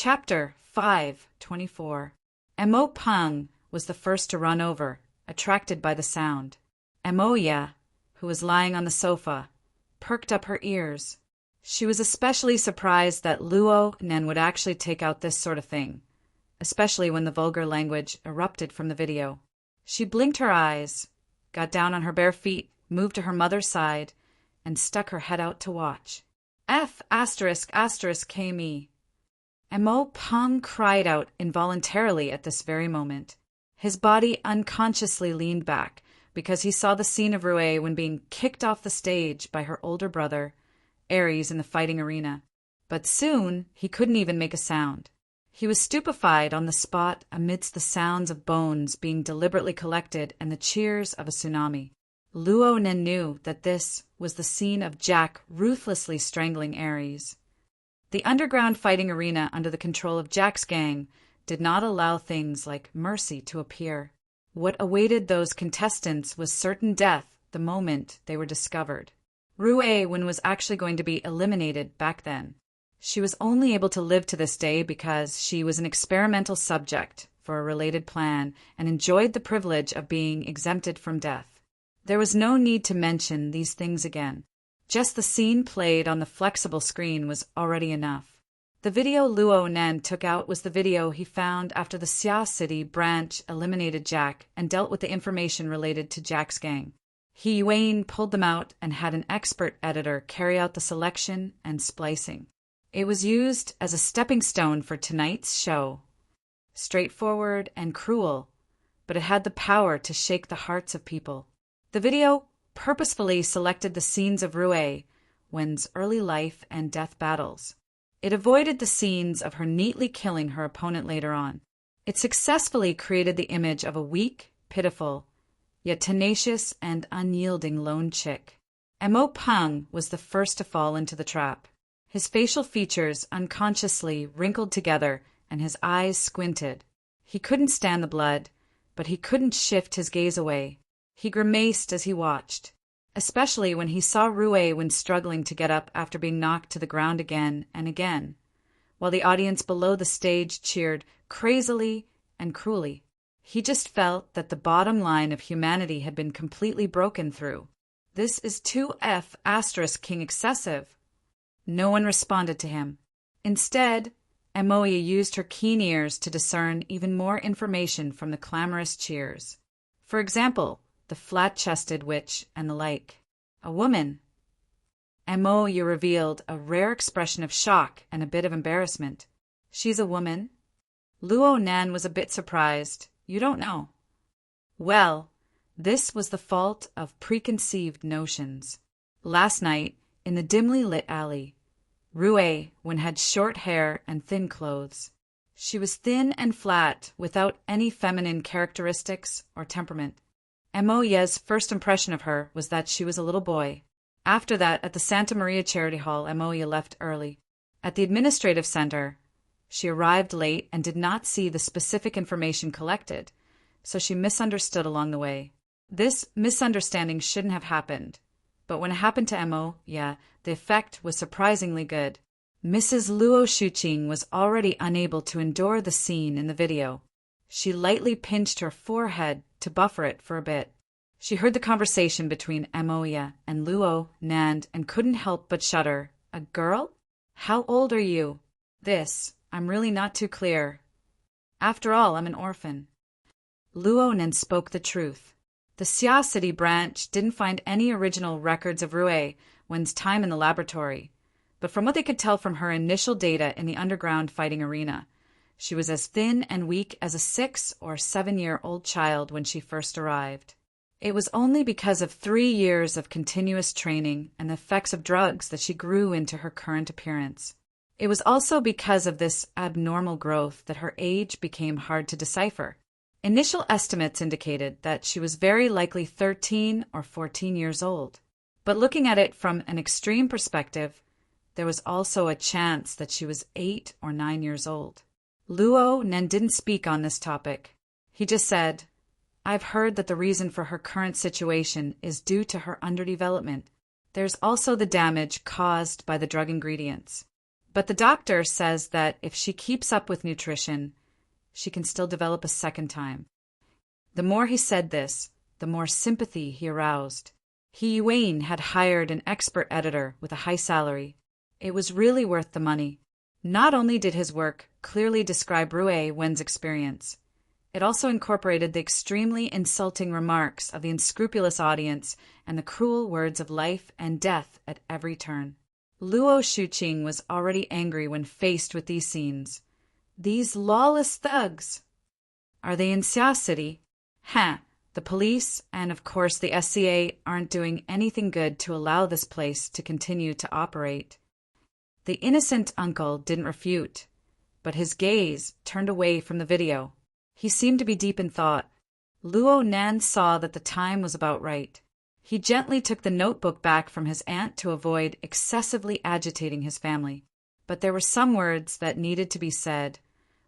Chapter 5:24. Emo Pang was the first to run over, attracted by the sound. Emoya, who was lying on the sofa, perked up her ears. She was especially surprised that Luo Nen would actually take out this sort of thing, especially when the vulgar language erupted from the video. She blinked her eyes, got down on her bare feet, moved to her mother's side, and stuck her head out to watch. F****KME. Emo Pang cried out involuntarily at this very moment. His body unconsciously leaned back because he saw the scene of Rue when being kicked off the stage by her older brother, Ares, in the fighting arena. But soon he couldn't even make a sound. He was stupefied on the spot amidst the sounds of bones being deliberately collected and the cheers of a tsunami. Luo Nen knew that this was the scene of Jack ruthlessly strangling Ares. The underground fighting arena under the control of Jack's gang did not allow things like mercy to appear. What awaited those contestants was certain death the moment they were discovered. Rue was actually going to be eliminated back then. She was only able to live to this day because she was an experimental subject for a related plan and enjoyed the privilege of being exempted from death. There was no need to mention these things again. Just the scene played on the flexible screen was already enough. The video Luo Nen took out was the video he found after the Xia City branch eliminated Jack and dealt with the information related to Jack's gang. He Wayne pulled them out and had an expert editor carry out the selection and splicing. It was used as a stepping stone for tonight's show. Straightforward and cruel, but it had the power to shake the hearts of people. The video purposefully selected the scenes of Rue Wen's early life and death battles. It avoided the scenes of her neatly killing her opponent later on. It successfully created the image of a weak, pitiful, yet tenacious and unyielding lone chick. Emo Pang was the first to fall into the trap. His facial features unconsciously wrinkled together and his eyes squinted. He couldn't stand the blood, but he couldn't shift his gaze away. He grimaced as he watched, especially when he saw Rue when struggling to get up after being knocked to the ground again and again, while the audience below the stage cheered crazily and cruelly. He just felt that the bottom line of humanity had been completely broken through. This is 2F***king excessive. No one responded to him. Instead, Emoya used her keen ears to discern even more information from the clamorous cheers. For example, the flat-chested witch and the like. A woman. Emoya revealed a rare expression of shock and a bit of embarrassment. She's a woman? Luo Nen was a bit surprised. You don't know. Well, this was the fault of preconceived notions. Last night, in the dimly lit alley, Rue had short hair and thin clothes. She was thin and flat, without any feminine characteristics or temperament. Emoya's first impression of her was that she was a little boy. After that, at the Santa Maria Charity Hall, Emoya left early. At the administrative center, she arrived late and did not see the specific information collected, so she misunderstood along the way. This misunderstanding shouldn't have happened, but when it happened to Emoya, the effect was surprisingly good. Mrs. Luo Shuqing was already unable to endure the scene in the video. She lightly pinched her forehead to buffer it for a bit. She heard the conversation between Emoya and Luo Nen and couldn't help but shudder. A girl? How old are you? I'm really not too clear. After all, I'm an orphan. Luo Nen spoke the truth. The Xia City branch didn't find any original records of Rue Wen's time in the laboratory, but from what they could tell from her initial data in the underground fighting arena, she was as thin and weak as a 6 or 7-year-old child when she first arrived. It was only because of 3 years of continuous training and the effects of drugs that she grew into her current appearance. It was also because of this abnormal growth that her age became hard to decipher. Initial estimates indicated that she was very likely 13 or 14 years old. But looking at it from an extreme perspective, there was also a chance that she was 8 or 9 years old. Luo Nen didn't speak on this topic. He just said, I've heard that the reason for her current situation is due to her underdevelopment. There's also the damage caused by the drug ingredients. But the doctor says that if she keeps up with nutrition, she can still develop a second time. The more he said this, the more sympathy he aroused. Wayne had hired an expert editor with a high salary. It was really worth the money. Not only did his work clearly describe Rue Wen's experience, it also incorporated the extremely insulting remarks of the unscrupulous audience and the cruel words of life and death at every turn. Luo Shuqing was already angry when faced with these scenes. These lawless thugs! Are they in Xia City? The police and, of course, the SCA aren't doing anything good to allow this place to continue to operate. The innocent uncle didn't refute, but his gaze turned away from the video. He seemed to be deep in thought. Luo Nan saw that the time was about right. He gently took the notebook back from his aunt to avoid excessively agitating his family. But there were some words that needed to be said.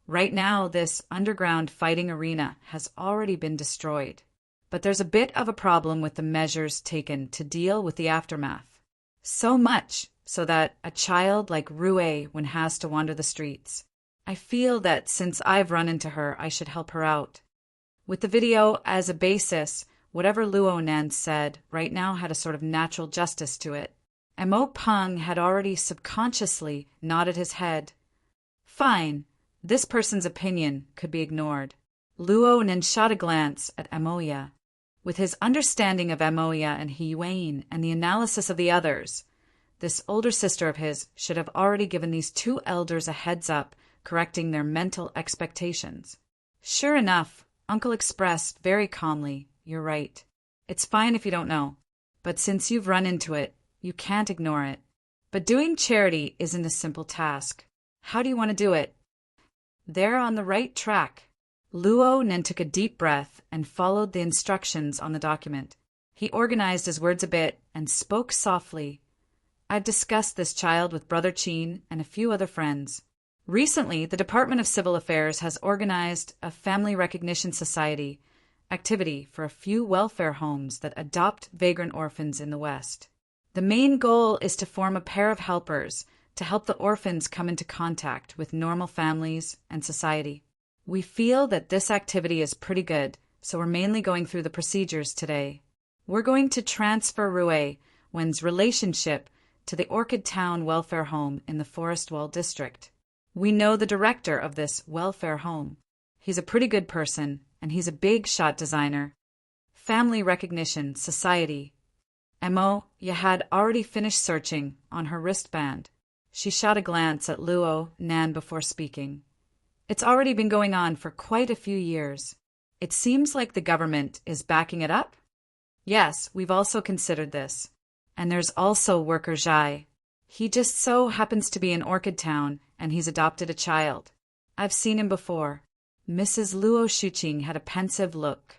Right now, this underground fighting arena has already been destroyed. But there's a bit of a problem with the measures taken to deal with the aftermath. So much so that a child like Rue Wen has to wander the streets. I feel that since I've run into her, I should help her out. With the video as a basis, whatever Luo Nan said right now had a sort of natural justice to it. Mo Peng had already subconsciously nodded his head. Fine, this person's opinion could be ignored. Luo Nan shot a glance at Amoya. With his understanding of Amoya and Yuen and the analysis of the others, this older sister of his should have already given these two elders a heads up, correcting their mental expectations. Sure enough, Uncle expressed very calmly, "You're right. It's fine if you don't know. But since you've run into it, you can't ignore it. But doing charity isn't a simple task. How do you want to do it?" They're on the right track. Luo Nan took a deep breath and followed the instructions on the document. He organized his words a bit and spoke softly. "I've discussed this child with Brother Qin and a few other friends. Recently, the Department of Civil Affairs has organized a Family Recognition Society activity for a few welfare homes that adopt vagrant orphans in the West. The main goal is to form a pair of helpers to help the orphans come into contact with normal families and society. We feel that this activity is pretty good, so we're mainly going through the procedures today. We're going to transfer Rue Wen's relationship to the Orchid Town Welfare Home in the Forest Wall District. We know the director of this welfare home. He's a pretty good person, and he's a big shot designer. Family Recognition Society." Mo had already finished searching on her wristband. She shot a glance at Luo Nan before speaking. "It's already been going on for quite a few years. It seems like the government is backing it up?" "Yes, we've also considered this. And there's also worker Zhai. He just so happens to be in Orchid Town, and he's adopted a child. I've seen him before." Mrs. Luo Shuqing had a pensive look.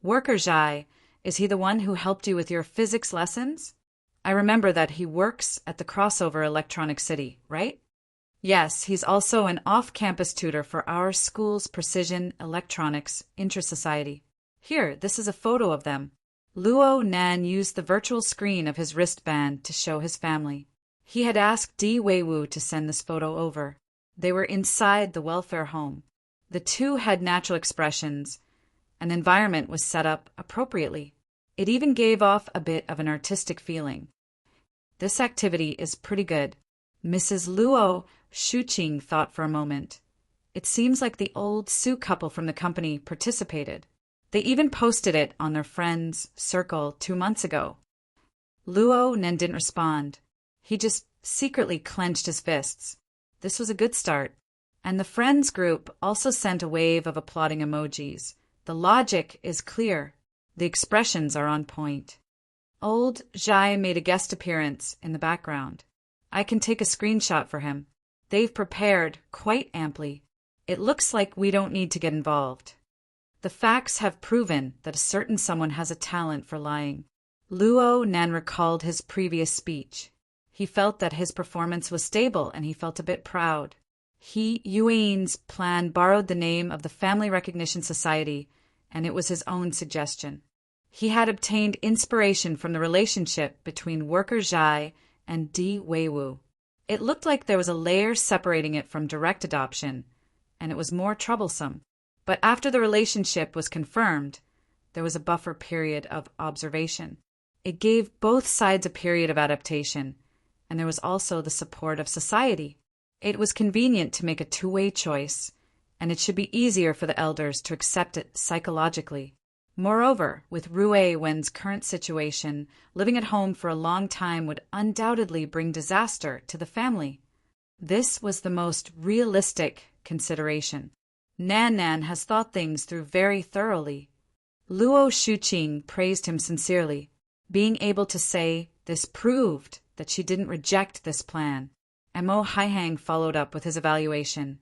"Worker Zhai, is he the one who helped you with your physics lessons? I remember that he works at the Crossover Electronic City, right?" "Yes, he's also an off-campus tutor for our school's Precision Electronics Inter-Society. Here, this is a photo of them." Luo Nan used the virtual screen of his wristband to show his family. He had asked Di Weiwu to send this photo over. They were inside the welfare home. The two had natural expressions. An environment was set up appropriately. It even gave off a bit of an artistic feeling. This activity is pretty good. Mrs. Luo Shuqing thought for a moment. It seems like the old Su couple from the company participated. They even posted it on their friends' circle 2 months ago. Luo Nan didn't respond. He just secretly clenched his fists. This was a good start. And the friends group also sent a wave of applauding emojis. The logic is clear. The expressions are on point. Old Zhai made a guest appearance in the background. I can take a screenshot for him. They've prepared quite amply. It looks like we don't need to get involved. The facts have proven that a certain someone has a talent for lying. Luo Nan recalled his previous speech. He felt that his performance was stable and he felt a bit proud. Yuen's plan borrowed the name of the Family Recognition Society, and it was his own suggestion. He had obtained inspiration from the relationship between worker Zhai and Di Weiwu. It looked like there was a layer separating it from direct adoption, and it was more troublesome. But after the relationship was confirmed, there was a buffer period of observation. It gave both sides a period of adaptation, and there was also the support of society. It was convenient to make a two-way choice, and it should be easier for the elders to accept it psychologically. Moreover, with Rue Wen's current situation, living at home for a long time would undoubtedly bring disaster to the family. This was the most realistic consideration. Nan Nan has thought things through very thoroughly. Luo Shuqing praised him sincerely. Being able to say this proved that she didn't reject this plan. Mo Haihang followed up with his evaluation.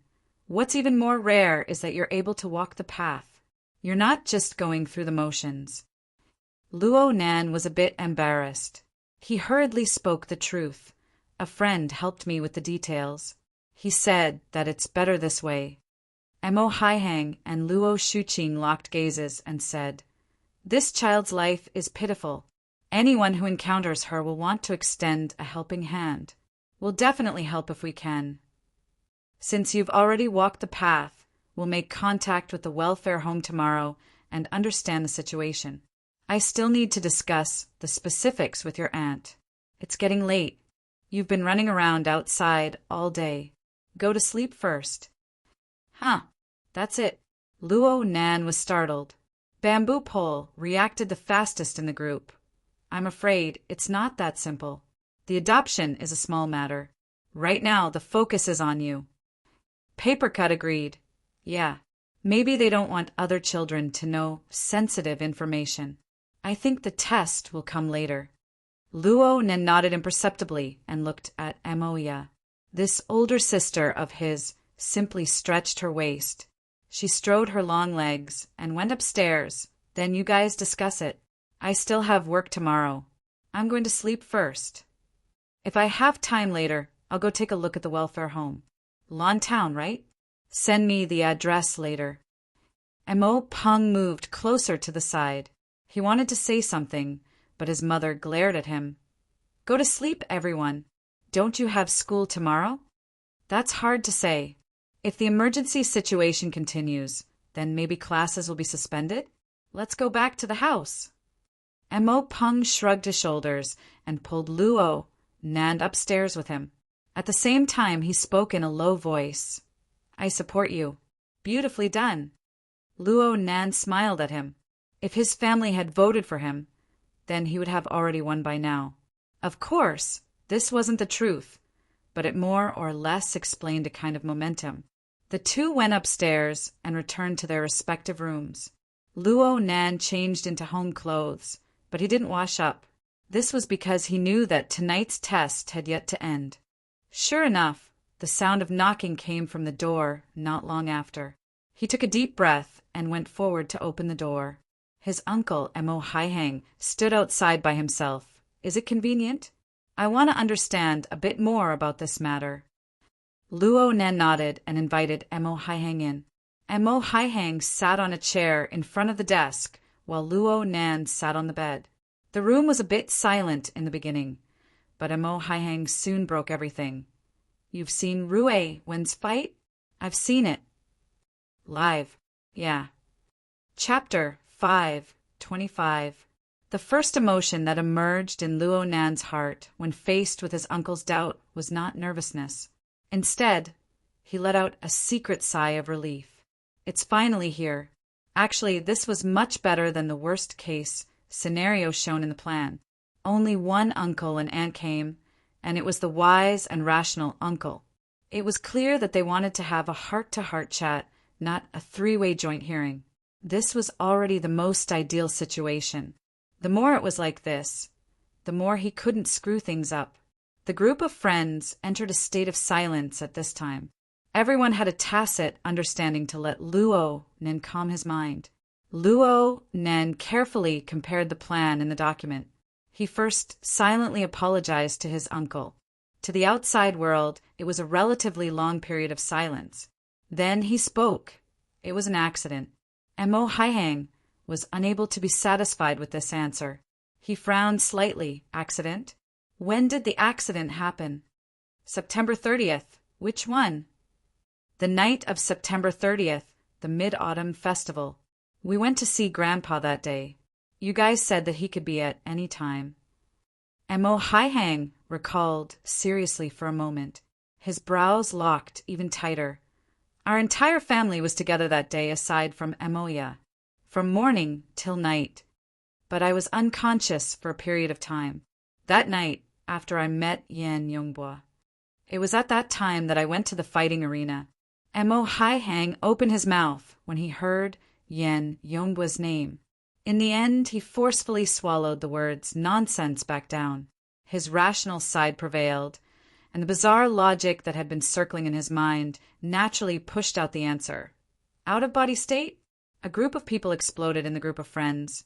What's even more rare is that you're able to walk the path. You're not just going through the motions. Luo Nan was a bit embarrassed. He hurriedly spoke the truth. A friend helped me with the details. He said that it's better this way. Mo Haihang and Luo Shuqing locked gazes and said, "This child's life is pitiful. Anyone who encounters her will want to extend a helping hand. We'll definitely help if we can. Since you've already walked the path, we'll make contact with the welfare home tomorrow and understand the situation. I still need to discuss the specifics with your aunt. It's getting late. You've been running around outside all day. Go to sleep first." "Huh, that's it." Luo Nan was startled. Bamboo Pole reacted the fastest in the group. "I'm afraid it's not that simple. The adoption is a small matter. Right now, the focus is on you." Papercut agreed. "Yeah, maybe they don't want other children to know sensitive information. I think the test will come later." Luo Nan nodded imperceptibly and looked at Amoya. This older sister of his simply stretched her waist. She strode her long legs and went upstairs. "Then you guys discuss it. I still have work tomorrow. I'm going to sleep first. If I have time later, I'll go take a look at the welfare home. Lawn Town, right? Send me the address later." Mo Peng moved closer to the side. He wanted to say something, but his mother glared at him. "Go to sleep, everyone. Don't you have school tomorrow?" "That's hard to say. If the emergency situation continues, then maybe classes will be suspended. Let's go back to the house." Mo Peng shrugged his shoulders and pulled Luo Nan upstairs with him. At the same time, he spoke in a low voice. "I support you. Beautifully done." Luo Nan smiled at him. If his family had voted for him, then he would have already won by now. Of course, this wasn't the truth, but it more or less explained a kind of momentum. The two went upstairs and returned to their respective rooms. Luo Nan changed into home clothes, but he didn't wash up. This was because he knew that tonight's test had yet to end. Sure enough, the sound of knocking came from the door not long after. He took a deep breath and went forward to open the door. His uncle, Mo Haihang, stood outside by himself. "Is it convenient? I want to understand a bit more about this matter." Luo Nan nodded and invited Mo Haihang in. Mo Haihang sat on a chair in front of the desk, while Luo Nan sat on the bed. The room was a bit silent in the beginning, but Mo Haihang soon broke everything. "You've seen Rue Wen's fight?" "I've seen it." "Live." "Yeah." Chapter 5:25. The first emotion that emerged in Luo Nan's heart when faced with his uncle's doubt was not nervousness. Instead, he let out a secret sigh of relief. It's finally here. Actually, this was much better than the worst-case scenario shown in the plan. Only one uncle and aunt came, and it was the wise and rational uncle. It was clear that they wanted to have a heart-to-heart chat, not a three-way joint hearing. This was already the most ideal situation. The more it was like this, the more he couldn't screw things up. The group of friends entered a state of silence at this time. Everyone had a tacit understanding to let Luo Nan calm his mind. Luo Nan carefully compared the plan in the document. He first silently apologized to his uncle. To the outside world, it was a relatively long period of silence. Then he spoke. It was an accident. Mo Haihang was unable to be satisfied with this answer. He frowned slightly. "Accident? When did the accident happen?" September 30th. Which one? The night of September 30th, the Mid-Autumn Festival. We went to see Grandpa that day. You guys said that he could be at any time. Mo Haihang recalled seriously for a moment. His brows locked even tighter. Our entire family was together that day aside from Emoya, from morning till night. But I was unconscious for a period of time. That night, after I met Yan Yongbwa. It was at that time that I went to the fighting arena. Mo Haihang opened his mouth when he heard Yan Yongbwa's name. In the end, he forcefully swallowed the words nonsense back down. His rational side prevailed, and the bizarre logic that had been circling in his mind naturally pushed out the answer. Out-of-body state? A group of people exploded in the group of friends.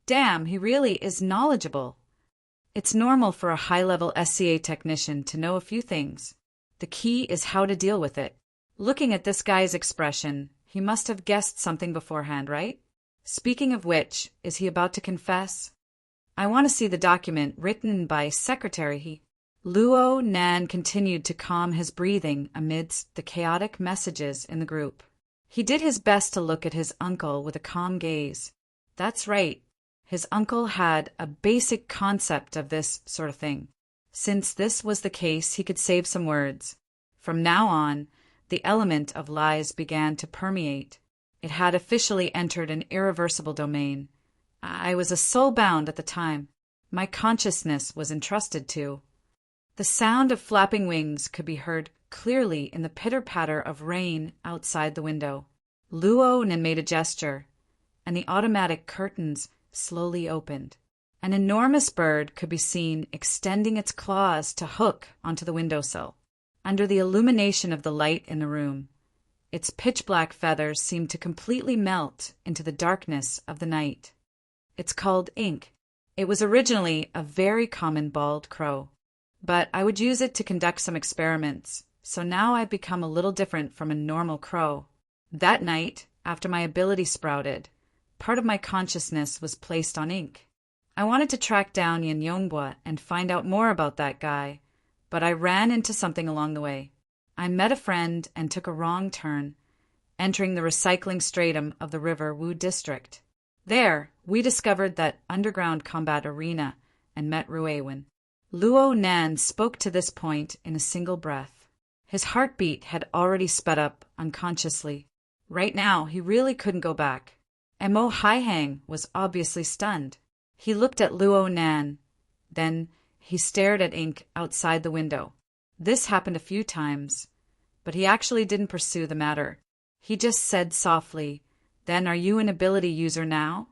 Damn, he really is knowledgeable. It's normal for a high-level SCA technician to know a few things. The key is how to deal with it. Looking at this guy's expression, he must have guessed something beforehand, right? Speaking of which, is he about to confess? I want to see the document written by Secretary He. Luo Nan continued to calm his breathing amidst the chaotic messages in the group. He did his best to look at his uncle with a calm gaze. That's right. His uncle had a basic concept of this sort of thing. Since this was the case, he could save some words. From now on, the element of lies began to permeate. It had officially entered an irreversible domain. I was a soul bound at the time. My consciousness was entrusted to. The sound of flapping wings could be heard clearly in the pitter-patter of rain outside the window. Luo Nan made a gesture, and the automatic curtains slowly opened. An enormous bird could be seen extending its claws to hook onto the windowsill. Under the illumination of the light in the room, its pitch-black feathers seemed to completely melt into the darkness of the night. It's called ink. It was originally a very common bald crow, but I would use it to conduct some experiments, so now I've become a little different from a normal crow. That night, after my ability sprouted, part of my consciousness was placed on ink. I wanted to track down Yan Yongbwa and find out more about that guy, but I ran into something along the way. I met a friend and took a wrong turn, entering the recycling stratum of the River Wu district. There, we discovered that underground combat arena and met Ruewin. Luo Nan spoke to this point in a single breath. His heartbeat had already sped up unconsciously. Right now, he really couldn't go back. Mo Haihang was obviously stunned. He looked at Luo Nan. Then he stared at ink outside the window. This happened a few times, but he actually didn't pursue the matter. He just said softly, "Then are you an ability user now?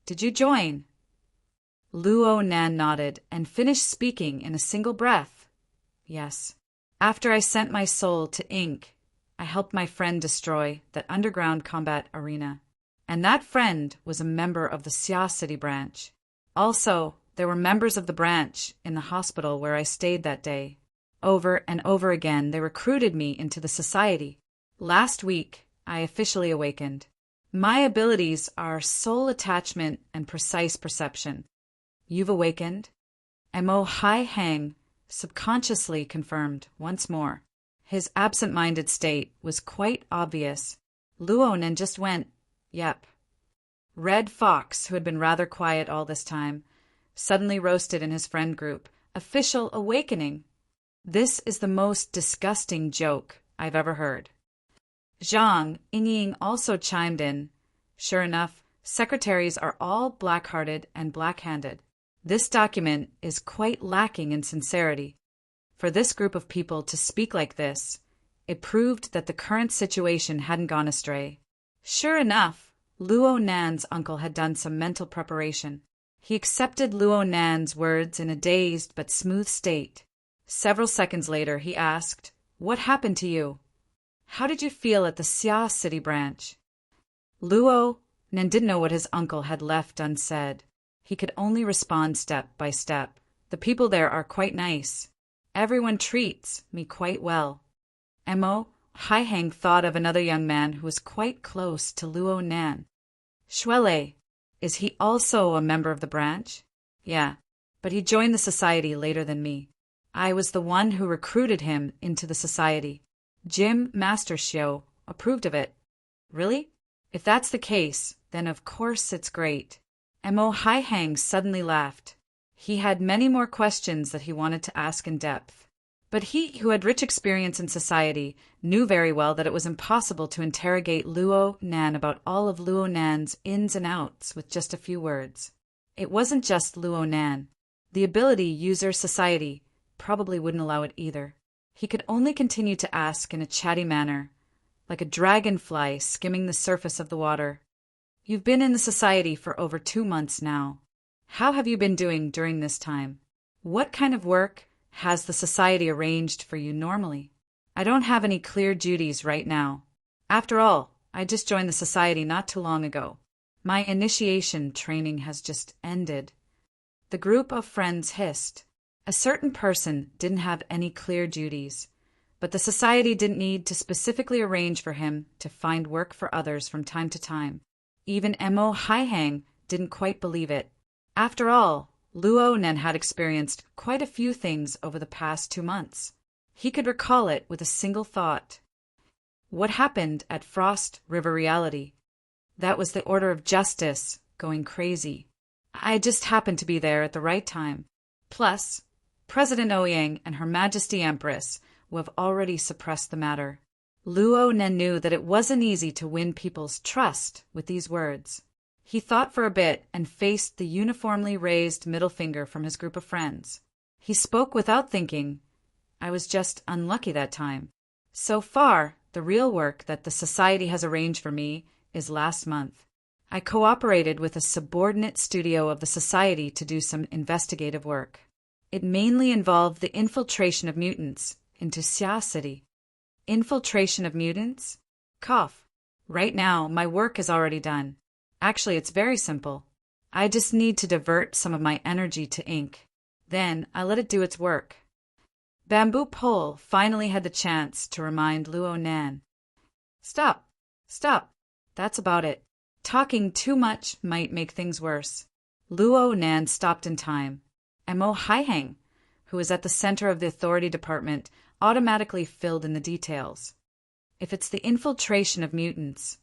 Did you join?" Luo Nan nodded and finished speaking in a single breath. "Yes. After I sent my soul to ink, I helped my friend destroy that underground combat arena. And that friend was a member of the Xia City branch. Also, there were members of the branch in the hospital where I stayed that day. Over and over again, they recruited me into the society. Last week, I officially awakened. My abilities are soul attachment and precise perception. You've awakened?" Mo Haihang subconsciously confirmed once more. His absent-minded state was quite obvious. Luo Nan just went, "Yep." Red Fox, who had been rather quiet all this time, suddenly roasted in his friend group. "Official awakening. This is the most disgusting joke I've ever heard." Zhang Yingying also chimed in. Sure enough, secretaries are all black-hearted and black-handed. This document is quite lacking in sincerity. For this group of people to speak like this, it proved that the current situation hadn't gone astray. Sure enough, Luo Nan's uncle had done some mental preparation. He accepted Luo Nan's words in a dazed but smooth state. Several seconds later, he asked, "What happened to you? How did you feel at the Xia City branch?" Luo Nan didn't know what his uncle had left unsaid. He could only respond step by step. "The people there are quite nice. Everyone treats me quite well." Mo Haihang thought of another young man who was quite close to Luo Nan. "Shuele, is he also a member of the branch?" "Yeah, but he joined the society later than me. I was the one who recruited him into the society. Jim Mastershow approved of it. Really? If that's the case, then of course it's great. Mo Haihang suddenly laughed. He had many more questions that he wanted to ask in depth. But he, who had rich experience in society, knew very well that it was impossible to interrogate Luo Nan about all of Luo Nan's ins and outs with just a few words. It wasn't just Luo Nan. The ability user society probably wouldn't allow it either. He could only continue to ask in a chatty manner, like a dragonfly skimming the surface of the water. You've been in the society for over 2 months now. How have you been doing during this time? What kind of work has the society arranged for you normally? I don't have any clear duties right now. After all, I just joined the society not too long ago. My initiation training has just ended. The group of friends hissed. A certain person didn't have any clear duties, but the society didn't need to specifically arrange for him to find work for others from time to time. Even Mo Haihang didn't quite believe it. After all, Luo Nen had experienced quite a few things over the past 2 months. He could recall it with a single thought. What happened at Frost River Reality? That was the Order of Justice going crazy. I just happened to be there at the right time. Plus, President Ouyang and Her Majesty Empress will have already suppressed the matter. Luo Nen knew that it wasn't easy to win people's trust with these words. He thought for a bit and faced the uniformly raised middle finger from his group of friends. He spoke without thinking. I was just unlucky that time. So far, the real work that the society has arranged for me is last month. I cooperated with a subordinate studio of the society to do some investigative work. It mainly involved the infiltration of mutants into Xia City. Infiltration of mutants? Cough. Right now, my work is already done. Actually, it's very simple. I just need to divert some of my energy to ink. Then I let it do its work. Bamboo Pole finally had the chance to remind Luo Nan. Stop. Stop. That's about it. Talking too much might make things worse. Luo Nan stopped in time. Mo Haihang, who was at the center of the authority department, automatically filled in the details. If it's the infiltration of mutants,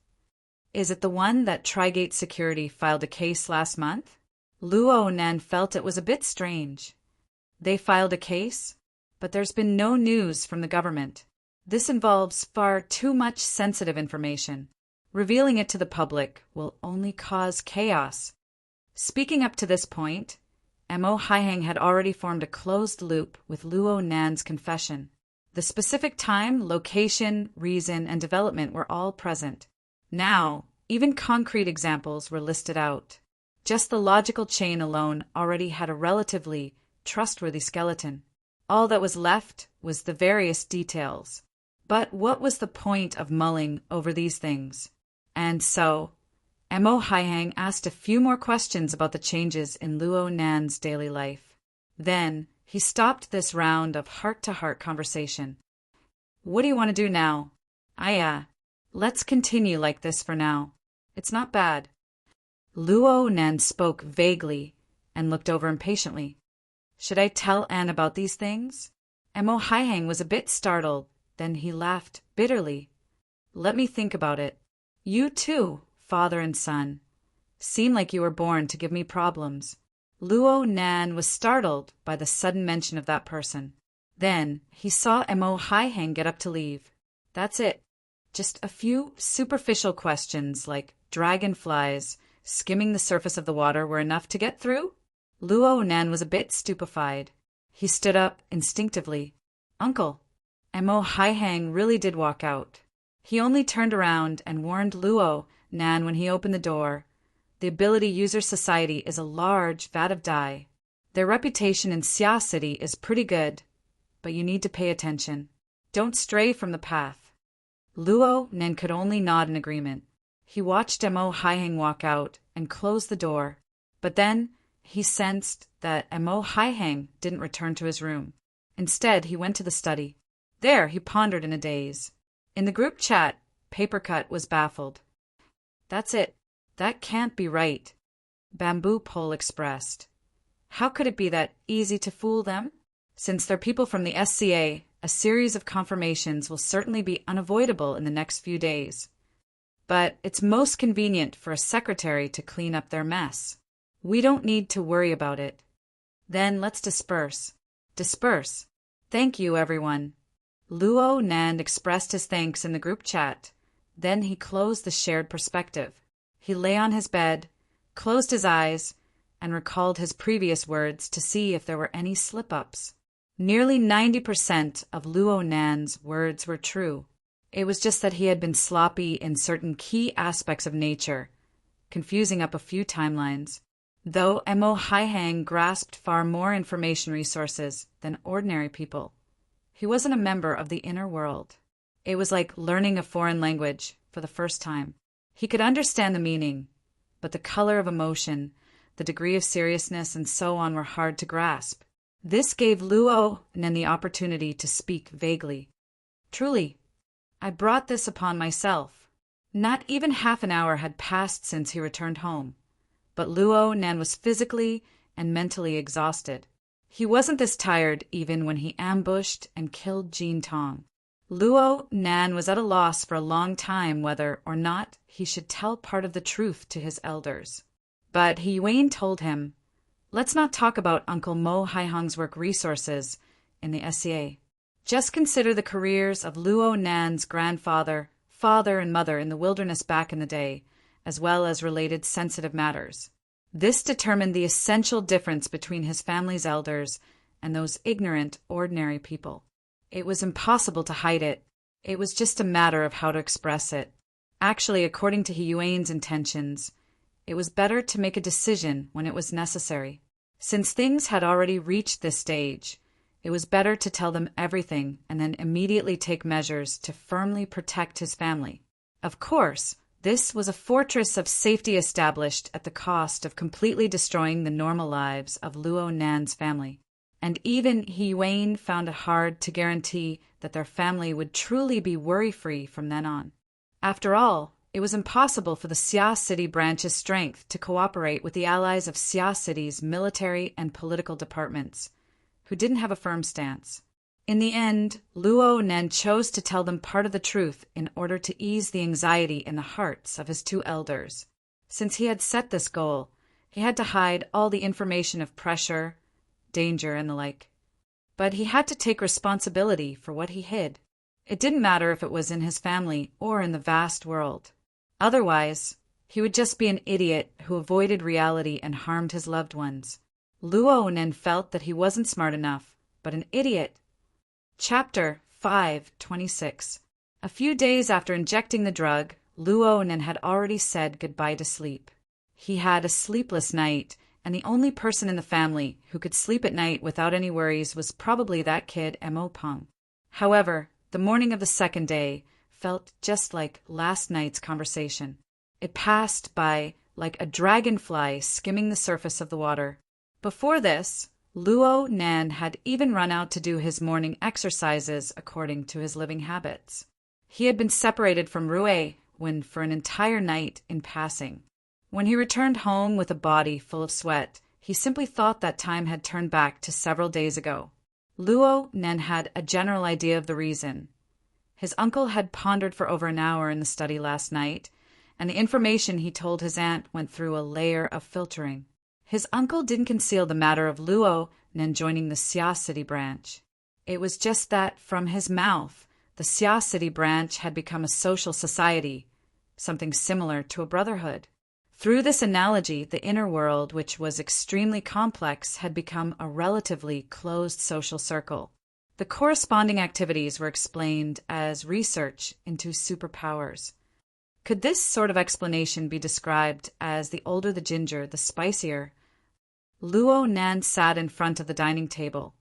is it the one that Trigate Security filed a case last month? Luo Nan felt it was a bit strange. They filed a case, but there's been no news from the government. This involves far too much sensitive information. Revealing it to the public will only cause chaos. Speaking up to this point, Mo Haihang had already formed a closed loop with Luo Nan's confession. The specific time, location, reason, and development were all present. Now, even concrete examples were listed out. Just the logical chain alone already had a relatively trustworthy skeleton. All that was left was the various details. But what was the point of mulling over these things? And so, Mo Haihang asked a few more questions about the changes in Luo Nan's daily life. Then, he stopped this round of heart-to-heart conversation. What do you want to do now? Let's continue like this for now. It's not bad. Luo Nan spoke vaguely and looked over impatiently. Should I tell Anne about these things? Mo Haihang was a bit startled, then he laughed bitterly. Let me think about it. You too, father and son, seem like you were born to give me problems. Luo Nan was startled by the sudden mention of that person. Then he saw Mo Haihang get up to leave. That's it. Just a few superficial questions like dragonflies skimming the surface of the water were enough to get through? Luo Nan was a bit stupefied. He stood up instinctively. Uncle. Mo Haihang really did walk out. He only turned around and warned Luo Nan when he opened the door. The Ability User Society is a large vat of dye. Their reputation in Xia City is pretty good, but you need to pay attention. Don't stray from the path. Luo Nan could only nod in agreement. He watched Mo Haihang walk out and close the door, but then he sensed that Mo Haihang didn't return to his room. Instead, he went to the study. There, he pondered in a daze. In the group chat, Papercut was baffled. That's it. That can't be right, Bamboo Pole expressed. How could it be that easy to fool them? Since they're people from the SCA, a series of confirmations will certainly be unavoidable in the next few days. But it's most convenient for a secretary to clean up their mess. We don't need to worry about it. Then let's disperse. Disperse. Thank you, everyone. Luo Nan expressed his thanks in the group chat. Then he closed the shared perspective. He lay on his bed, closed his eyes, and recalled his previous words to see if there were any slip-ups. Nearly 90% of Luo Nan's words were true. It was just that he had been sloppy in certain key aspects of nature, confusing up a few timelines. Though Mo Haihang grasped far more information resources than ordinary people, he wasn't a member of the inner world. It was like learning a foreign language for the first time. He could understand the meaning, but the color of emotion, the degree of seriousness, and so on were hard to grasp. This gave Luo Nan the opportunity to speak vaguely. Truly, I brought this upon myself. Not even half an hour had passed since he returned home, but Luo Nan was physically and mentally exhausted. He wasn't this tired even when he ambushed and killed Jean Tong. Luo Nan was at a loss for a long time whether or not he should tell part of the truth to his elders. But He Yuan told him, "Let's not talk about Uncle Mo Haihang's work resources in the SCA. Just consider the careers of Luo Nan's grandfather, father, and mother in the wilderness back in the day, as well as related sensitive matters." This determined the essential difference between his family's elders and those ignorant, ordinary people. It was impossible to hide it. It was just a matter of how to express it. Actually, according to He Yuan's intentions, it was better to make a decision when it was necessary. Since things had already reached this stage, it was better to tell them everything and then immediately take measures to firmly protect his family. Of course, this was a fortress of safety established at the cost of completely destroying the normal lives of Luo Nan's family. And even He Yuan found it hard to guarantee that their family would truly be worry-free from then on. After all, it was impossible for the Xia City branch's strength to cooperate with the allies of Xia City's military and political departments, who didn't have a firm stance. In the end, Luo Nan chose to tell them part of the truth in order to ease the anxiety in the hearts of his two elders. Since he had set this goal, he had to hide all the information of pressure, danger, and the like. But he had to take responsibility for what he hid. It didn't matter if it was in his family or in the vast world. Otherwise, he would just be an idiot who avoided reality and harmed his loved ones. Luo Nan felt that he wasn't smart enough, but an idiot. Chapter 5:26. A few days after injecting the drug, Luo Nan had already said goodbye to sleep. He had a sleepless night, and the only person in the family who could sleep at night without any worries was probably that kid Mo Peng. However, the morning of the second day felt just like last night's conversation. It passed by like a dragonfly skimming the surface of the water. Before this, Luo Nan had even run out to do his morning exercises according to his living habits. He had been separated from Rui Wen for an entire night in passing. When he returned home with a body full of sweat, he simply thought that time had turned back to several days ago. Luo Nan had a general idea of the reason. His uncle had pondered for over an hour in the study last night, and the information he told his aunt went through a layer of filtering. His uncle didn't conceal the matter of Luo Nan joining the Xia City branch. It was just that, from his mouth, the Xia City branch had become a social society, something similar to a brotherhood. Through this analogy, the inner world, which was extremely complex, had become a relatively closed social circle. The corresponding activities were explained as research into superpowers. Could this sort of explanation be described as the older the ginger, the spicier? Luo Nan sat in front of the dining table,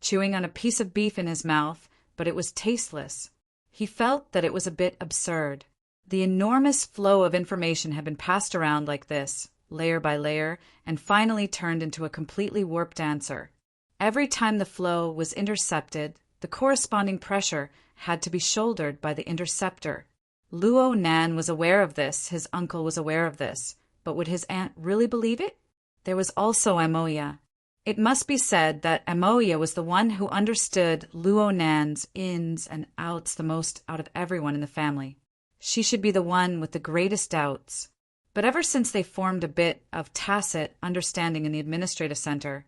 chewing on a piece of beef in his mouth, but it was tasteless. He felt that it was a bit absurd. The enormous flow of information had been passed around like this, layer by layer, and finally turned into a completely warped answer. Every time the flow was intercepted, the corresponding pressure had to be shouldered by the interceptor. Luo Nan was aware of this, his uncle was aware of this, but would his aunt really believe it? There was also Amoya. It must be said that Amoya was the one who understood Luo Nan's ins and outs the most out of everyone in the family. She should be the one with the greatest doubts. But ever since they formed a bit of tacit understanding in the administrative center,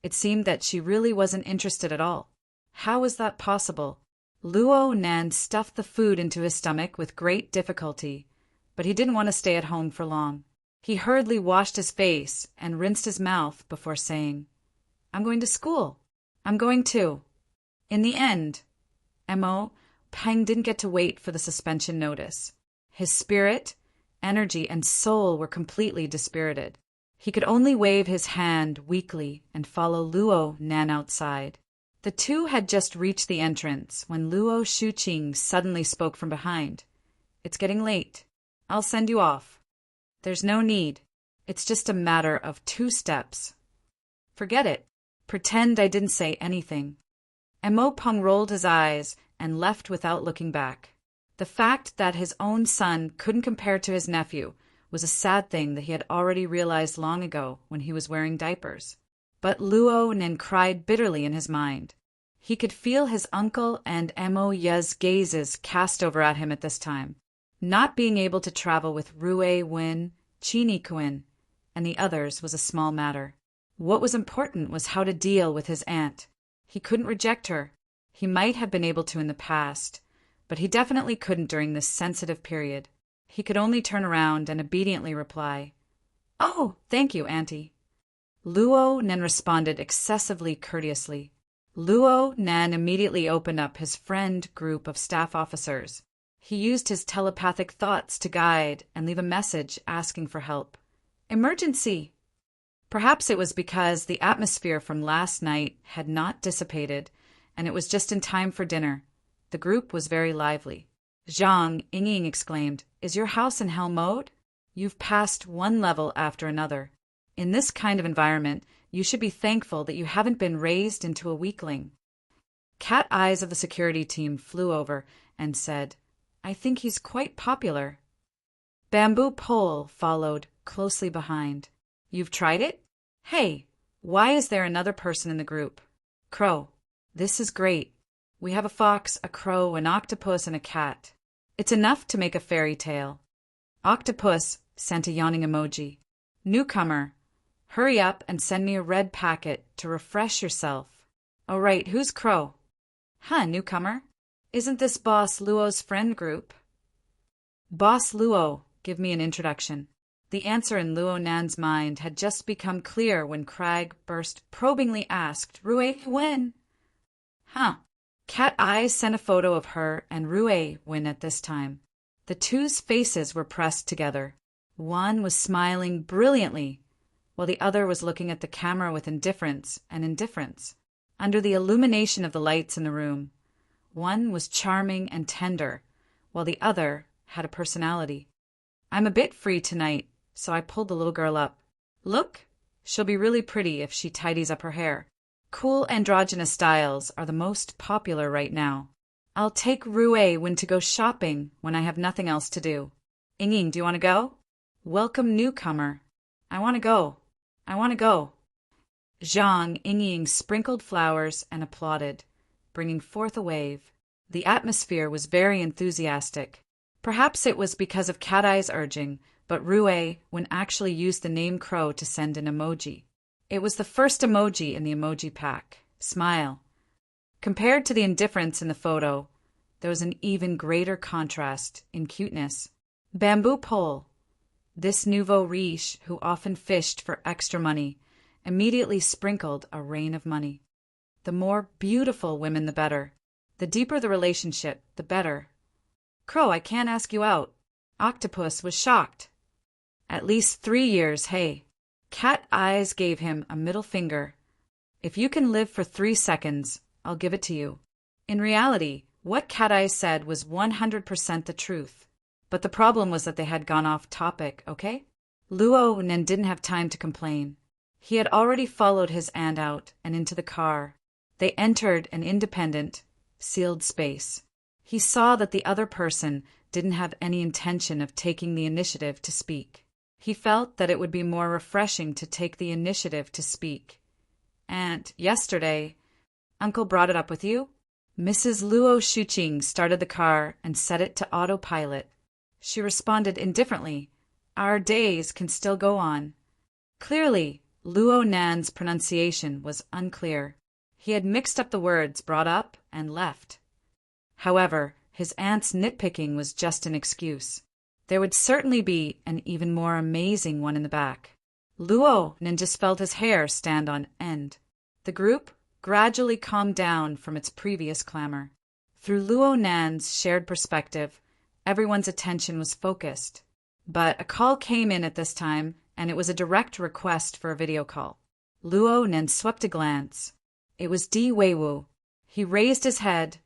it seemed that she really wasn't interested at all. How was that possible? Luo Nan stuffed the food into his stomach with great difficulty, but he didn't want to stay at home for long. He hurriedly washed his face and rinsed his mouth before saying, "I'm going to school. I'm going too." In the end, Mo Peng didn't get to wait for the suspension notice. His spirit, energy, and soul were completely dispirited. He could only wave his hand weakly and follow Luo Nan outside. The two had just reached the entrance when Luo Shuqing suddenly spoke from behind. "It's getting late. I'll send you off." "There's no need. It's just a matter of 2 steps." "Forget it. Pretend I didn't say anything." And Mo Peng rolled his eyes and left without looking back. The fact that his own son couldn't compare to his nephew was a sad thing that he had already realized long ago when he was wearing diapers. But Luo Nan cried bitterly in his mind. He could feel his uncle and Mo Ye's gazes cast over at him at this time. Not being able to travel with Rui Wen, Chini Quinn, and the others was a small matter. What was important was how to deal with his aunt. He couldn't reject her. He might have been able to in the past, but he definitely couldn't during this sensitive period. He could only turn around and obediently reply, "Oh, thank you, Auntie." Luo Nan responded excessively courteously. Luo Nan immediately opened up his friend group of staff officers. He used his telepathic thoughts to guide and leave a message asking for help. "Emergency!" Perhaps it was because the atmosphere from last night had not dissipated, and it was just in time for dinner. The group was very lively. Zhang Ying exclaimed, "Is your house in hell mode? You've passed one level after another. In this kind of environment, you should be thankful that you haven't been raised into a weakling." Cat Eyes of the security team flew over and said, "I think he's quite popular." Bamboo Pole followed closely behind. "You've tried it? Hey, why is there another person in the group?" Crow, "This is great. We have a fox, a crow, an octopus, and a cat. It's enough to make a fairy tale." Octopus sent a yawning emoji. "Newcomer, hurry up and send me a red packet to refresh yourself." "Oh right, who's Crow?" "Huh, newcomer. Isn't this Boss Luo's friend group?" "Boss Luo, give me an introduction." The answer in Luo Nan's mind had just become clear when Crag burst probingly asked, "Rui Wen?" "Huh." Cat Eyes sent a photo of her and Rui Wen at this time. The two's faces were pressed together. One was smiling brilliantly, while the other was looking at the camera with indifference and indifference. Under the illumination of the lights in the room, one was charming and tender, while the other had a personality. "I'm a bit free tonight, so I pulled the little girl up. Look, she'll be really pretty if she tidies up her hair. Cool androgynous styles are the most popular right now. I'll take Rui Wen to go shopping when I have nothing else to do. Ying, do you want to go?" "Welcome, newcomer. I want to go. I want to go." Zhang Ying sprinkled flowers and applauded, bringing forth a wave. The atmosphere was very enthusiastic. Perhaps it was because of Cat Eye's urging, but Rui Wen actually used the name Crow to send an emoji. It was the first emoji in the emoji pack, smile. Compared to the indifference in the photo, there was an even greater contrast in cuteness. Bamboo Pole, this nouveau riche who often fished for extra money, immediately sprinkled a rain of money. The more beautiful women, the better. The deeper the relationship, the better. "Crow, I can't ask you out." Octopus was shocked. "At least 3 years, hey." Cat Eyes gave him a middle finger. "If you can live for 3 seconds, I'll give it to you." In reality, what Cat Eyes said was 100% the truth. But the problem was that they had gone off topic, okay? Luo Nan didn't have time to complain. He had already followed his aunt out and into the car. They entered an independent, sealed space. He saw that the other person didn't have any intention of taking the initiative to speak. He felt that it would be more refreshing to take the initiative to speak. "Aunt, yesterday, Uncle brought it up with you?" Mrs. Luo Shuqing started the car and set it to autopilot. She responded indifferently, "Our days can still go on." Clearly, Luo Nan's pronunciation was unclear. He had mixed up the words brought up and left. However, his aunt's nitpicking was just an excuse. There would certainly be an even more amazing one in the back. Luo Nan just felt his hair stand on end. The group gradually calmed down from its previous clamor. Through Luo Nan's shared perspective, everyone's attention was focused. But a call came in at this time, and it was a direct request for a video call. Luo Nan swept a glance. It was Di Weiwu. He raised his head,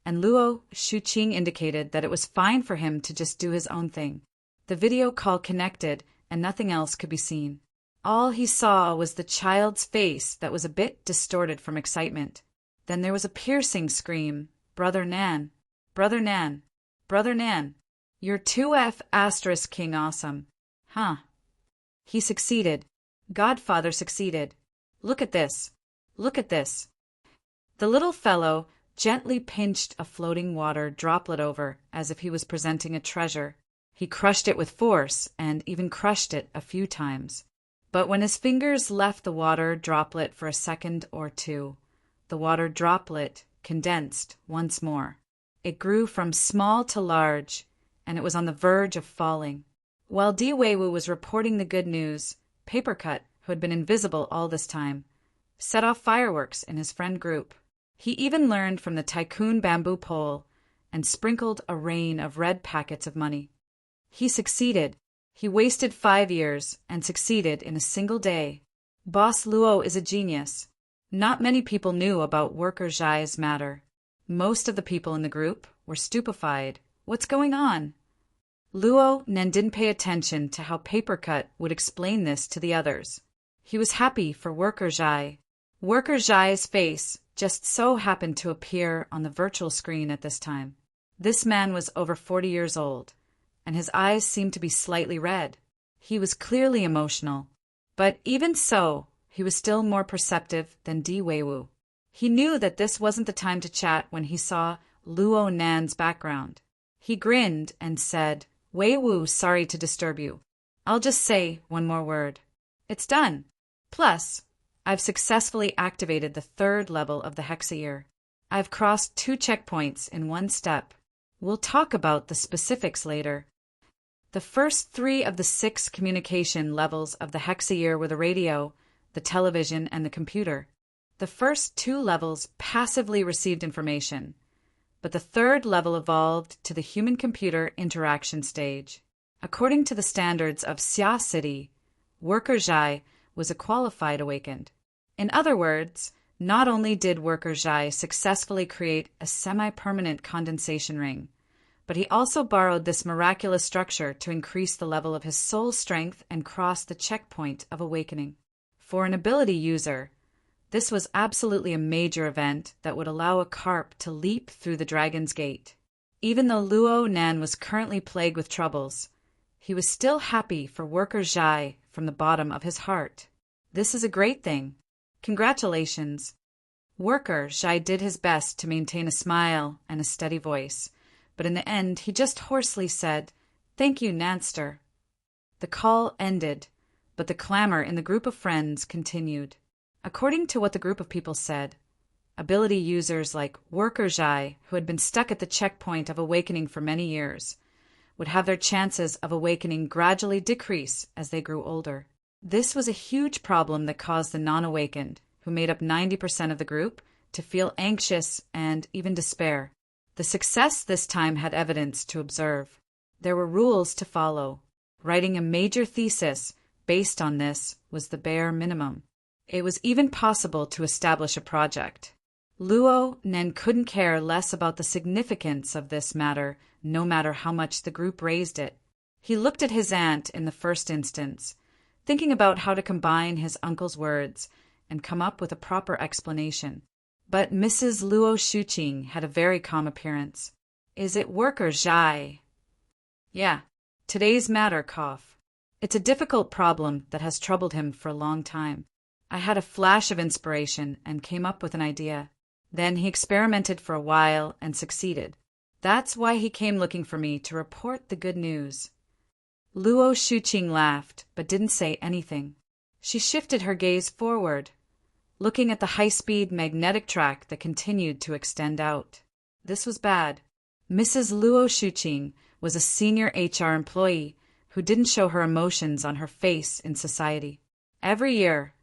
and Luo Shuqing indicated that it was fine for him to just do his own thing. The video call connected, and nothing else could be seen. All he saw was the child's face that was a bit distorted from excitement. Then there was a piercing scream, "Brother Nan! Brother Nan! Brother Nan! You're 2F asterisk King awesome. Huh. He succeeded. Godfather succeeded. Look at this. Look at this." The little fellow gently pinched a floating water droplet over as if he was presenting a treasure. He crushed it with force and even crushed it a few times. But when his fingers left the water droplet for a second or two, the water droplet condensed once more. It grew from small to large, and it was on the verge of falling. While Di Weiwu was reporting the good news, Papercut, who had been invisible all this time, set off fireworks in his friend group. He even learned from the tycoon bamboo pole and sprinkled a rain of red packets of money. He succeeded. He wasted 5 years and succeeded in a single day. Boss Luo is a genius. Not many people knew about Worker Zhai's matter. Most of the people in the group were stupefied. What's going on? Luo Nan didn't pay attention to how Papercut would explain this to the others. He was happy for Worker Zhai. Worker Zhai's face just so happened to appear on the virtual screen at this time. This man was over 40 years old, and his eyes seemed to be slightly red. He was clearly emotional. But even so, he was still more perceptive than Di Weiwu. He knew that this wasn't the time to chat when he saw Luo Nan's background. He grinned and said, "Weiwu, sorry to disturb you. I'll just say one more word. It's done. Plus, I've successfully activated the 3rd level of the Hexayear. I've crossed 2 checkpoints in 1 step. We'll talk about the specifics later." The first 3 of the 6 communication levels of the Hexayear were the radio, the television, and the computer. The first 2 levels passively received information, but the 3rd level evolved to the human-computer interaction stage. According to the standards of Xia City, Worker Zhai was a qualified awakened. In other words, not only did Worker Zhai successfully create a semi-permanent condensation ring, but he also borrowed this miraculous structure to increase the level of his soul strength and cross the checkpoint of awakening. For an ability user, this was absolutely a major event that would allow a carp to leap through the Dragon's Gate. Even though Luo Nan was currently plagued with troubles, he was still happy for Worker Zhai from the bottom of his heart. This is a great thing. Congratulations. Worker Zhai did his best to maintain a smile and a steady voice, but in the end he just hoarsely said, "Thank you, Nanster." The call ended, but the clamor in the group of friends continued. According to what the group of people said, ability users like Worker Zhai, who had been stuck at the checkpoint of awakening for many years, would have their chances of awakening gradually decrease as they grew older. This was a huge problem that caused the non-awakened, who made up 90% of the group, to feel anxious and even despair. The success this time had evidence to observe. There were rules to follow. Writing a major thesis based on this was the bare minimum. It was even possible to establish a project. Luo Nan couldn't care less about the significance of this matter, no matter how much the group raised it. He looked at his aunt in the first instance, thinking about how to combine his uncle's words and come up with a proper explanation. But Mrs. Luo Shuqing had a very calm appearance. "Is it Worker Zhai?" "Yeah, today's matter, cough. It's a difficult problem that has troubled him for a long time. I had a flash of inspiration and came up with an idea. Then he experimented for a while and succeeded. That's why he came looking for me to report the good news. Luo Shuqing laughed, but didn't say anything. She shifted her gaze forward, looking at the high-speed magnetic track that continued to extend out. This was bad. Mrs. Luo Shuqing was a senior HR employee who didn't show her emotions on her face in society. Every year,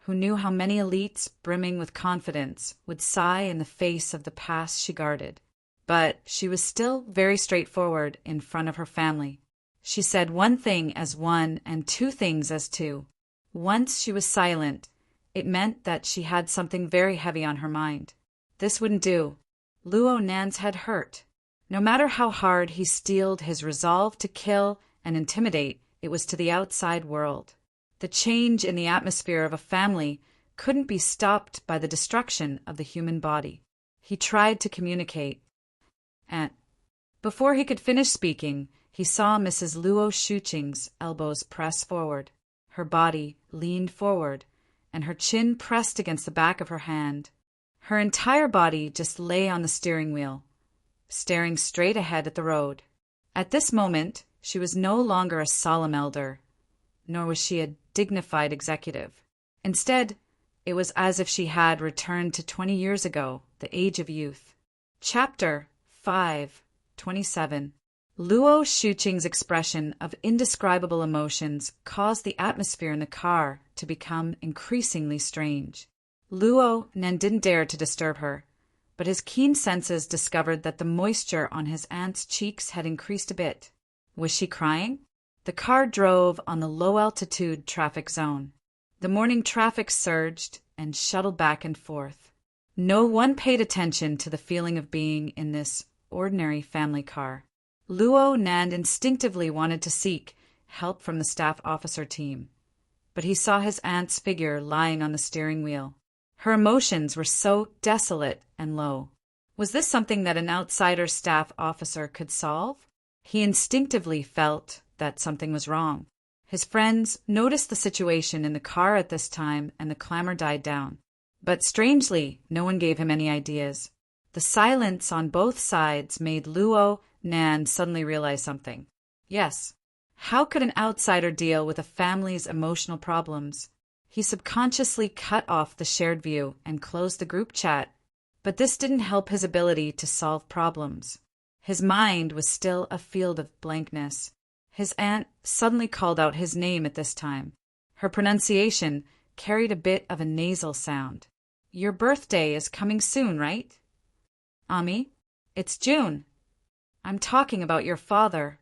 who knew how many elites brimming with confidence would sigh in the face of the past she guarded. But she was still very straightforward in front of her family. She said one thing as one and two things as two. Once she was silent, it meant that she had something very heavy on her mind. This wouldn't do. Luo Nan's head hurt. No matter how hard he steeled his resolve to kill and intimidate, it was to the outside world. The change in the atmosphere of a family couldn't be stopped by the destruction of the human body. He tried to communicate. And before he could finish speaking, he saw Mrs. Luo Shuqing's elbows press forward. Her body leaned forward, and her chin pressed against the back of her hand. Her entire body just lay on the steering wheel, staring straight ahead at the road. At this moment, she was no longer a solemn elder, nor was she a dignified executive. Instead, it was as if she had returned to 20 years ago, the age of youth. Chapter 5:27. Luo Shuqing's expression of indescribable emotions caused the atmosphere in the car to become increasingly strange. Luo Nan didn't dare to disturb her, but his keen senses discovered that the moisture on his aunt's cheeks had increased a bit. Was she crying? The car drove on the low-altitude traffic zone. The morning traffic surged and shuttled back and forth. No one paid attention to the feeling of being in this ordinary family car. Luo Nan instinctively wanted to seek help from the staff officer team, but he saw his aunt's figure lying on the steering wheel. Her emotions were so desolate and low. Was this something that an outsider staff officer could solve? He instinctively felt that something was wrong. His friends noticed the situation in the car at this time, and the clamor died down. But strangely, no one gave him any ideas. The silence on both sides made Luo Nan suddenly realize something. Yes, how could an outsider deal with a family's emotional problems? He subconsciously cut off the shared view and closed the group chat, but this didn't help his ability to solve problems. His mind was still a field of blankness. His aunt suddenly called out his name at this time. Her pronunciation carried a bit of a nasal sound. "Your birthday is coming soon, right?" "Ami, it's June. I'm talking about your father."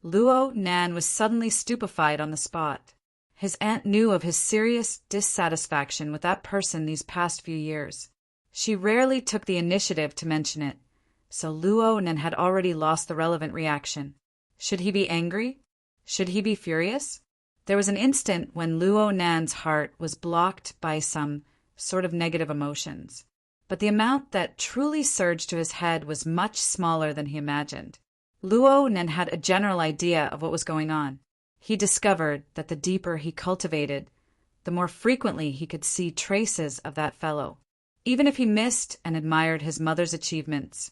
Luo Nan was suddenly stupefied on the spot. His aunt knew of his serious dissatisfaction with that person these past few years. She rarely took the initiative to mention it, so Luo Nan had already lost the relevant reaction. Should he be angry? Should he be furious? There was an instant when Luo Nan's heart was blocked by some sort of negative emotions, but the amount that truly surged to his head was much smaller than he imagined. Luo Nan had a general idea of what was going on. He discovered that the deeper he cultivated, the more frequently he could see traces of that fellow. Even if he missed and admired his mother's achievements,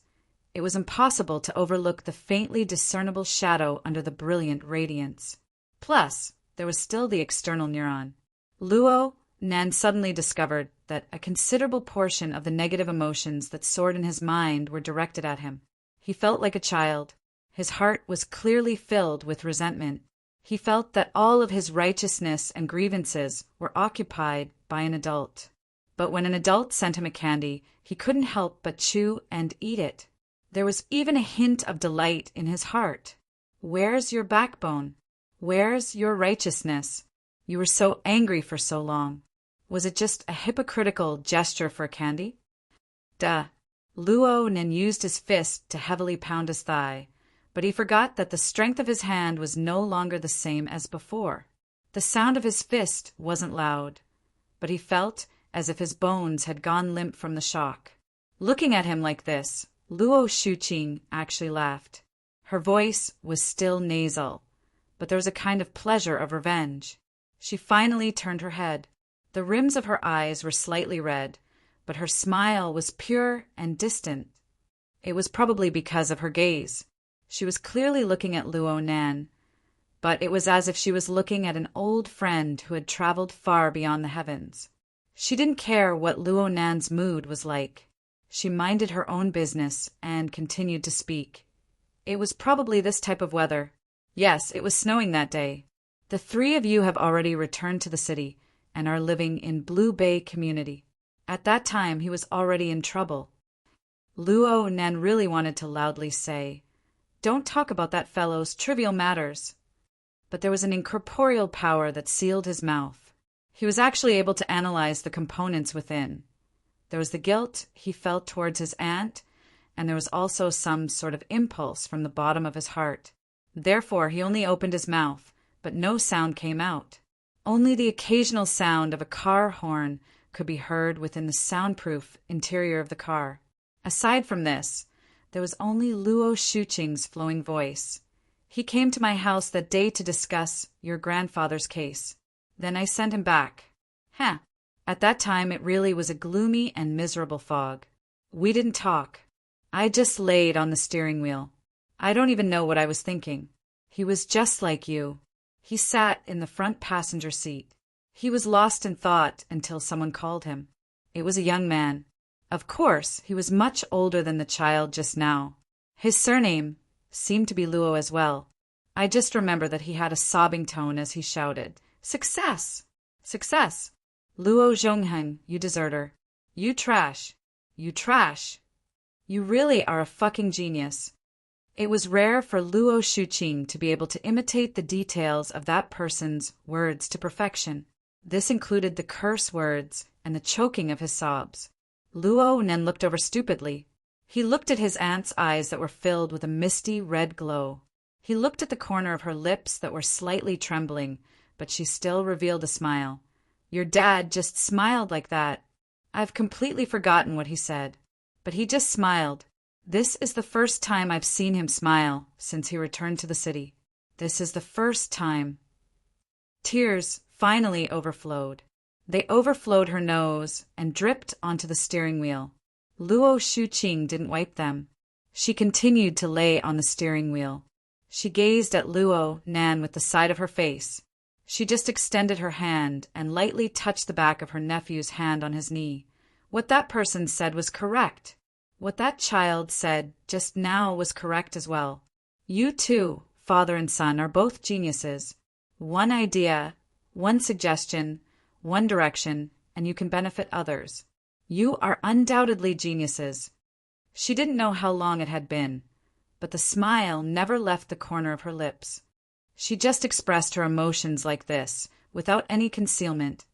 it was impossible to overlook the faintly discernible shadow under the brilliant radiance. Plus, there was still the external neuron. Luo Nan suddenly discovered that a considerable portion of the negative emotions that soared in his mind were directed at him. He felt like a child. His heart was clearly filled with resentment. He felt that all of his righteousness and grievances were occupied by an adult. But when an adult sent him a candy, he couldn't help but chew and eat it. There was even a hint of delight in his heart. Where's your backbone? Where's your righteousness? You were so angry for so long. Was it just a hypocritical gesture for candy? Duh. Luo Nan used his fist to heavily pound his thigh, but he forgot that the strength of his hand was no longer the same as before. The sound of his fist wasn't loud, but he felt as if his bones had gone limp from the shock. Looking at him like this, Luo Shuqing actually laughed. Her voice was still nasal, but there was a kind of pleasure of revenge. She finally turned her head. The rims of her eyes were slightly red, but her smile was pure and distant. It was probably because of her gaze. She was clearly looking at Luo Nan, but it was as if she was looking at an old friend who had traveled far beyond the heavens. She didn't care what Luo Nan's mood was like. She minded her own business and continued to speak. It was probably this type of weather. Yes, it was snowing that day. The three of you have already returned to the city and are living in Blue Bay community. At that time, he was already in trouble. Luo Nan really wanted to loudly say, "Don't talk about that fellow's trivial matters." But there was an incorporeal power that sealed his mouth. He was actually able to analyze the components within. There was the guilt he felt towards his aunt, and there was also some sort of impulse from the bottom of his heart. Therefore, he only opened his mouth, but no sound came out. Only the occasional sound of a car horn could be heard within the soundproof interior of the car. Aside from this, there was only Luo Shuqing's flowing voice. "He came to my house that day to discuss your grandfather's case. Then I sent him back." At that time, it really was a gloomy and miserable fog. We didn't talk. I just laid on the steering wheel. I don't even know what I was thinking. He was just like you. He sat in the front passenger seat. He was lost in thought until someone called him. It was a young man. Of course, he was much older than the child just now. His surname seemed to be Luo as well. I just remember that he had a sobbing tone as he shouted, "Success! Success! Luo Zhongheng, you deserter. You trash. You trash. You really are a fucking genius." It was rare for Luo Shuqing to be able to imitate the details of that person's words to perfection. This included the curse words and the choking of his sobs. Luo Nan looked over stupidly. He looked at his aunt's eyes that were filled with a misty red glow. He looked at the corner of her lips that were slightly trembling, but she still revealed a smile. "Your dad just smiled like that." I've completely forgotten what he said, but he just smiled. This is the first time I've seen him smile since he returned to the city. This is the first time. Tears finally overflowed. They overflowed her nose and dripped onto the steering wheel. Luo Shuqing didn't wipe them. She continued to lay on the steering wheel. She gazed at Luo Nan with the side of her face. She just extended her hand and lightly touched the back of her nephew's hand on his knee. What that person said was correct. What that child said just now was correct as well. You two, father and son, are both geniuses. One idea, one suggestion, one direction, and you can benefit others. You are undoubtedly geniuses. She didn't know how long it had been, but the smile never left the corner of her lips. She just expressed her emotions like this, without any concealment.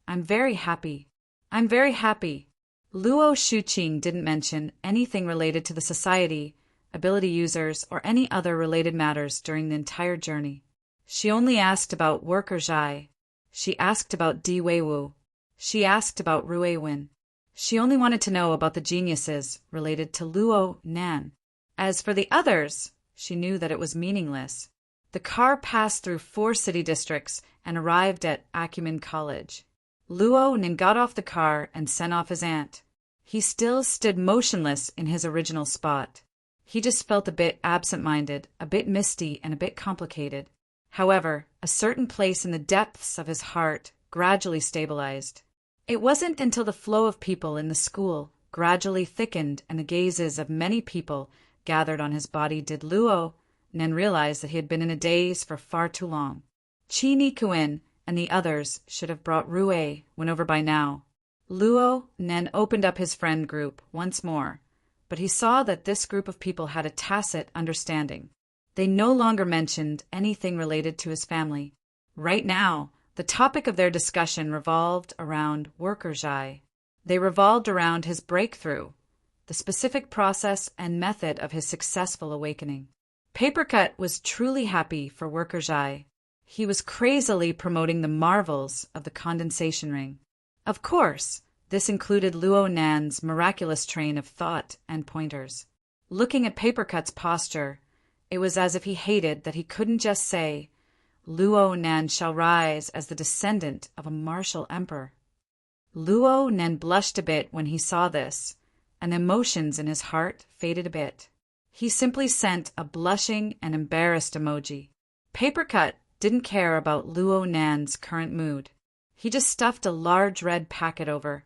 "I'm very happy. I'm very happy." Luo Shuqing didn't mention anything related to the society, ability users, or any other related matters during the entire journey. She only asked about Worker Zhai. She asked about Di Weiwu. She asked about Rui Wen. She only wanted to know about the geniuses related to Luo Nan. As for the others, she knew that it was meaningless. The car passed through 4 city districts and arrived at Acumen College. Luo Nan got off the car and sent off his aunt. He still stood motionless in his original spot. He just felt a bit absent-minded, a bit misty, and a bit complicated. However, a certain place in the depths of his heart gradually stabilized. It wasn't until the flow of people in the school gradually thickened and the gazes of many people gathered on his body did Luo Nan realize that he had been in a daze for far too long. Chi Ni Kuen and the others should have brought Rui Wen over by now. Luo Nan opened up his friend group once more, but he saw that this group of people had a tacit understanding. They no longer mentioned anything related to his family. Right now, the topic of their discussion revolved around Worker Zhai. They revolved around his breakthrough, the specific process and method of his successful awakening. Papercut was truly happy for Worker Zhai. He was crazily promoting the marvels of the condensation ring. Of course, this included Luo Nan's miraculous train of thought and pointers. Looking at Papercut's posture, it was as if he hated that he couldn't just say, "Luo Nan shall rise as the descendant of a martial emperor." Luo Nen blushed a bit when he saw this, and the emotions in his heart faded a bit. He simply sent a blushing and embarrassed emoji. Papercut didn't care about Luo Nan's current mood. He just stuffed a large red packet over.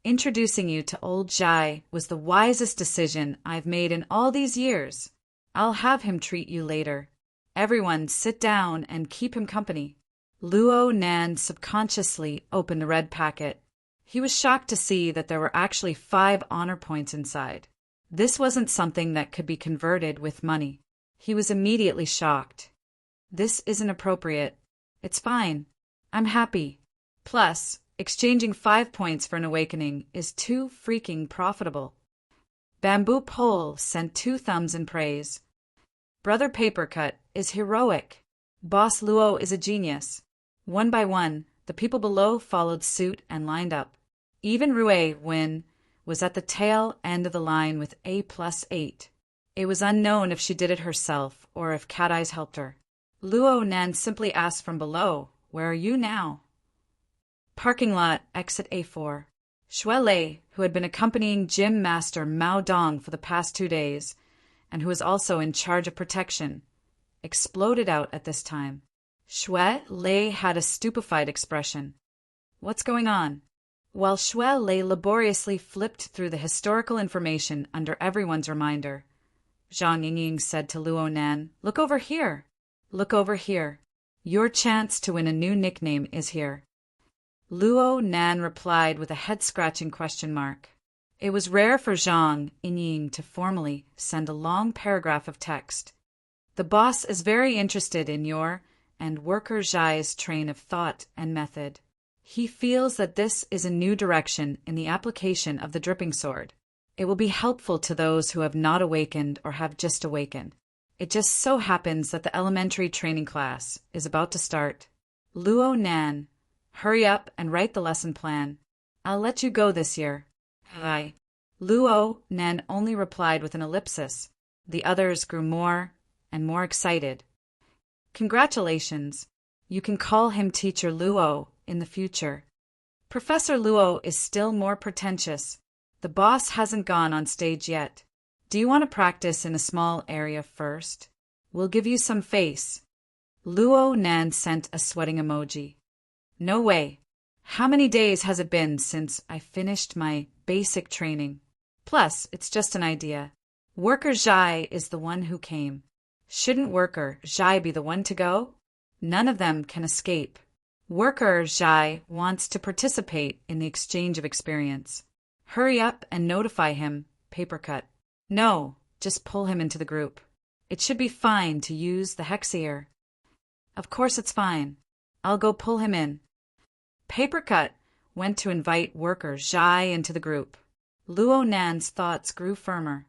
Introducing you to old Jai was the wisest decision I've made in all these years. I'll have him treat you later. Everyone sit down and keep him company. Luo Nan subconsciously opened the red packet. He was shocked to see that there were actually 5 honor points inside. This wasn't something that could be converted with money. He was immediately shocked. This isn't appropriate. It's fine. I'm happy. Plus, exchanging 5 points for an awakening is too freaking profitable. Bamboo Pole sent 2 thumbs in praise. Brother Papercut is heroic. Boss Luo is a genius. One by one, the people below followed suit and lined up. Even Rue Win was at the tail end of the line with A+8. It was unknown if she did it herself or if Cat Eyes helped her. Luo Nan simply asked from below, "Where are you now?" Parking lot, exit A4. Xue Lei, who had been accompanying Gym Master Mao Dong for the past 2 days, and who was also in charge of protection, exploded out at this time. Xue Lei had a stupefied expression. What's going on? While Xue Lei laboriously flipped through the historical information under everyone's reminder, Zhang Yingying said to Luo Nan, "Look over here. Look over here. Your chance to win a new nickname is here." Luo Nan replied with a head-scratching question mark. It was rare for Zhang Yingying to formally send a long paragraph of text. The boss is very interested in your and worker Zhai's train of thought and method. He feels that this is a new direction in the application of the dripping sword. It will be helpful to those who have not awakened or have just awakened. It just so happens that the elementary training class is about to start. Luo Nan, hurry up and write the lesson plan. I'll let you go this year. Hi. Luo Nan only replied with an ellipsis. The others grew more and more excited. Congratulations. You can call him Teacher Luo in the future. Professor Luo is still more pretentious. The boss hasn't gone on stage yet. Do you want to practice in a small area first? We'll give you some face. Luo Nan sent a sweating emoji. No way. How many days has it been since I finished my basic training? Plus, it's just an idea. Worker Zhai is the one who came. Shouldn't Worker Zhai be the one to go? None of them can escape. Worker Zhai wants to participate in the exchange of experience. Hurry up and notify him, Papercut. No, just pull him into the group. It should be fine to use the Hexier. Of course it's fine. I'll go pull him in. Papercut went to invite Worker Zhai into the group. Luo Nan's thoughts grew firmer.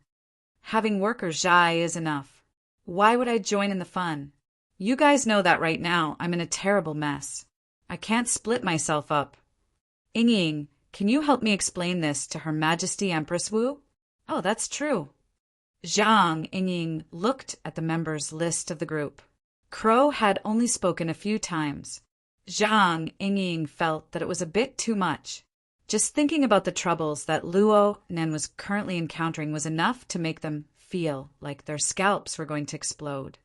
Having Worker Zhai is enough. Why would I join in the fun? You guys know that right now I'm in a terrible mess. I can't split myself up. Yingying, can you help me explain this to Her Majesty Empress Wu? Oh, that's true. Zhang Yingying looked at the members' list of the group. Crow had only spoken a few times. Zhang Yingying felt that it was a bit too much. Just thinking about the troubles that Luo Nan was currently encountering was enough to make them feel like their scalps were going to explode.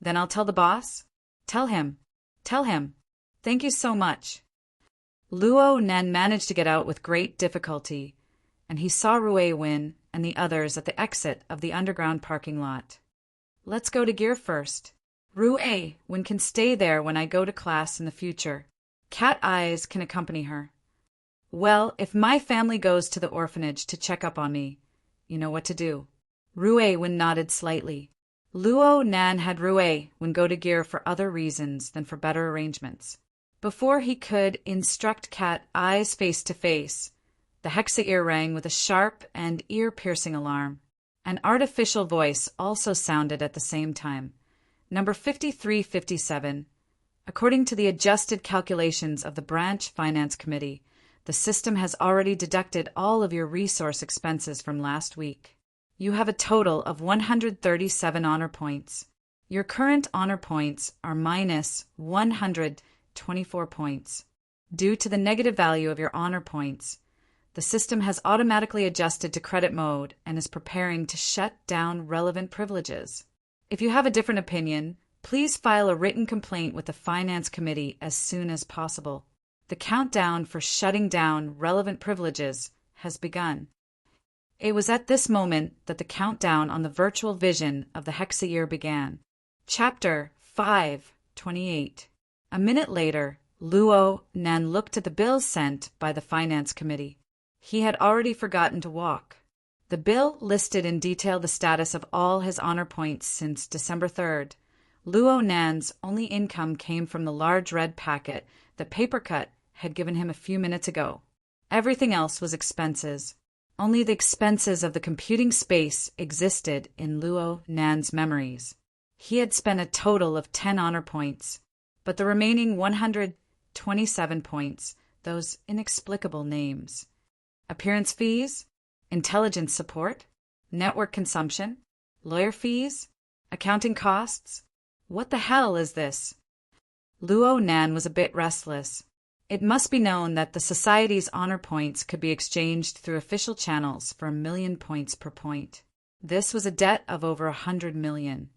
Then I'll tell the boss? Tell him. Tell him. Thank you so much. Luo Nan managed to get out with great difficulty, and he saw Rue Win and the others at the exit of the underground parking lot. Let's go to gear first. Rue Win can stay there when I go to class in the future. Cat Eyes can accompany her. Well, if my family goes to the orphanage to check up on me, you know what to do. Rue Win nodded slightly. Luo Nan had Rue Win go to gear for other reasons than for better arrangements. Before he could instruct Cat Eyes face to face, the Hexa-ear rang with a sharp and ear-piercing alarm. An artificial voice also sounded at the same time. Number 5357. According to the adjusted calculations of the Branch Finance Committee, the system has already deducted all of your resource expenses from last week. You have a total of 137 honor points. Your current honor points are minus 124 points. Due to the negative value of your honor points, the system has automatically adjusted to credit mode and is preparing to shut down relevant privileges. If you have a different opinion, please file a written complaint with the Finance Committee as soon as possible. The countdown for shutting down relevant privileges has begun. It was at this moment that the countdown on the virtual vision of the Hexa-year began. Chapter 5:28. A minute later, Luo Nan looked at the bill sent by the Finance Committee. He had already forgotten to walk. The bill listed in detail the status of all his honor points since December 3rd. Luo Nan's only income came from the large red packet that Papercut had given him a few minutes ago. Everything else was expenses. Only the expenses of the computing space existed in Luo Nan's memories. He had spent a total of 10 honor points, but the remaining 127 points, those inexplicable names. Appearance fees, intelligence support, network consumption, lawyer fees, accounting costs. What the hell is this? Luo Nan was a bit restless. It must be known that the Society's honor points could be exchanged through official channels for 1,000,000 points per point. This was a debt of over 100 million.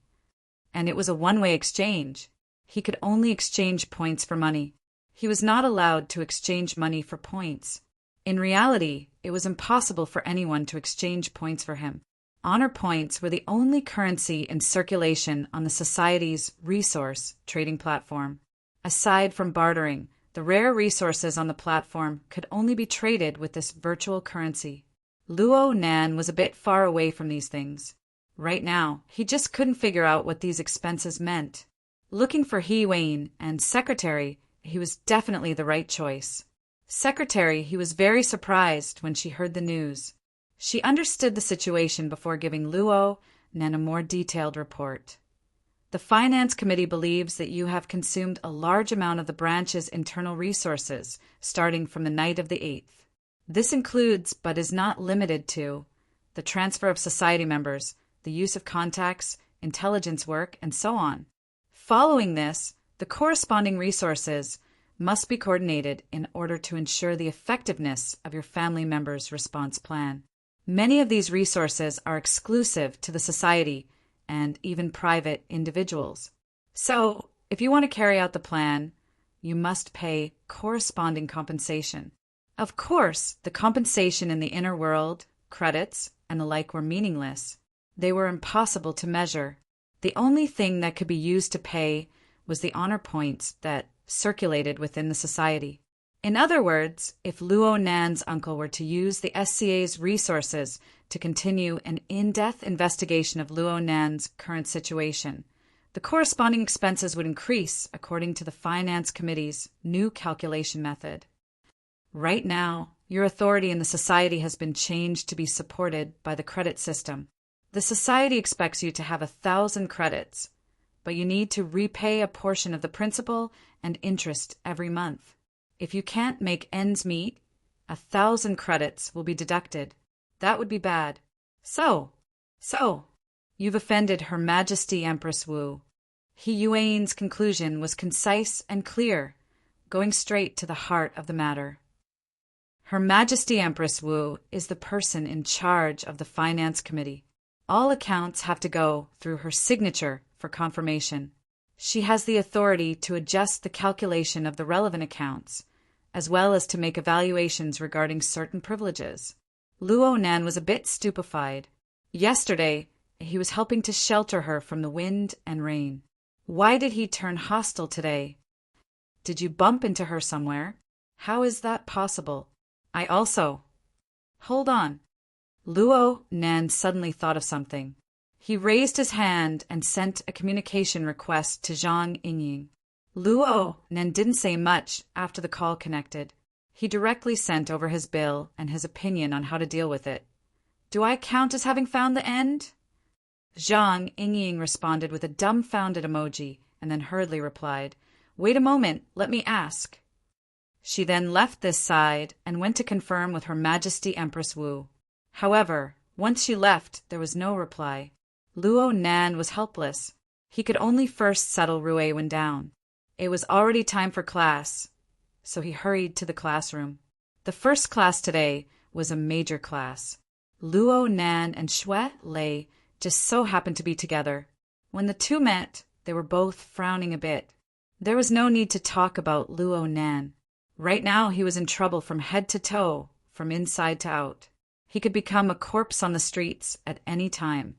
And it was a one-way exchange. He could only exchange points for money. He was not allowed to exchange money for points. In reality, it was impossible for anyone to exchange points for him. Honor points were the only currency in circulation on the Society's resource trading platform. Aside from bartering, the rare resources on the platform could only be traded with this virtual currency. Luo Nan was a bit far away from these things. Right now, he just couldn't figure out what these expenses meant. Looking for He Wayne and Secretary, he was definitely the right choice. Secretary, he was very surprised when she heard the news. She understood the situation before giving Luo Nan a more detailed report. The Finance Committee believes that you have consumed a large amount of the branch's internal resources, starting from the night of the 8th. This includes, but is not limited to, the transfer of Society members, the use of contacts, intelligence work, and so on. Following this, the corresponding resources must be coordinated in order to ensure the effectiveness of your family members' response plan. Many of these resources are exclusive to the Society and even private individuals. So, if you want to carry out the plan, you must pay corresponding compensation. Of course, the compensation in the inner world, credits, and the like were meaningless. They were impossible to measure. The only thing that could be used to pay was the honor points that circulated within the Society. In other words, if Luo Nan's uncle were to use the SCA's resources to continue an in-depth investigation of Luo Nan's current situation, the corresponding expenses would increase according to the Finance Committee's new calculation method. Right now, your authority in the Society has been changed to be supported by the credit system. The Society expects you to have 1,000 credits, but you need to repay a portion of the principal and interest every month. If you can't make ends meet, 1,000 credits will be deducted. That would be bad. So, you've offended Her Majesty Empress Wu. He Yuan's conclusion was concise and clear, going straight to the heart of the matter. Her Majesty Empress Wu is the person in charge of the Finance Committee. All accounts have to go through her signature for confirmation. She has the authority to adjust the calculation of the relevant accounts, as well as to make evaluations regarding certain privileges. Luo Nan was a bit stupefied. Yesterday, he was helping to shelter her from the wind and rain. Why did he turn hostile today? Did you bump into her somewhere? How is that possible? I also... Hold on. Luo Nan suddenly thought of something. He raised his hand and sent a communication request to Zhang Yingying. Luo Nan didn't say much after the call connected. He directly sent over his bill and his opinion on how to deal with it. Do I count as having found the end? Zhang Yingying responded with a dumbfounded emoji and then hurriedly replied, Wait a moment, let me ask. She then left this side and went to confirm with Her Majesty Empress Wu. However, once she left, there was no reply. Luo Nan was helpless. He could only first settle Ruiwen down. It was already time for class, so he hurried to the classroom. The first class today was a major class. Luo Nan and Xue Lei just so happened to be together. When the two met, they were both frowning a bit. There was no need to talk about Luo Nan. Right now he was in trouble from head to toe, from inside to out. He could become a corpse on the streets at any time,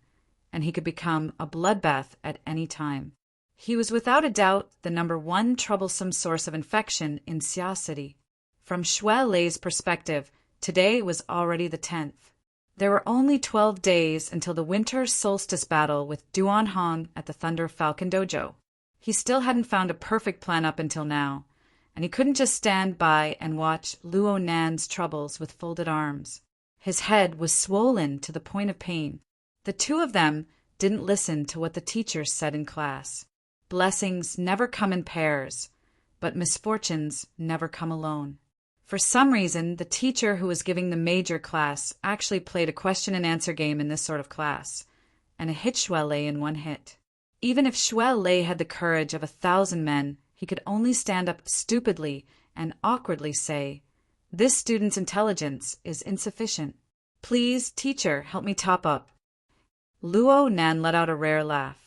and he could become a bloodbath at any time. He was without a doubt the number one troublesome source of infection in Xia City. From Xue Lei's perspective, today was already the 10th. There were only 12 days until the winter solstice battle with Duan Hong at the Thunder Falcon Dojo. He still hadn't found a perfect plan up until now, and he couldn't just stand by and watch Luo Nan's troubles with folded arms. His head was swollen to the point of pain. The two of them didn't listen to what the teachers said in class. Blessings never come in pairs, but misfortunes never come alone. For some reason, the teacher who was giving the major class actually played a question-and-answer game in this sort of class, and it hit Xue Lei in one hit. Even if Xue Lei had the courage of 1,000 men, he could only stand up stupidly and awkwardly say, "This student's intelligence is insufficient. Please, teacher, help me top up." Luo Nan let out a rare laugh.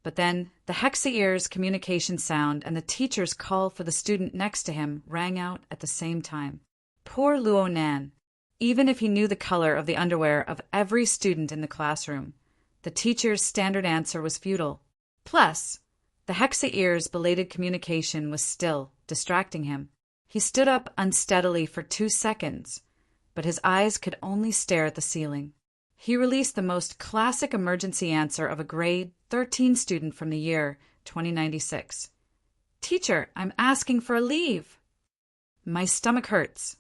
But then the Hexa-ear's communication sound and the teacher's call for the student next to him rang out at the same time. Poor Luo Nan. Even if he knew the color of the underwear of every student in the classroom, the teacher's standard answer was futile. Plus, the Hexa-ear's belated communication was still distracting him. He stood up unsteadily for 2 seconds, but his eyes could only stare at the ceiling. He released the most classic emergency answer of a grade 13 student from the year 2096. "Teacher, I'm asking for a leave." "My stomach hurts."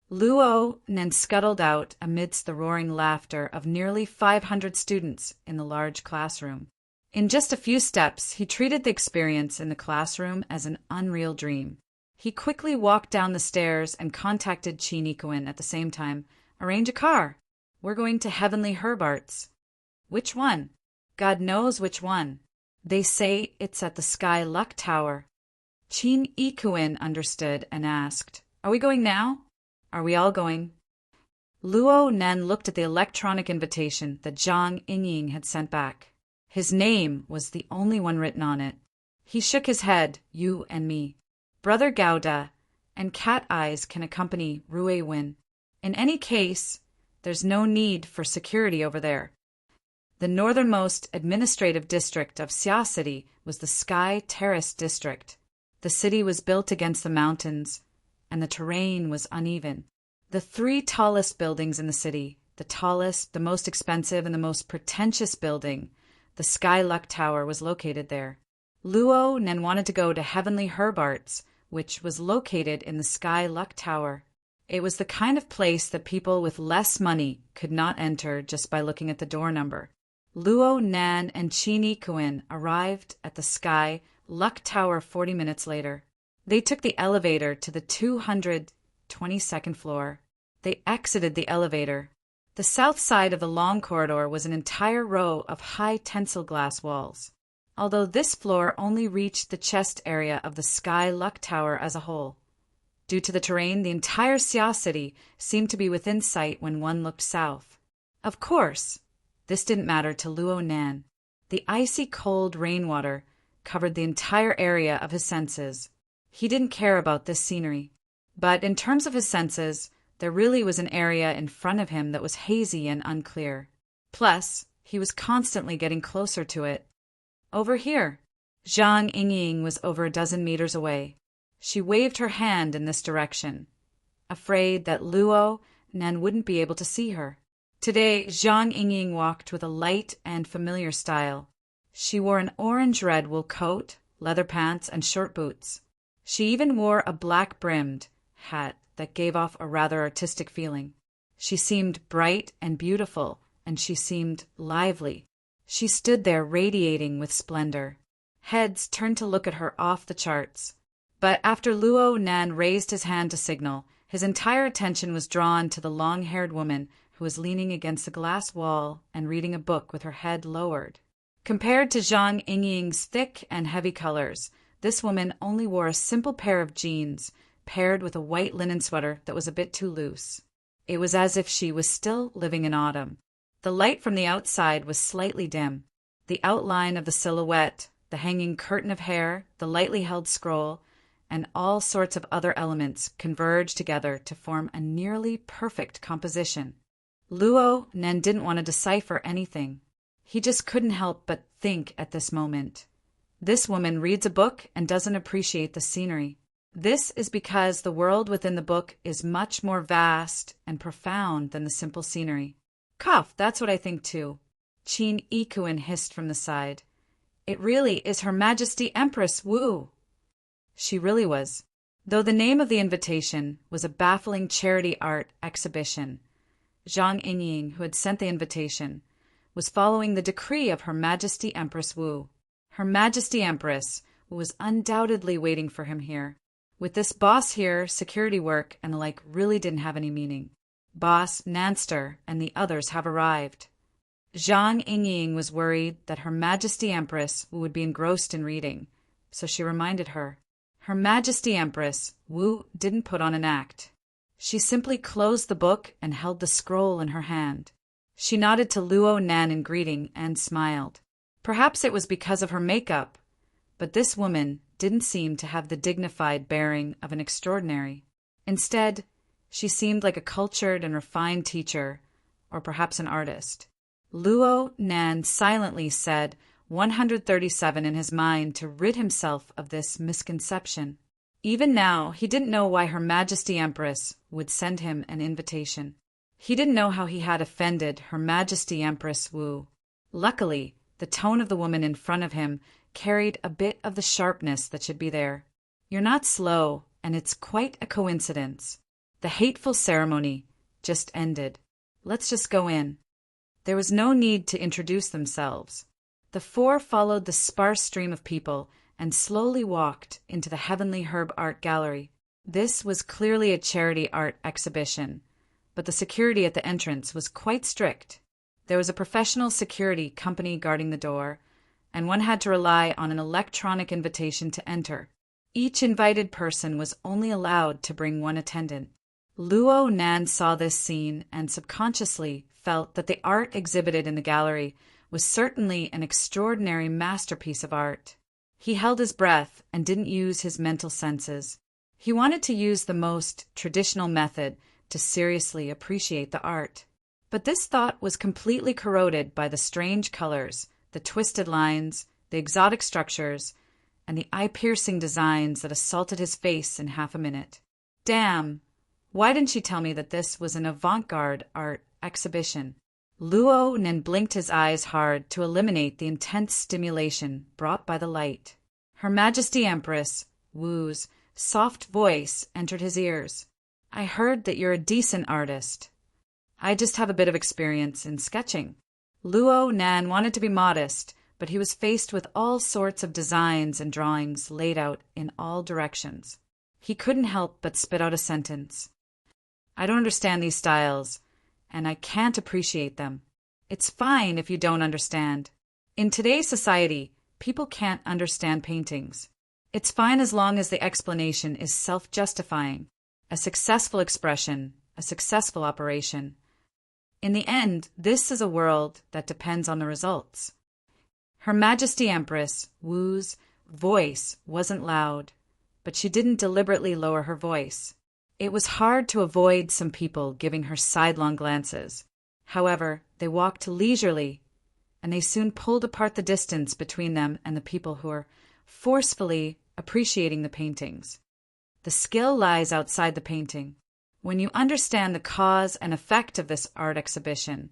Luo Nan scuttled out amidst the roaring laughter of nearly 500 students in the large classroom. In just a few steps, he treated the experience in the classroom as an unreal dream. He quickly walked down the stairs and contacted Qi Nikuin at the same time. "Arrange a car. We're going to Heavenly Herbart's." "Which one?" "God knows which one. They say it's at the Sky Luck Tower." Qi Nikuin understood and asked, "Are we going now?" "Are we all going?" Luo Nan looked at the electronic invitation that Zhang Yingying had sent back. His name was the only one written on it. He shook his head. "You and me. Brother Gauda and Cat Eyes can accompany Rui Win. In any case, there's no need for security over there." The northernmost administrative district of Xia City was the Sky Terrace District. The city was built against the mountains, and the terrain was uneven. The 3 tallest buildings in the city, the tallest, the most expensive, and the most pretentious building, the Sky Luck Tower, was located there. Luo Nan wanted to go to Heavenly Herbart's, which was located in the Sky Luck Tower. It was the kind of place that people with less money could not enter just by looking at the door number. Luo Nan and Qi Nikuin arrived at the Sky Luck Tower 40 minutes later. They took the elevator to the 222nd floor. They exited the elevator. The south side of the long corridor was an entire row of high tensile glass walls, although this floor only reached the chest area of the Sky Luck Tower as a whole. Due to the terrain, the entire Xia City seemed to be within sight when one looked south. Of course, this didn't matter to Luo Nan. The icy cold rainwater covered the entire area of his senses. He didn't care about this scenery. But in terms of his senses, there really was an area in front of him that was hazy and unclear. Plus, he was constantly getting closer to it. "Over here." Zhang Yingying was over a dozen meters away. She waved her hand in this direction, afraid that Luo Nan wouldn't be able to see her. Today, Zhang Yingying walked with a light and familiar style. She wore an orange-red wool coat, leather pants, and short boots. She even wore a black-brimmed hat that gave off a rather artistic feeling. She seemed bright and beautiful, and she seemed lively. She stood there radiating with splendor. Heads turned to look at her off the charts. But after Luo Nan raised his hand to signal, his entire attention was drawn to the long-haired woman who was leaning against the glass wall and reading a book with her head lowered. Compared to Zhang Yingying's thick and heavy colors, this woman only wore a simple pair of jeans, paired with a white linen sweater that was a bit too loose. It was as if she was still living in autumn. The light from the outside was slightly dim. The outline of the silhouette, the hanging curtain of hair, the lightly held scroll, and all sorts of other elements converged together to form a nearly perfect composition. Luo Nen didn't want to decipher anything. He just couldn't help but think at this moment. This woman reads a book and doesn't appreciate the scenery. This is because the world within the book is much more vast and profound than the simple scenery. Cough, that's what I think too. Qin Ikuin hissed from the side. It really is Her Majesty Empress Wu. She really was. Though the name of the invitation was a baffling charity art exhibition, Zhang Yingying, who had sent the invitation, was following the decree of Her Majesty Empress Wu. Her Majesty Empress Wu was undoubtedly waiting for him here. With this boss here, security work and the like really didn't have any meaning. Boss, Nanster, and the others have arrived. Zhang Yingying was worried that Her Majesty Empress Wu would be engrossed in reading, so she reminded her. Her Majesty Empress Wu didn't put on an act. She simply closed the book and held the scroll in her hand. She nodded to Luo Nan in greeting and smiled. Perhaps it was because of her makeup, but this woman didn't seem to have the dignified bearing of an extraordinary. Instead, she seemed like a cultured and refined teacher, or perhaps an artist. Luo Nan silently said 137 in his mind to rid himself of this misconception. Even now, he didn't know why Her Majesty Empress would send him an invitation. He didn't know how he had offended Her Majesty Empress Wu. Luckily, the tone of the woman in front of him carried a bit of the sharpness that should be there. You're not slow, and it's quite a coincidence. The hateful ceremony just ended. Let's just go in. There was no need to introduce themselves. The four followed the sparse stream of people and slowly walked into the Heavenly Herb Art Gallery. This was clearly a charity art exhibition, but the security at the entrance was quite strict. There was a professional security company guarding the door, and one had to rely on an electronic invitation to enter. Each invited person was only allowed to bring one attendant. Luo Nan saw this scene and subconsciously felt that the art exhibited in the gallery was certainly an extraordinary masterpiece of art. He held his breath and didn't use his mental senses. He wanted to use the most traditional method to seriously appreciate the art. But this thought was completely corroded by the strange colors, the twisted lines, the exotic structures, and the eye-piercing designs that assaulted his face in half a minute. Damn! Why didn't she tell me that this was an avant-garde art exhibition? Luo Nen blinked his eyes hard to eliminate the intense stimulation brought by the light. Her Majesty Empress Wu's soft voice entered his ears. I heard that you're a decent artist. I just have a bit of experience in sketching. Luo Nan wanted to be modest, but he was faced with all sorts of designs and drawings laid out in all directions. He couldn't help but spit out a sentence. I don't understand these styles, and I can't appreciate them. It's fine if you don't understand. In today's society, people can't understand paintings. It's fine as long as the explanation is self-justifying, a successful expression, a successful operation. In the end, this is a world that depends on the results. Her Majesty Empress Wu's voice wasn't loud, but she didn't deliberately lower her voice. It was hard to avoid some people giving her sidelong glances. However, they walked leisurely, and they soon pulled apart the distance between them and the people who were forcefully appreciating the paintings. The skill lies outside the painting. When you understand the cause and effect of this art exhibition,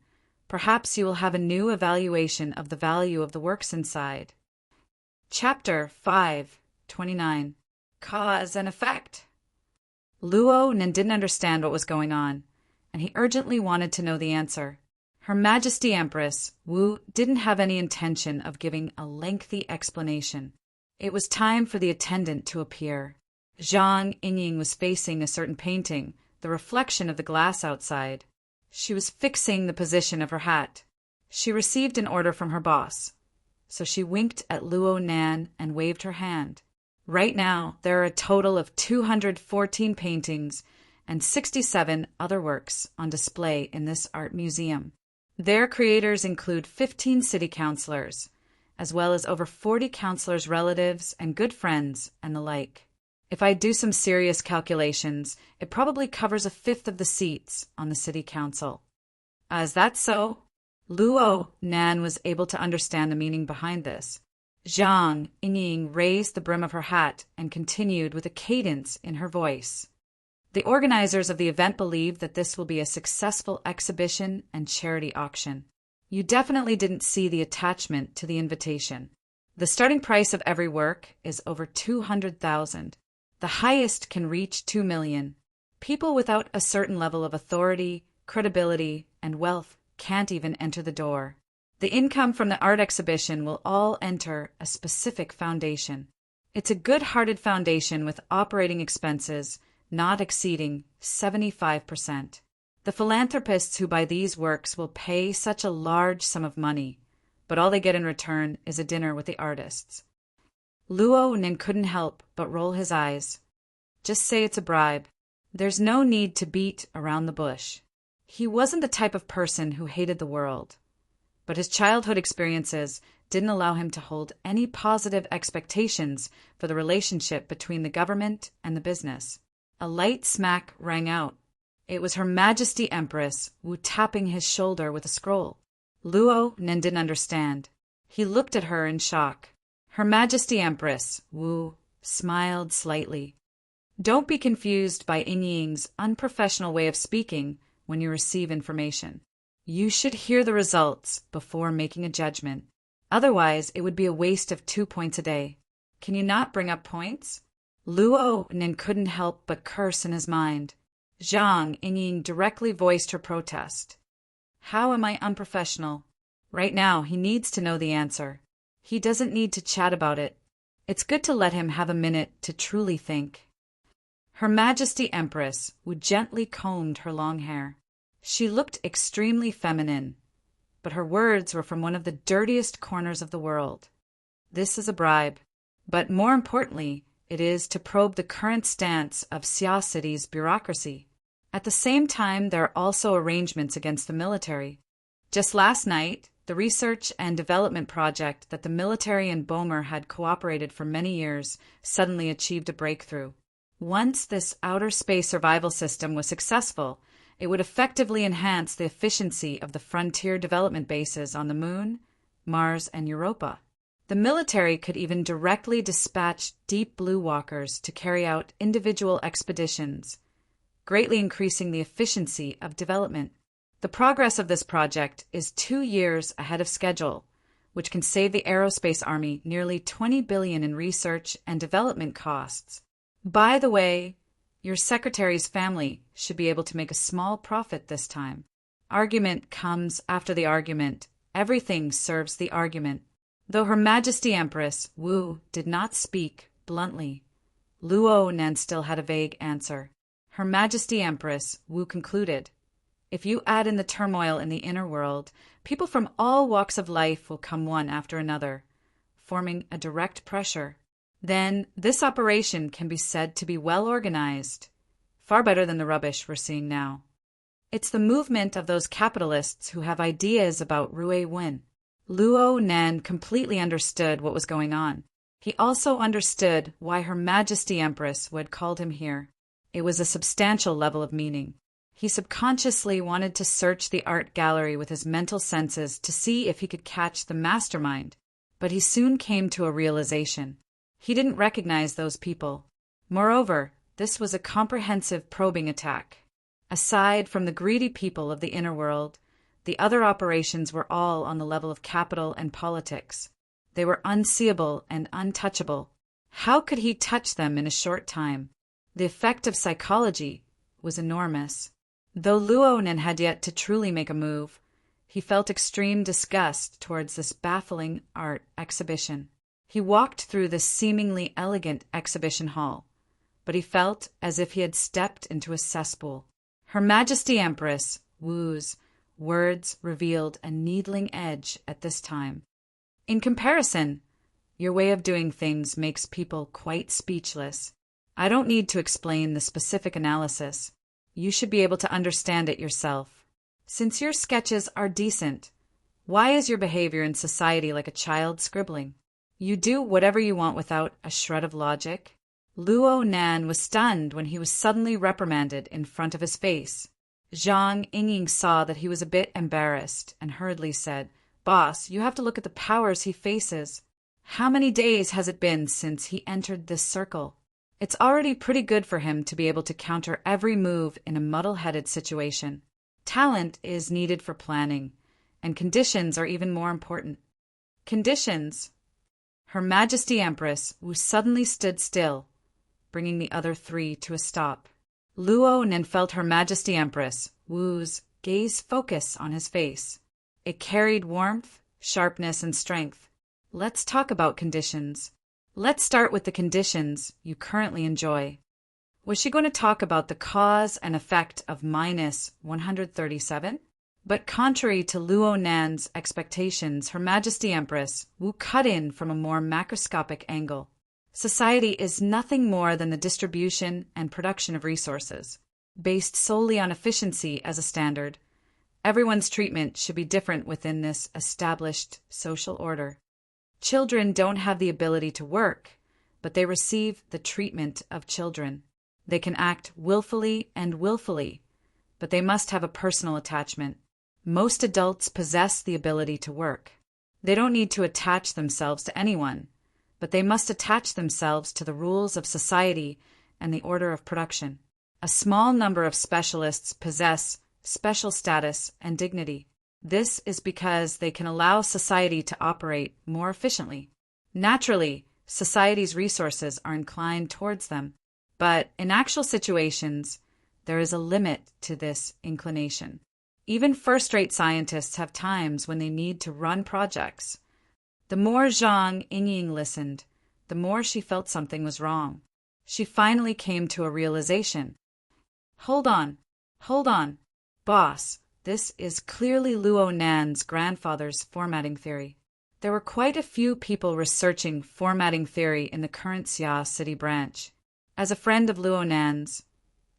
perhaps you will have a new evaluation of the value of the works inside. Chapter 5:29. Cause and Effect. Luo Nen didn't understand what was going on, and he urgently wanted to know the answer. Her Majesty Empress Wu didn't have any intention of giving a lengthy explanation. It was time for the attendant to appear. Zhang Yingying was facing a certain painting, the reflection of the glass outside. She was fixing the position of her hat. She received an order from her boss, so she winked at Luo Nan and waved her hand. Right now, there are a total of 214 paintings and 67 other works on display in this art museum. Their creators include 15 city councilors, as well as over 40 councilors' relatives and good friends and the like. If I do some serious calculations, it probably covers a fifth of the seats on the city council. Is that so? Luo Nan was able to understand the meaning behind this. Zhang Yingying raised the brim of her hat and continued with a cadence in her voice. The organizers of the event believe that this will be a successful exhibition and charity auction. You definitely didn't see the attachment to the invitation. The starting price of every work is over 200,000. The highest can reach 2 million. People without a certain level of authority, credibility, and wealth can't even enter the door. The income from the art exhibition will all enter a specific foundation. It's a good-hearted foundation with operating expenses not exceeding 75%. The philanthropists who buy these works will pay such a large sum of money, but all they get in return is a dinner with the artists. Luo Nin couldn't help but roll his eyes. Just say it's a bribe. There's no need to beat around the bush. He wasn't the type of person who hated the world, but his childhood experiences didn't allow him to hold any positive expectations for the relationship between the government and the business. A light smack rang out. It was Her Majesty Empress Wu tapping his shoulder with a scroll. Luo Nin didn't understand. He looked at her in shock. Her Majesty Empress Wu smiled slightly. Don't be confused by Yingying's unprofessional way of speaking when you receive information. You should hear the results before making a judgment. Otherwise, it would be a waste of 2 points a day. Can you not bring up points? Luo Nin couldn't help but curse in his mind. Zhang Yingying directly voiced her protest. How am I unprofessional? Right now, he needs to know the answer. He doesn't need to chat about it. It's good to let him have a minute to truly think. Her Majesty Empress Wu gently combed her long hair. She looked extremely feminine, but her words were from one of the dirtiest corners of the world. This is a bribe, but more importantly, it is to probe the current stance of Xia City's bureaucracy. At the same time, there are also arrangements against the military. Just last night, the research and development project that the military and Bomer had cooperated for many years suddenly achieved a breakthrough. Once this outer space survival system was successful, it would effectively enhance the efficiency of the frontier development bases on the Moon, Mars, and Europa. The military could even directly dispatch Deep Blue Walkers to carry out individual expeditions, greatly increasing the efficiency of development. The progress of this project is 2 years ahead of schedule, which can save the Aerospace Army nearly 20 billion in research and development costs. By the way, your secretary's family should be able to make a small profit this time. Argument comes after the argument. Everything serves the argument. Though Her Majesty Empress Wu did not speak bluntly, Luo Nen still had a vague answer. Her Majesty Empress Wu concluded, if you add in the turmoil in the inner world, people from all walks of life will come one after another, forming a direct pressure. Then this operation can be said to be well organized, far better than the rubbish we're seeing now. It's the movement of those capitalists who have ideas about Rui Wen. Luo Nen completely understood what was going on. He also understood why Her Majesty Empress Wu had called him here. It was a substantial level of meaning. He subconsciously wanted to search the art gallery with his mental senses to see if he could catch the mastermind, but he soon came to a realization. He didn't recognize those people. Moreover, this was a comprehensive probing attack. Aside from the greedy people of the inner world, the other operations were all on the level of capital and politics. They were unseeable and untouchable. How could he touch them in a short time? The effect of psychology was enormous. Though Luo Nen had yet to truly make a move, he felt extreme disgust towards this baffling art exhibition. He walked through this seemingly elegant exhibition hall, but he felt as if he had stepped into a cesspool. Her Majesty Empress Wu's words revealed a needling edge at this time. In comparison, Your way of doing things makes people quite speechless. I don't need to explain the specific analysis. You should be able to understand it yourself. Since your sketches are decent, why is your behavior in society like a child scribbling? You do whatever you want without a shred of logic. Luo Nan was stunned when he was suddenly reprimanded in front of his face. Zhang Yingying saw that he was a bit embarrassed and hurriedly said, "Boss, you have to look at the powers he faces. How many days has it been since he entered this circle? It's already pretty good for him to be able to counter every move in a muddle-headed situation. Talent is needed for planning, and conditions are even more important." Conditions? Her Majesty Empress Wu suddenly stood still, bringing the other three to a stop. Luo Nan felt Her Majesty Empress Wu's gaze focus on his face. It carried warmth, sharpness, and strength. Let's talk about conditions. Let's start with the conditions you currently enjoy. Was she going to talk about the cause and effect of minus 137? But contrary to Luo Nan's expectations, Her Majesty Empress Wu cut in from a more macroscopic angle. Society is nothing more than the distribution and production of resources, based solely on efficiency as a standard. Everyone's treatment should be different within this established social order. Children don't have the ability to work, but they receive the treatment of children. They can act willfully, but they must have a personal attachment. Most adults possess the ability to work. They don't need to attach themselves to anyone, but they must attach themselves to the rules of society and the order of production. A small number of specialists possess special status and dignity. This is because they can allow society to operate more efficiently. Naturally, society's resources are inclined towards them, but in actual situations, there is a limit to this inclination. Even first-rate scientists have times when they need to run projects. The more Zhang Yingying listened, the more she felt something was wrong. She finally came to a realization. Hold on. Boss, this is clearly Luo Nan's grandfather's formatting theory. There were quite a few people researching formatting theory in the current Xia City branch. As a friend of Luo Nan's,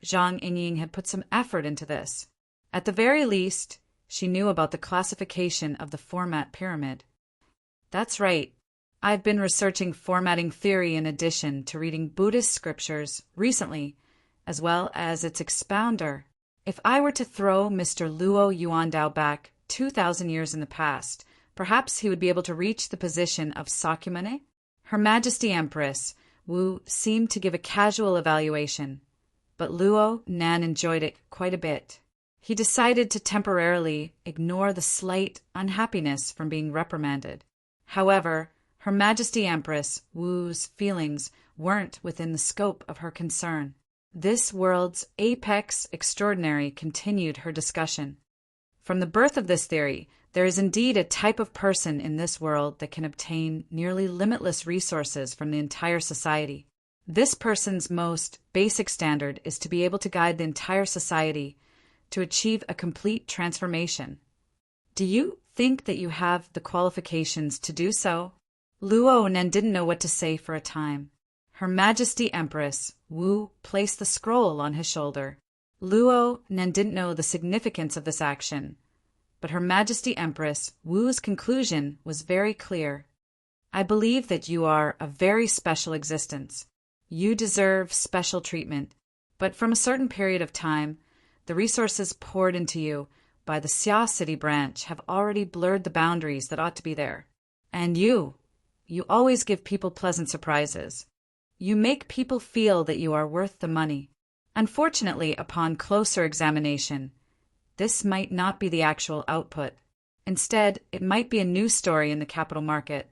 Zhang Yingying had put some effort into this. At the very least, she knew about the classification of the format pyramid. That's right. I've been researching formatting theory in addition to reading Buddhist scriptures recently, as well as its expounder. If I were to throw Mr. Luo Yuandao back 2,000 years in the past, perhaps he would be able to reach the position of Sakyamuni? Her Majesty Empress Wu seemed to give a casual evaluation, but Luo Nan enjoyed it quite a bit. He decided to temporarily ignore the slight unhappiness from being reprimanded. However, Her Majesty Empress Wu's feelings weren't within the scope of her concern. This world's apex extraordinary continued her discussion. From the birth of this theory, there is indeed a type of person in this world that can obtain nearly limitless resources from the entire society. This person's most basic standard is to be able to guide the entire society to achieve a complete transformation. Do you think that you have the qualifications to do so? Luo Nan didn't know what to say for a time. Her Majesty Empress Wu placed the scroll on his shoulder. Luo Nan didn't know the significance of this action, but Her Majesty Empress Wu's conclusion was very clear. I believe that you are a very special existence. You deserve special treatment, but from a certain period of time, the resources poured into you by the Xia City branch have already blurred the boundaries that ought to be there. And you always give people pleasant surprises. You make people feel that you are worth the money. Unfortunately, upon closer examination, this might not be the actual output. Instead, it might be a news story in the capital market.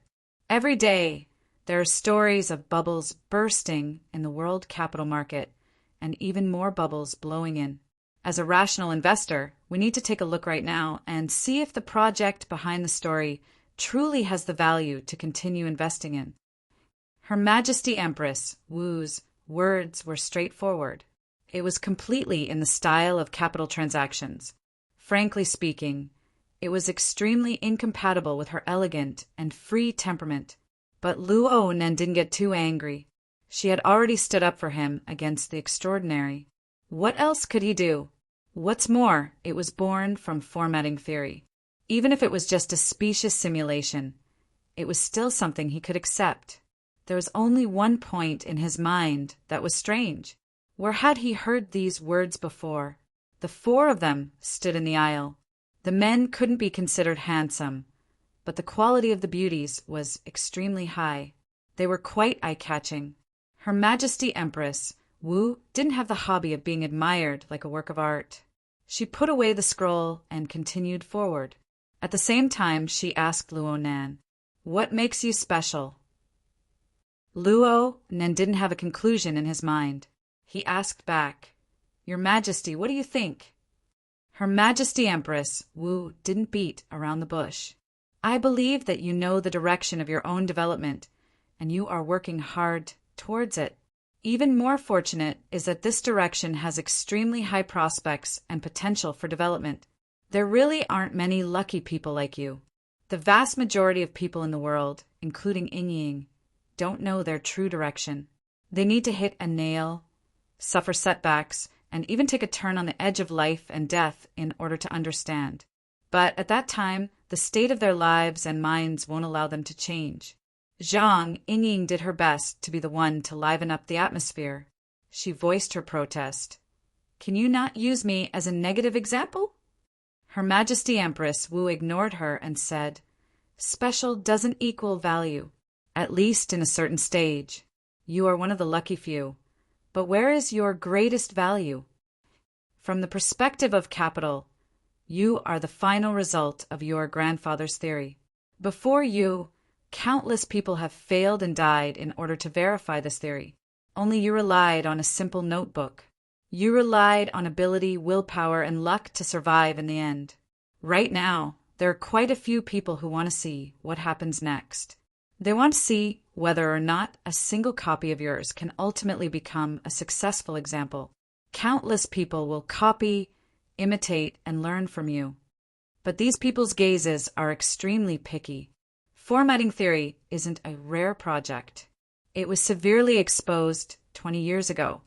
Every day, there are stories of bubbles bursting in the world capital market, and even more bubbles blowing in. As a rational investor, we need to take a look right now and see if the project behind the story truly has the value to continue investing in. Her Majesty Empress Wu's words were straightforward. It was completely in the style of capital transactions. Frankly speaking, it was extremely incompatible with her elegant and free temperament. But Luo Nen didn't get too angry. She had already stood up for him against the extraordinary. What else could he do? What's more, it was born from formatting theory. Even if it was just a specious simulation, it was still something he could accept. There was only one point in his mind that was strange. Where had he heard these words before? The four of them stood in the aisle. The men couldn't be considered handsome, but the quality of the beauties was extremely high. They were quite eye-catching. Her Majesty Empress Wu didn't have the hobby of being admired like a work of art. She put away the scroll and continued forward. At the same time, she asked Luo Nan, "What makes you special?" Luo Nan didn't have a conclusion in his mind. He asked back, "Your Majesty, what do you think?" Her Majesty Empress Wu didn't beat around the bush. "I believe that you know the direction of your own development, and you are working hard towards it. Even more fortunate is that this direction has extremely high prospects and potential for development. There really aren't many lucky people like you. The vast majority of people in the world, including Ying, don't know their true direction. They need to hit a nail, suffer setbacks, and even take a turn on the edge of life and death in order to understand. But at that time, the state of their lives and minds won't allow them to change." Zhang Ying did her best to be the one to liven up the atmosphere. She voiced her protest. "Can you not use me as a negative example?" Her Majesty Empress Wu ignored her and said, "Special doesn't equal value, at least in a certain stage. You are one of the lucky few. But where is your greatest value? From the perspective of capital, you are the final result of your grandfather's theory. Before you, countless people have failed and died in order to verify this theory. Only you relied on a simple notebook. You relied on ability, willpower, and luck to survive in the end. Right now, there are quite a few people who want to see what happens next. They want to see whether or not a single copy of yours can ultimately become a successful example. Countless people will copy, imitate, and learn from you. But these people's gazes are extremely picky. Formatting theory isn't a rare project. It was severely exposed 20 years ago.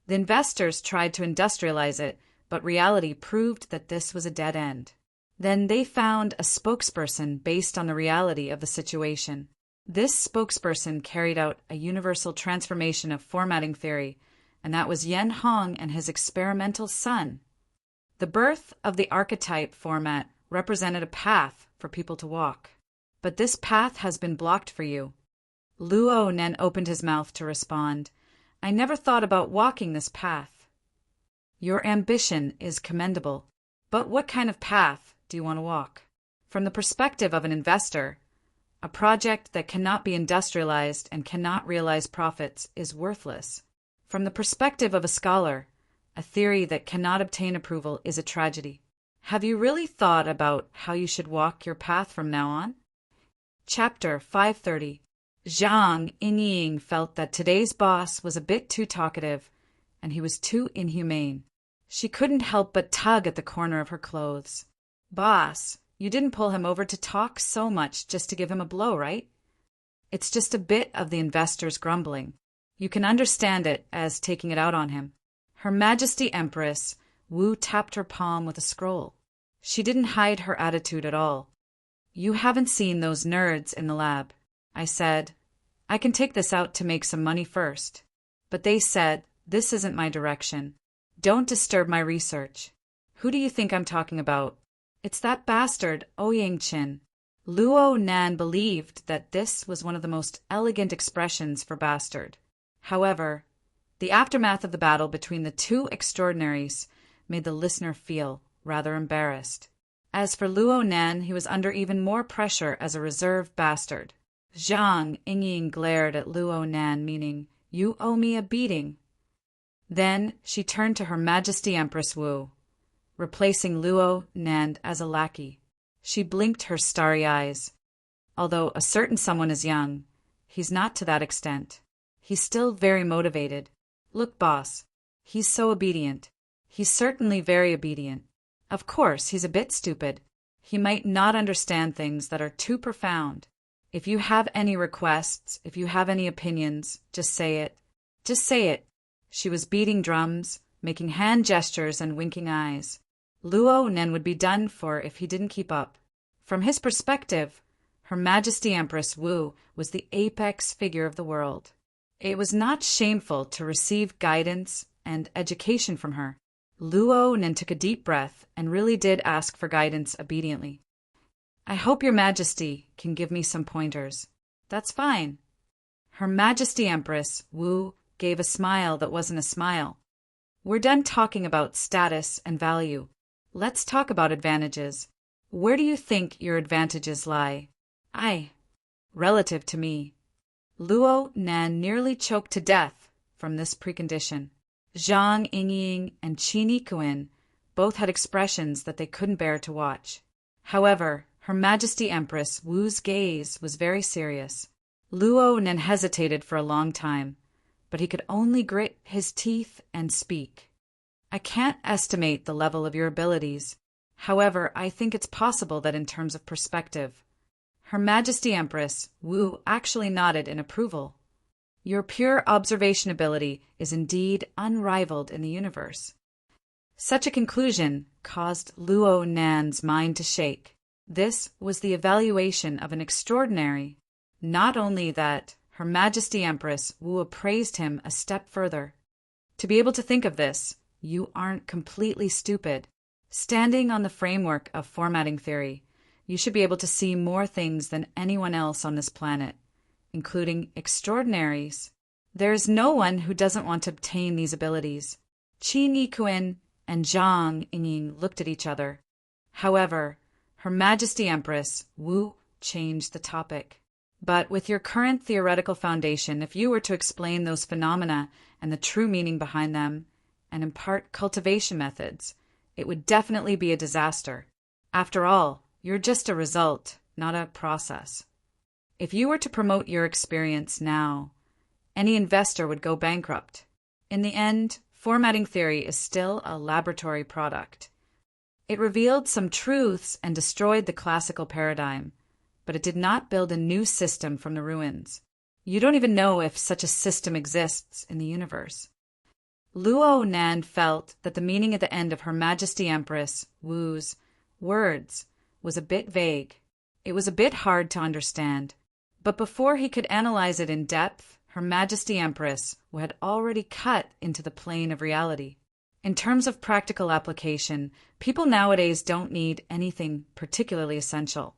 The investors tried to industrialize it, but reality proved that this was a dead end. Then they found a spokesperson based on the reality of the situation. This spokesperson carried out a universal transformation of formatting theory, and that was Yen Hong and his experimental son. The birth of the archetype format represented a path for people to walk. But this path has been blocked for you. Luo Nen opened his mouth to respond. "I never thought about walking this path." "Your ambition is commendable. But what kind of path do you want to walk?" From the perspective of an investor, a project that cannot be industrialized and cannot realize profits is worthless. From the perspective of a scholar, a theory that cannot obtain approval is a tragedy. Have you really thought about how you should walk your path from now on? Chapter 530. Zhang Ying felt that today's boss was a bit too talkative, and he was too inhumane. She couldn't help but tug at the corner of her clothes. "Boss, you didn't pull him over to talk so much just to give him a blow, right? It's just a bit of the investor's grumbling. You can understand it as taking it out on him." Her Majesty Empress Wu tapped her palm with a scroll. She didn't hide her attitude at all. "You haven't seen those nerds in the lab. I said, I can take this out to make some money first. But they said, this isn't my direction. Don't disturb my research. Who do you think I'm talking about? It's that bastard, Ouyang-chin." Luo Nan believed that this was one of the most elegant expressions for bastard. However, the aftermath of the battle between the two extraordinaries made the listener feel rather embarrassed. As for Luo Nan, he was under even more pressure as a reserve bastard. Zhang Ying glared at Luo Nan, meaning, "You owe me a beating." Then she turned to Her Majesty Empress Wu, replacing Luo Nan as a lackey. She blinked her starry eyes. Although a certain someone is young, he's not to that extent. He's still very motivated. Look, boss, he's so obedient. He's certainly very obedient. Of course, he's a bit stupid. He might not understand things that are too profound. If you have any requests, if you have any opinions, just say it. Just say it. She was beating drums, making hand gestures and winking eyes. Luo Nen would be done for if he didn't keep up. From his perspective, Her Majesty Empress Wu was the apex figure of the world. It was not shameful to receive guidance and education from her. Luo Nen took a deep breath and really did ask for guidance obediently. I hope Your Majesty can give me some pointers. That's fine. Her Majesty Empress Wu gave a smile that wasn't a smile. We're done talking about status and value. Let's talk about advantages. Where do you think your advantages lie? Relative to me. Luo Nan nearly choked to death from this precondition. Zhang Yingying and Qin Yikuan both had expressions that they couldn't bear to watch. However, Her Majesty Empress Wu's gaze was very serious. Luo Nan hesitated for a long time, but he could only grit his teeth and speak. I can't estimate the level of your abilities. However, I think it's possible that in terms of perspective. Her Majesty Empress Wu actually nodded in approval. Your pure observation ability is indeed unrivaled in the universe. Such a conclusion caused Luo Nan's mind to shake. This was the evaluation of an extraordinary. Not only that, Her Majesty Empress Wu appraised him a step further. To be able to think of this, you aren't completely stupid. Standing on the framework of formatting theory, you should be able to see more things than anyone else on this planet, including extraordinaries. There is no one who doesn't want to obtain these abilities. Qin Yikuan and Zhang Yingying looked at each other. However, Her Majesty Empress Wu changed the topic. But with your current theoretical foundation, if you were to explain those phenomena and the true meaning behind them, and impart cultivation methods, it would definitely be a disaster. After all, you're just a result, not a process. If you were to promote your experience now, any investor would go bankrupt. In the end, formatting theory is still a laboratory product. It revealed some truths and destroyed the classical paradigm, but it did not build a new system from the ruins. You don't even know if such a system exists in the universe. Luo Nan felt that the meaning at the end of Her Majesty Empress Wu's words was a bit vague. It was a bit hard to understand. But before he could analyze it in depth, Her Majesty Empress had already cut into the plane of reality. In terms of practical application, people nowadays don't need anything particularly essential.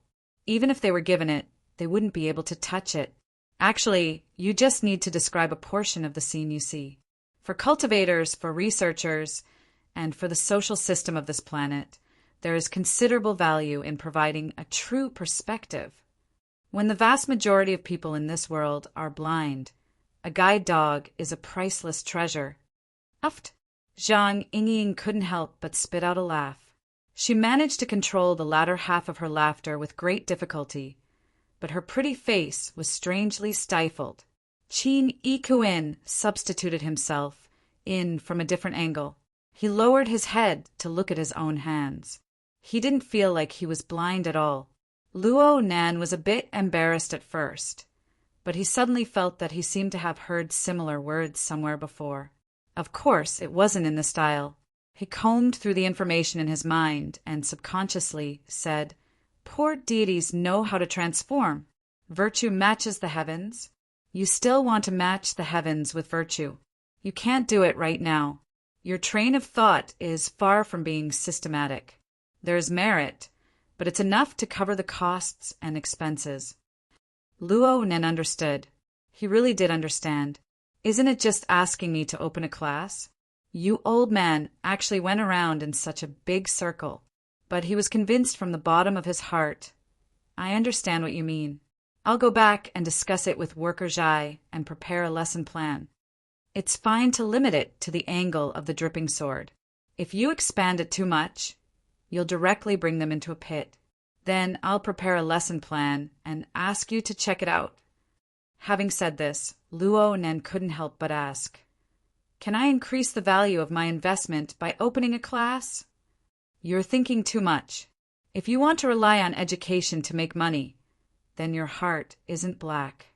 Even if they were given it, they wouldn't be able to touch it. Actually, you just need to describe a portion of the scene you see. For cultivators, for researchers, and for the social system of this planet, there is considerable value in providing a true perspective. When the vast majority of people in this world are blind, a guide dog is a priceless treasure. Uft! Zhang Yingying couldn't help but spit out a laugh. She managed to control the latter half of her laughter with great difficulty, but her pretty face was strangely stifled. Qin Yikuan substituted himself in from a different angle. He lowered his head to look at his own hands. He didn't feel like he was blind at all. Luo Nan was a bit embarrassed at first, but he suddenly felt that he seemed to have heard similar words somewhere before. Of course, it wasn't in the style. He combed through the information in his mind and subconsciously said, "Poor deities know how to transform. Virtue matches the heavens. You still want to match the heavens with virtue. You can't do it right now. Your train of thought is far from being systematic. There is merit, but it's enough to cover the costs and expenses." Luo Nen understood. He really did understand. Isn't it just asking me to open a class? You old man actually went around in such a big circle. But he was convinced from the bottom of his heart. I understand what you mean. I'll go back and discuss it with Worker Zhai and prepare a lesson plan. It's fine to limit it to the angle of the dripping sword. If you expand it too much, you'll directly bring them into a pit. Then I'll prepare a lesson plan and ask you to check it out. Having said this, Luo Nen couldn't help but ask, "Can I increase the value of my investment by opening a class?" You're thinking too much. If you want to rely on education to make money, then your heart isn't black.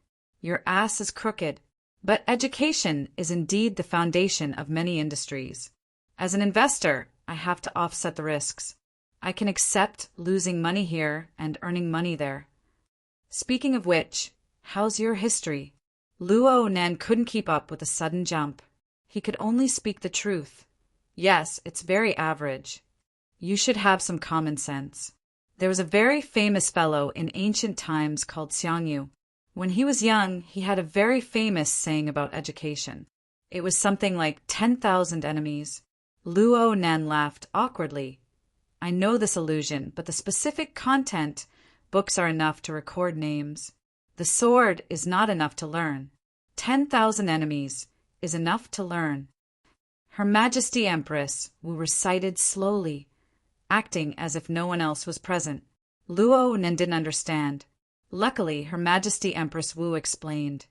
Your ass is crooked. But education is indeed the foundation of many industries. As an investor, I have to offset the risks. I can accept losing money here and earning money there. Speaking of which, how's your history? Luo Nan couldn't keep up with the sudden jump. He could only speak the truth. Yes, it's very average. You should have some common sense. There was a very famous fellow in ancient times called Xiangyu. When he was young, he had a very famous saying about education. It was something like 10,000 enemies. Luo Nan laughed awkwardly. I know this illusion, but the specific content, books are enough to record names. The sword is not enough to learn. 10,000 enemies is enough to learn. Her Majesty Empress Wu recited slowly, acting as if no one else was present. Luo Nan didn't understand. Luckily, Her Majesty Empress Wu explained.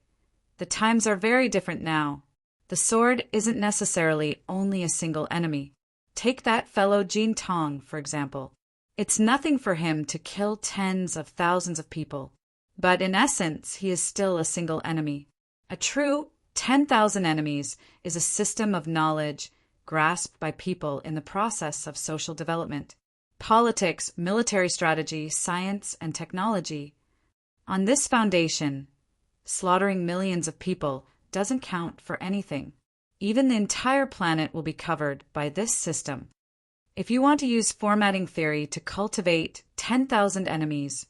The times are very different now. The sword isn't necessarily only a single enemy. Take that fellow Jin Tong, for example. It's nothing for him to kill tens of thousands of people. But in essence, he is still a single enemy. A true 10,000 enemies is a system of knowledge grasped by people in the process of social development. Politics, military strategy, science, and technology. On this foundation, slaughtering millions of people doesn't count for anything. Even the entire planet will be covered by this system. If you want to use formatting theory to cultivate 10,000 enemies,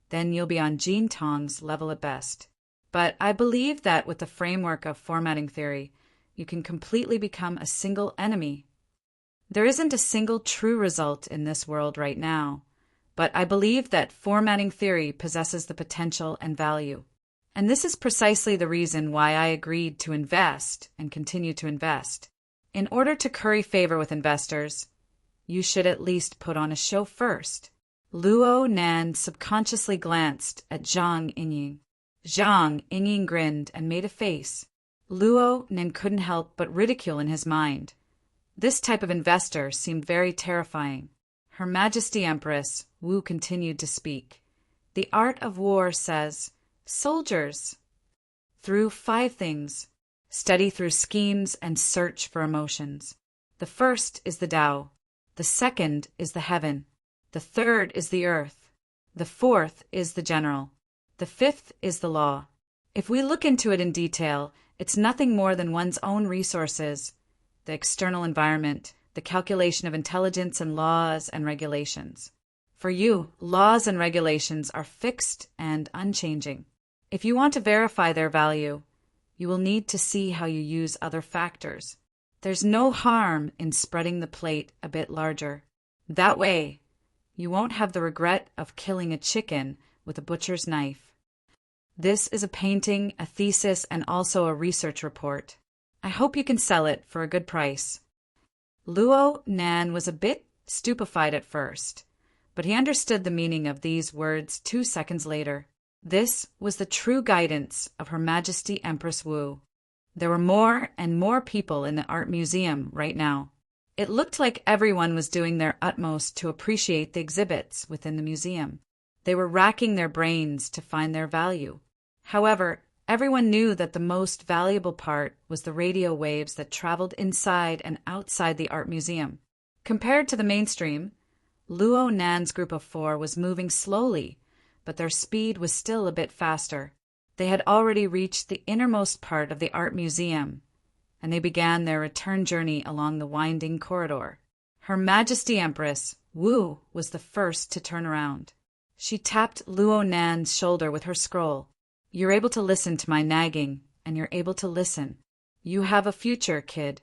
then you'll be on Jin Tong's level at best. But I believe that with the framework of formatting theory, you can completely become a single enemy. There isn't a single true result in this world right now, but I believe that formatting theory possesses the potential and value. And this is precisely the reason why I agreed to invest and continue to invest. In order to curry favor with investors, you should at least put on a show first. Luo Nan subconsciously glanced at Zhang Yingying. Zhang Yingying grinned and made a face. Luo Nan couldn't help but ridicule in his mind. This type of investor seemed very terrifying. Her Majesty Empress Wu continued to speak. The art of war says, soldiers, through 5 things, study through schemes and search for emotions. The first is the Tao. The second is the heaven. The third is the earth. The fourth is the general. The fifth is the law. If we look into it in detail, it's nothing more than one's own resources, the external environment, the calculation of intelligence and laws and regulations. For you, laws and regulations are fixed and unchanging. If you want to verify their value, you will need to see how you use other factors. There's no harm in spreading the plate a bit larger. That way, you won't have the regret of killing a chicken with a butcher's knife. This is a painting, a thesis, and also a research report. I hope you can sell it for a good price. Luo Nan was a bit stupefied at first, but he understood the meaning of these words 2 seconds later. This was the true guidance of Her Majesty Empress Wu. There were more and more people in the art museum right now. It looked like everyone was doing their utmost to appreciate the exhibits within the museum. They were racking their brains to find their value. However, everyone knew that the most valuable part was the radio waves that traveled inside and outside the art museum. Compared to the mainstream, Luo Nan's group of 4 was moving slowly, but their speed was still a bit faster. They had already reached the innermost part of the art museum, and they began their return journey along the winding corridor. Her Majesty Empress Wu was the first to turn around. She tapped Luo Nan's shoulder with her scroll. You're able to listen to my nagging, and you're able to listen. You have a future, kid.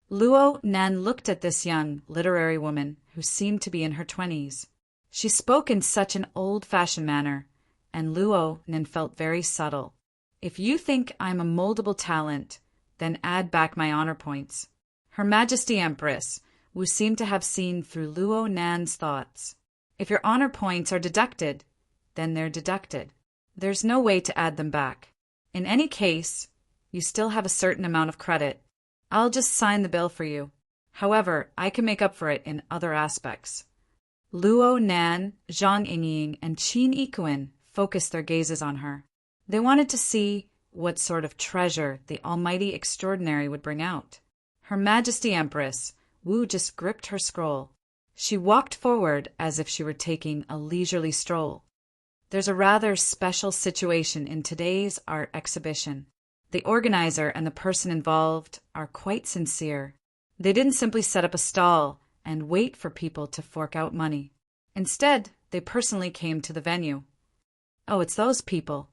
Luo Nan looked at this young literary woman who seemed to be in her 20s. She spoke in such an old-fashioned manner, and Luo Nan felt very subtle. If you think I'm a moldable talent, then add back my honor points. Her Majesty Empress Wu seemed to have seen through Luo Nan's thoughts. If your honor points are deducted, then they're deducted. There's no way to add them back. In any case, you still have a certain amount of credit. I'll just sign the bill for you. However, I can make up for it in other aspects. Luo Nan, Zhang Yingying, and Qin Yikuan focused their gazes on her. They wanted to see what sort of treasure the almighty extraordinary would bring out. Her Majesty Empress Wu just gripped her scroll. She walked forward as if she were taking a leisurely stroll. There's a rather special situation in today's art exhibition. The organizer and the person involved are quite sincere. They didn't simply set up a stall and wait for people to fork out money. Instead, they personally came to the venue. Oh, it's those people.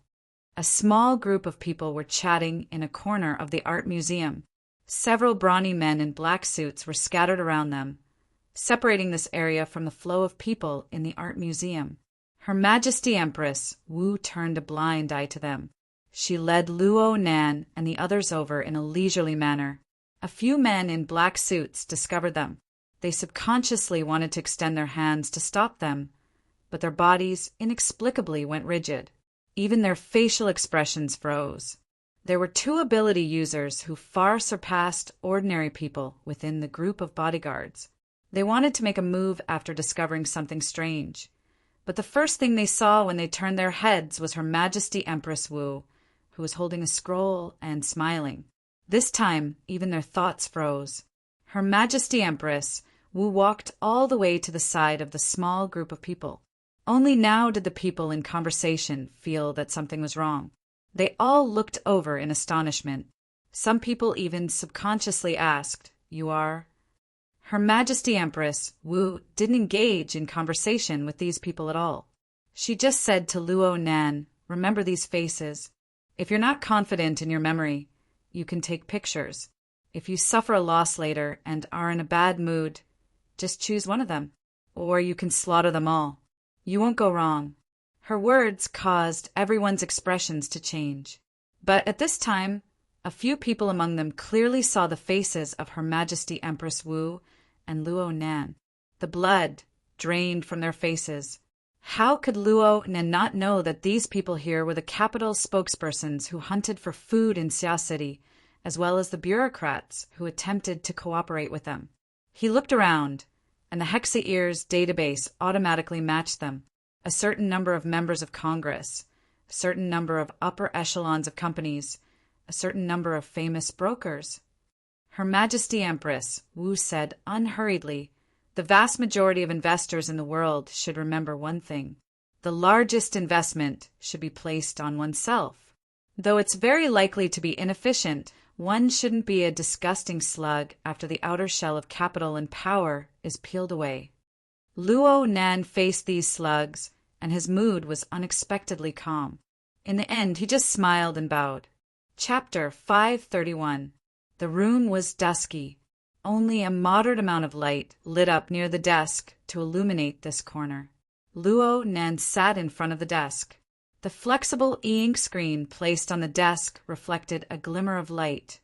A small group of people were chatting in a corner of the art museum. Several brawny men in black suits were scattered around them, separating this area from the flow of people in the art museum. Her Majesty Empress Wu turned a blind eye to them. She led Luo Nan and the others over in a leisurely manner. A few men in black suits discovered them. They subconsciously wanted to extend their hands to stop them, but their bodies inexplicably went rigid. Even their facial expressions froze. There were two ability users who far surpassed ordinary people within the group of bodyguards. They wanted to make a move after discovering something strange. But the first thing they saw when they turned their heads was Her Majesty Empress Wu, who was holding a scroll and smiling. This time, even their thoughts froze. Her Majesty Empress Wu walked all the way to the side of the small group of people. Only now did the people in conversation feel that something was wrong. They all looked over in astonishment. Some people even subconsciously asked, "You are?" Her Majesty Empress Wu didn't engage in conversation with these people at all. She just said to Luo Nan, "Remember these faces. If you're not confident in your memory, you can take pictures. If you suffer a loss later and are in a bad mood, just choose one of them, or you can slaughter them all. You won't go wrong." Her words caused everyone's expressions to change. But at this time, a few people among them clearly saw the faces of Her Majesty Empress Wu and Luo Nan. The blood drained from their faces. How could Luo Nan not know that these people here were the capital spokespersons who hunted for food in Xia City, as well as the bureaucrats who attempted to cooperate with them? He looked around, and the Hexa-Ears database automatically matched them. A certain number of members of Congress, a certain number of upper echelons of companies, a certain number of famous brokers. Her Majesty Empress Wu said unhurriedly, "The vast majority of investors in the world should remember one thing. The largest investment should be placed on oneself. Though it's very likely to be inefficient, one shouldn't be a disgusting slug after the outer shell of capital and power is peeled away." Luo Nan faced these slugs, and his mood was unexpectedly calm. In the end, he just smiled and bowed. Chapter 531. The room was dusky. Only a moderate amount of light lit up near the desk to illuminate this corner. Luo Nan sat in front of the desk. The flexible e-ink screen placed on the desk reflected a glimmer of light,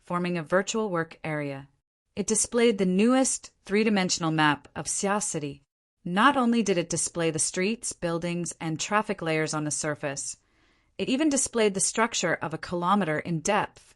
forming a virtual work area. It displayed the newest three-dimensional map of Xia City. Not only did it display the streets, buildings, and traffic layers on the surface, it even displayed the structure of a kilometer in depth,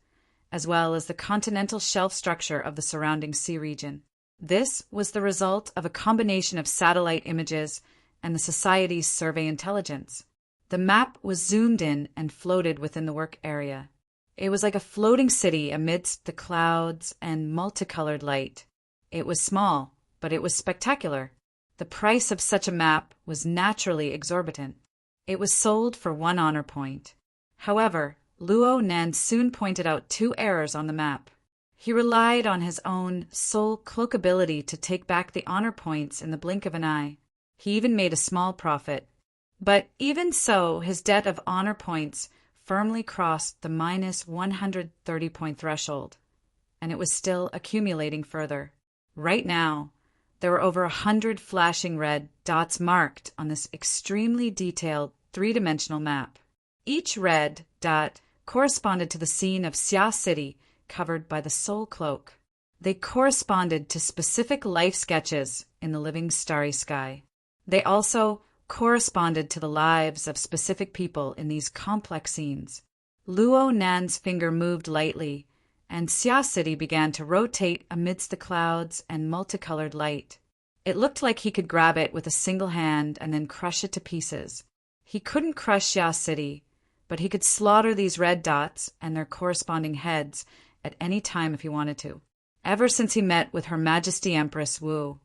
as well as the continental shelf structure of the surrounding sea region. This was the result of a combination of satellite images and the Society's survey intelligence. The map was zoomed in and floated within the work area. It was like a floating city amidst the clouds and multicolored light. It was small, but it was spectacular. The price of such a map was naturally exorbitant. It was sold for 1 honor point. However, Luo Nan soon pointed out 2 errors on the map. He relied on his own soul cloak ability to take back the honor points in the blink of an eye. He even made a small profit. But even so, his debt of honor points firmly crossed the minus 130 point threshold, and it was still accumulating further. Right now, there were over 100 flashing red dots marked on this extremely detailed 3-dimensional map. Each red dot corresponded to the scene of Xia City covered by the soul cloak. They corresponded to specific life sketches in the living starry sky. They also corresponded to the lives of specific people in these complex scenes. Luo Nan's finger moved lightly, and Xia City began to rotate amidst the clouds and multicolored light. It looked like he could grab it with a single hand and then crush it to pieces. He couldn't crush Xia City, but he could slaughter these red dots and their corresponding heads at any time if he wanted to. Ever since he met with Her Majesty Empress Wu,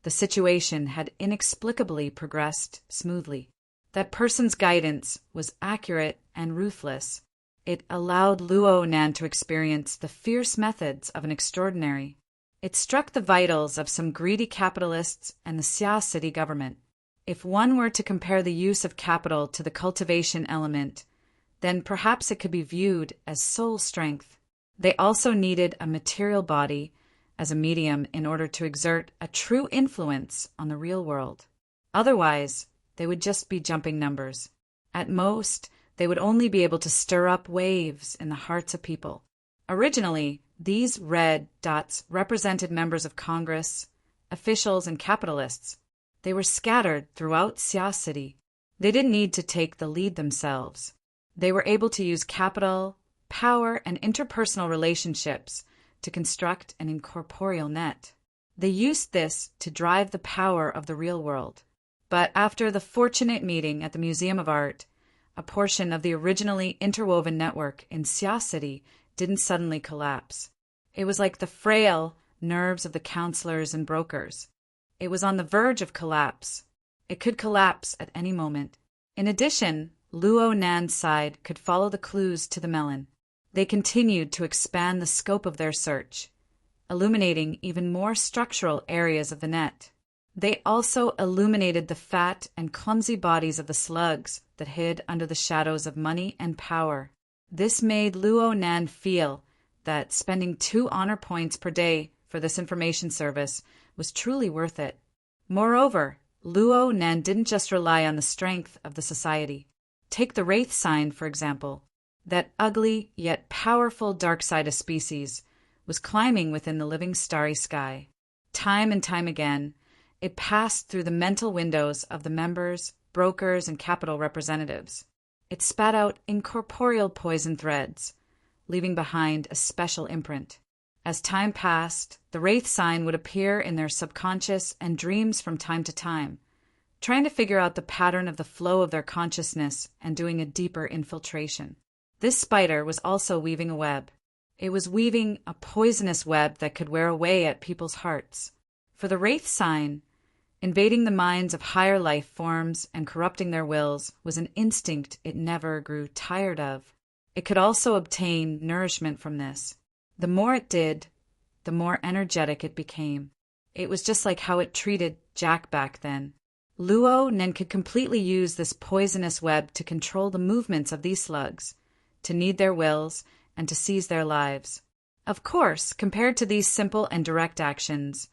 the situation had inexplicably progressed smoothly. That person's guidance was accurate and ruthless. It allowed Luo Nan to experience the fierce methods of an extraordinary. It struck the vitals of some greedy capitalists and the Xia City government. If one were to compare the use of capital to the cultivation element, then perhaps it could be viewed as soul strength. They also needed a material body as a medium in order to exert a true influence on the real world. Otherwise, they would just be jumping numbers. At most, they would only be able to stir up waves in the hearts of people. Originally, these red dots represented members of Congress, officials, and capitalists. They were scattered throughout Xia City. They didn't need to take the lead themselves. They were able to use capital, power, and interpersonal relationships to construct an incorporeal net. They used this to drive the power of the real world. But after the fortunate meeting at the Museum of Art, a portion of the originally interwoven network in Xia City didn't suddenly collapse. It was like the frail nerves of the counselors and brokers. It was on the verge of collapse. It could collapse at any moment. In addition, Luo Nan's side could follow the clues to the melon. They continued to expand the scope of their search, illuminating even more structural areas of the net. They also illuminated the fat and clumsy bodies of the slugs that hid under the shadows of money and power. This made Luo Nan feel that spending 2 honor points per day for this information service was truly worth it. Moreover, Luo Nan didn't just rely on the strength of the society. Take the Wraith sign, for example. That ugly yet powerful dark side of species was climbing within the living starry sky. Time and time again, it passed through the mental windows of the members, brokers, and capital representatives. It spat out incorporeal poison threads, leaving behind a special imprint. As time passed, the Wraith sign would appear in their subconscious and dreams from time to time, trying to figure out the pattern of the flow of their consciousness and doing a deeper infiltration. This spider was also weaving a web. It was weaving a poisonous web that could wear away at people's hearts. For the Wraith sign, invading the minds of higher life forms and corrupting their wills was an instinct it never grew tired of. It could also obtain nourishment from this. The more it did, the more energetic it became. It was just like how it treated Jack back then. Luo Nan could completely use this poisonous web to control the movements of these slugs, to knead their wills, and to seize their lives. Of course, compared to these simple and direct actions,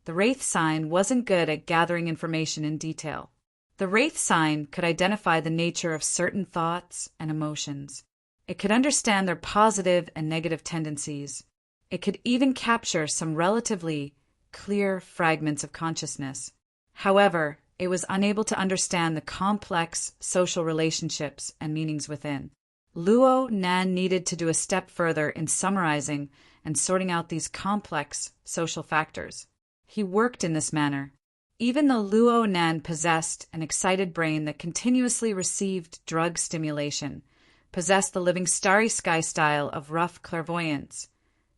the Wraith sign wasn't good at gathering information in detail. The Wraith sign could identify the nature of certain thoughts and emotions. It could understand their positive and negative tendencies. It could even capture some relatively clear fragments of consciousness. However, it was unable to understand the complex social relationships and meanings within. Luo Nan needed to do a step further in summarizing and sorting out these complex social factors. He worked in this manner. Even though Luo Nan possessed an excited brain that continuously received drug stimulation, possessed the living starry sky style of rough clairvoyance,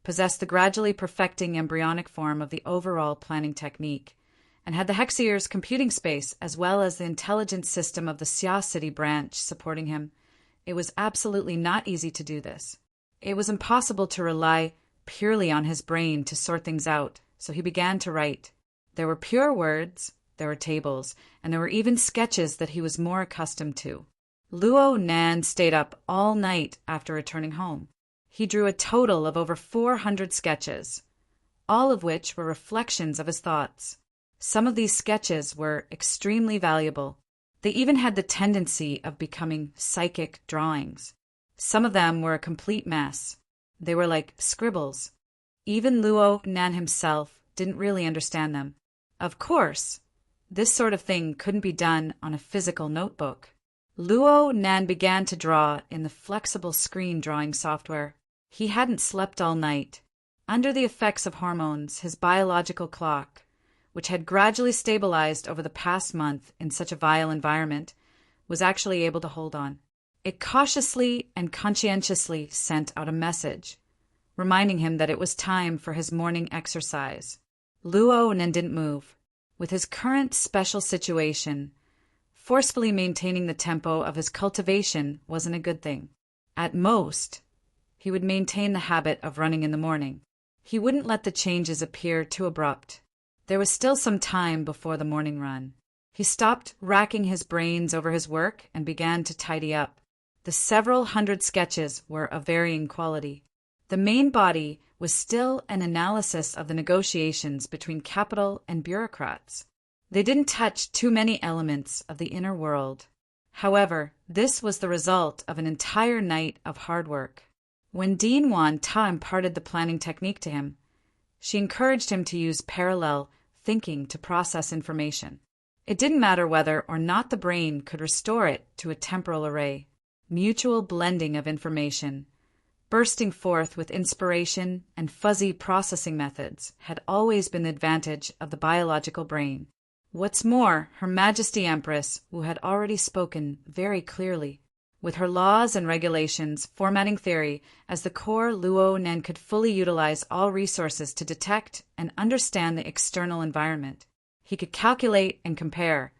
possessed the gradually perfecting embryonic form of the overall planning technique, and had the Hexier's computing space as well as the intelligence system of the Xia City branch supporting him, it was absolutely not easy to do this. It was impossible to rely purely on his brain to sort things out, so he began to write. There were pure words, there were tables, and there were even sketches that he was more accustomed to. Luo Nan stayed up all night after returning home. He drew a total of over 400 sketches, all of which were reflections of his thoughts. Some of these sketches were extremely valuable. They even had the tendency of becoming psychic drawings. Some of them were a complete mess. They were like scribbles. Even Luo Nan himself didn't really understand them. Of course, this sort of thing couldn't be done on a physical notebook. Luo Nan began to draw in the flexible screen drawing software. He hadn't slept all night. Under the effects of hormones, his biological clock, which had gradually stabilized over the past month in such a vile environment, was actually able to hold on. It cautiously and conscientiously sent out a message, reminding him that it was time for his morning exercise. Luo Nen didn't move. With his current special situation, forcefully maintaining the tempo of his cultivation wasn't a good thing. At most, he would maintain the habit of running in the morning. He wouldn't let the changes appear too abrupt. There was still some time before the morning run. He stopped racking his brains over his work and began to tidy up. The several hundred sketches were of varying quality. The main body was still an analysis of the negotiations between capital and bureaucrats. They didn't touch too many elements of the inner world. However, this was the result of an entire night of hard work. When Dean Wan Ta imparted the planning technique to him, she encouraged him to use parallel thinking to process information. It didn't matter whether or not the brain could restore it to a temporal array. Mutual blending of information, bursting forth with inspiration and fuzzy processing methods, had always been the advantage of the biological brain. What's more, Her Majesty Empress Wu had already spoken very clearly. With her laws and regulations, formatting theory, as the core, Luo Nen could fully utilize all resources to detect and understand the external environment. He could calculate and compare,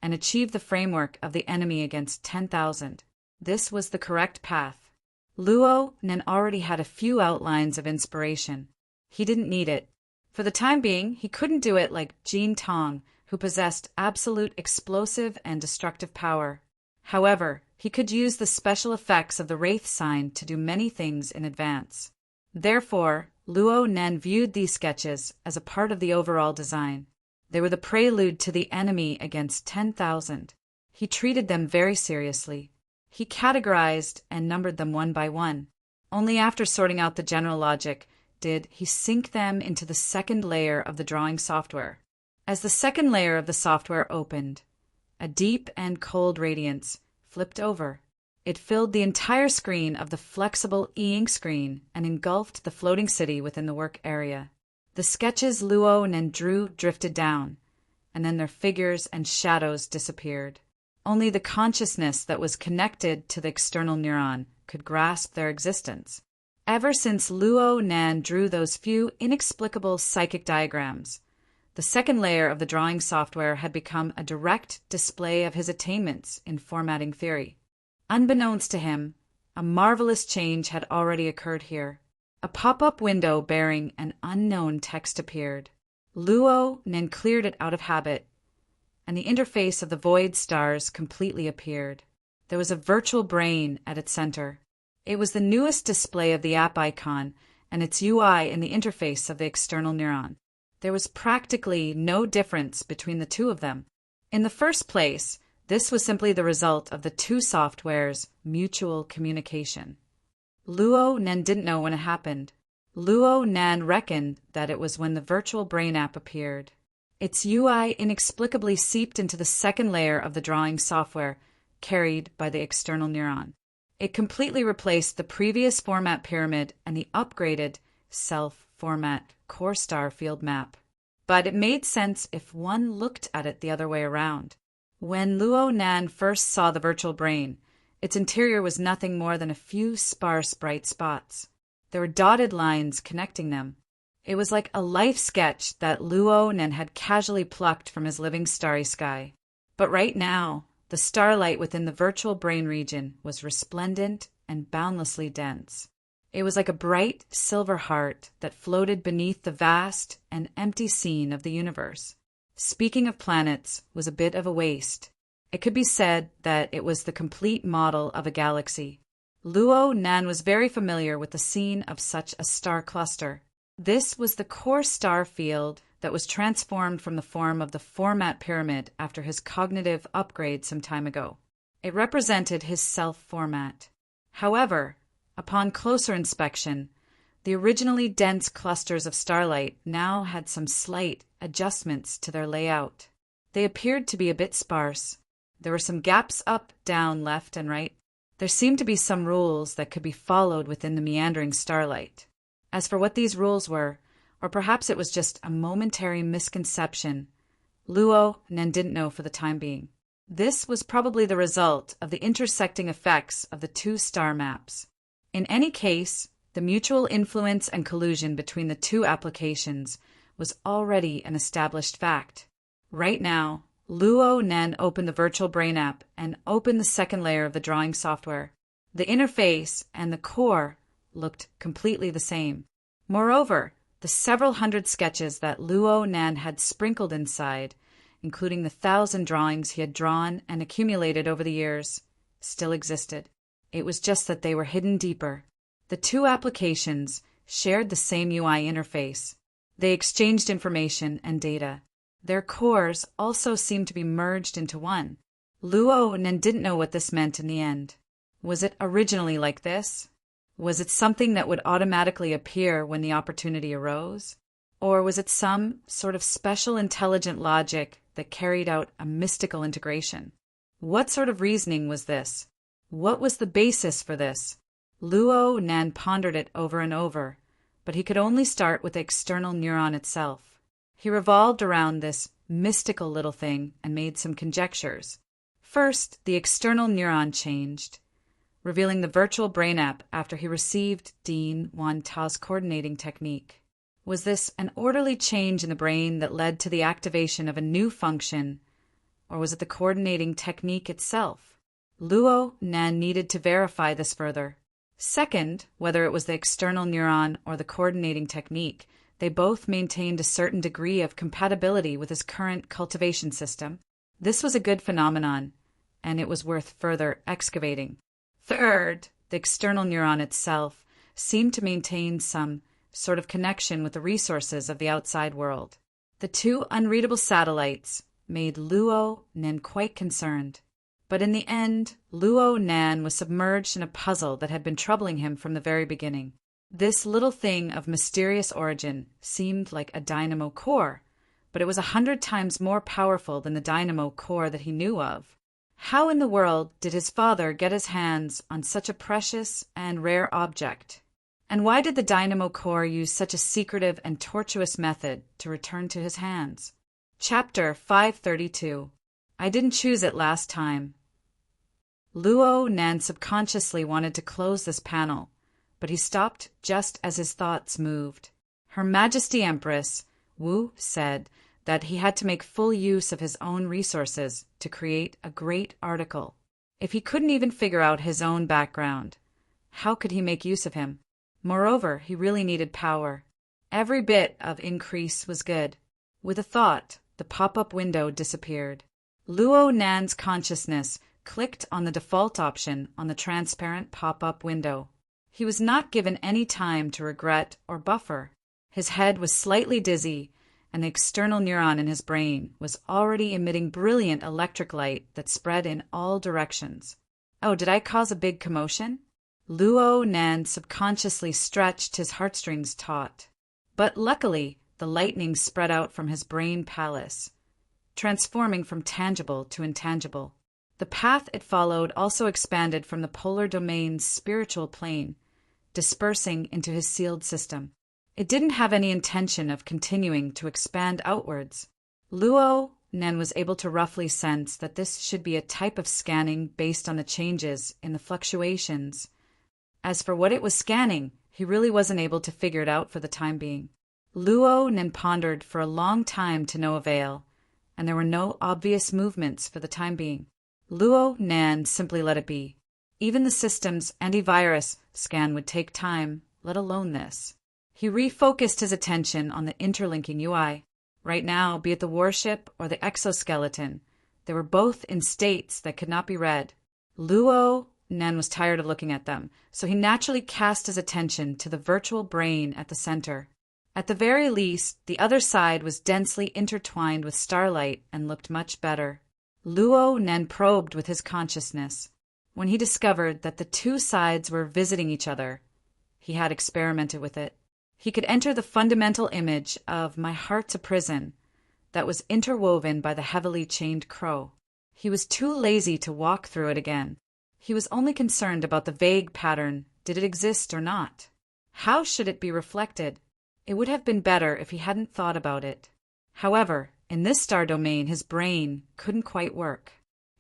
and achieve the framework of the enemy against 10,000. This was the correct path. Luo Nen already had a few outlines of inspiration. He didn't need it. For the time being, he couldn't do it like Jin Tong, who possessed absolute explosive and destructive power. However, he could use the special effects of the Wraith sign to do many things in advance. Therefore, Luo Nen viewed these sketches as a part of the overall design. They were the prelude to the enemy against 10,000. He treated them very seriously. He categorized and numbered them one by one. Only after sorting out the general logic did he sink them into the second layer of the drawing software. As the second layer of the software opened, a deep and cold radiance flipped over. It filled the entire screen of the flexible e-ink screen and engulfed the floating city within the work area. The sketches Luo Nen drew drifted down, and then their figures and shadows disappeared. Only the consciousness that was connected to the external neuron could grasp their existence. Ever since Luo Nen drew those few inexplicable psychic diagrams, the second layer of the drawing software had become a direct display of his attainments in formatting theory. Unbeknownst to him, a marvelous change had already occurred here. A pop-up window bearing an unknown text appeared. Luo Nen cleared it out of habit, and the interface of the void stars completely appeared. There was a virtual brain at its center. It was the newest display of the app icon and its UI in the interface of the external neuron. There was practically no difference between the two of them. In the first place, this was simply the result of the two softwares' mutual communication. Luo Nen didn't know when it happened. Luo Nen reckoned that it was when the virtual brain app appeared. Its UI inexplicably seeped into the second layer of the drawing software, carried by the external neuron. It completely replaced the previous format pyramid and the upgraded self-format core star field map. But it made sense if one looked at it the other way around. When Luo Nen first saw the virtual brain, its interior was nothing more than a few sparse bright spots. There were dotted lines connecting them. It was like a life sketch that Luo Nen had casually plucked from his living starry sky. But right now, the starlight within the virtual brain region was resplendent and boundlessly dense. It was like a bright silver heart that floated beneath the vast and empty scene of the universe. Speaking of planets was a bit of a waste. It could be said that it was the complete model of a galaxy. Luo Nen was very familiar with the scene of such a star cluster. This was the core star field that was transformed from the form of the format pyramid after his cognitive upgrade some time ago. It represented his self-format. However, upon closer inspection, the originally dense clusters of starlight now had some slight adjustments to their layout. They appeared to be a bit sparse. There were some gaps up, down, left, and right. There seemed to be some rules that could be followed within the meandering starlight. As for what these rules were, or perhaps it was just a momentary misconception, Luo Nen didn't know for the time being. This was probably the result of the intersecting effects of the two star maps. In any case, the mutual influence and collusion between the two applications was already an established fact. Right now, Luo Nen opened the virtual brain app and opened the second layer of the drawing software. The interface and the core looked completely the same. Moreover, the several hundred sketches that Luo Nan had sprinkled inside, including the 1,000 drawings he had drawn and accumulated over the years, still existed. It was just that they were hidden deeper. The two applications shared the same UI interface. They exchanged information and data. Their cores also seemed to be merged into one. Luo Nan didn't know what this meant in the end. Was it originally like this? Was it something that would automatically appear when the opportunity arose? Or was it some sort of special intelligent logic that carried out a mystical integration? What sort of reasoning was this? What was the basis for this? Luo Nan pondered it over and over, but he could only start with the external neuron itself. He revolved around this mystical little thing and made some conjectures. First, the external neuron changed, revealing the virtual brain app after he received Dean Wan Tao's coordinating technique. Was this an orderly change in the brain that led to the activation of a new function, or was it the coordinating technique itself? Luo Nan needed to verify this further. Second, whether it was the external neuron or the coordinating technique, they both maintained a certain degree of compatibility with his current cultivation system. This was a good phenomenon, and it was worth further excavating. Third, the external neuron itself seemed to maintain some sort of connection with the resources of the outside world. The two unreadable satellites made Luo Nan quite concerned. But in the end, Luo Nan was submerged in a puzzle that had been troubling him from the very beginning. This little thing of mysterious origin seemed like a dynamo core, but it was 100 times more powerful than the dynamo core that he knew of. How in the world did his father get his hands on such a precious and rare object? And why did the dynamo core use such a secretive and tortuous method to return to his hands? Chapter 532. I didn't choose it last time. Luo Nan subconsciously wanted to close this panel, but he stopped just as his thoughts moved. Her Majesty Empress Wu said that he had to make full use of his own resources to create a great article. If he couldn't even figure out his own background, how could he make use of him? Moreover, he really needed power. Every bit of increase was good. With a thought, the pop-up window disappeared. Luo Nan's consciousness clicked on the default option on the transparent pop-up window. He was not given any time to regret or buffer. His head was slightly dizzy, and the external neuron in his brain was already emitting brilliant electric light that spread in all directions. Oh, did I cause a big commotion? Luo Nan subconsciously stretched his heartstrings taut. But luckily, the lightning spread out from his brain palace, transforming from tangible to intangible. The path it followed also expanded from the polar domain's spiritual plane, dispersing into his sealed system. It didn't have any intention of continuing to expand outwards. Luo Nan was able to roughly sense that this should be a type of scanning based on the changes in the fluctuations. As for what it was scanning, he really wasn't able to figure it out for the time being. Luo Nan pondered for a long time to no avail, and there were no obvious movements for the time being. Luo Nan simply let it be. Even the system's antivirus scan would take time, let alone this. He refocused his attention on the interlinking UI. Right now, be it the warship or the exoskeleton, they were both in states that could not be read. Luo Nan was tired of looking at them, so he naturally cast his attention to the virtual brain at the center. At the very least, the other side was densely intertwined with starlight and looked much better. Luo Nan probed with his consciousness. When he discovered that the two sides were visiting each other, he had experimented with it. He could enter the fundamental image of "my heart's a prison" that was interwoven by the heavily chained crow. He was too lazy to walk through it again. He was only concerned about the vague pattern. Did it exist or not? How should it be reflected? It would have been better if he hadn't thought about it. However, in this star domain his brain couldn't quite work.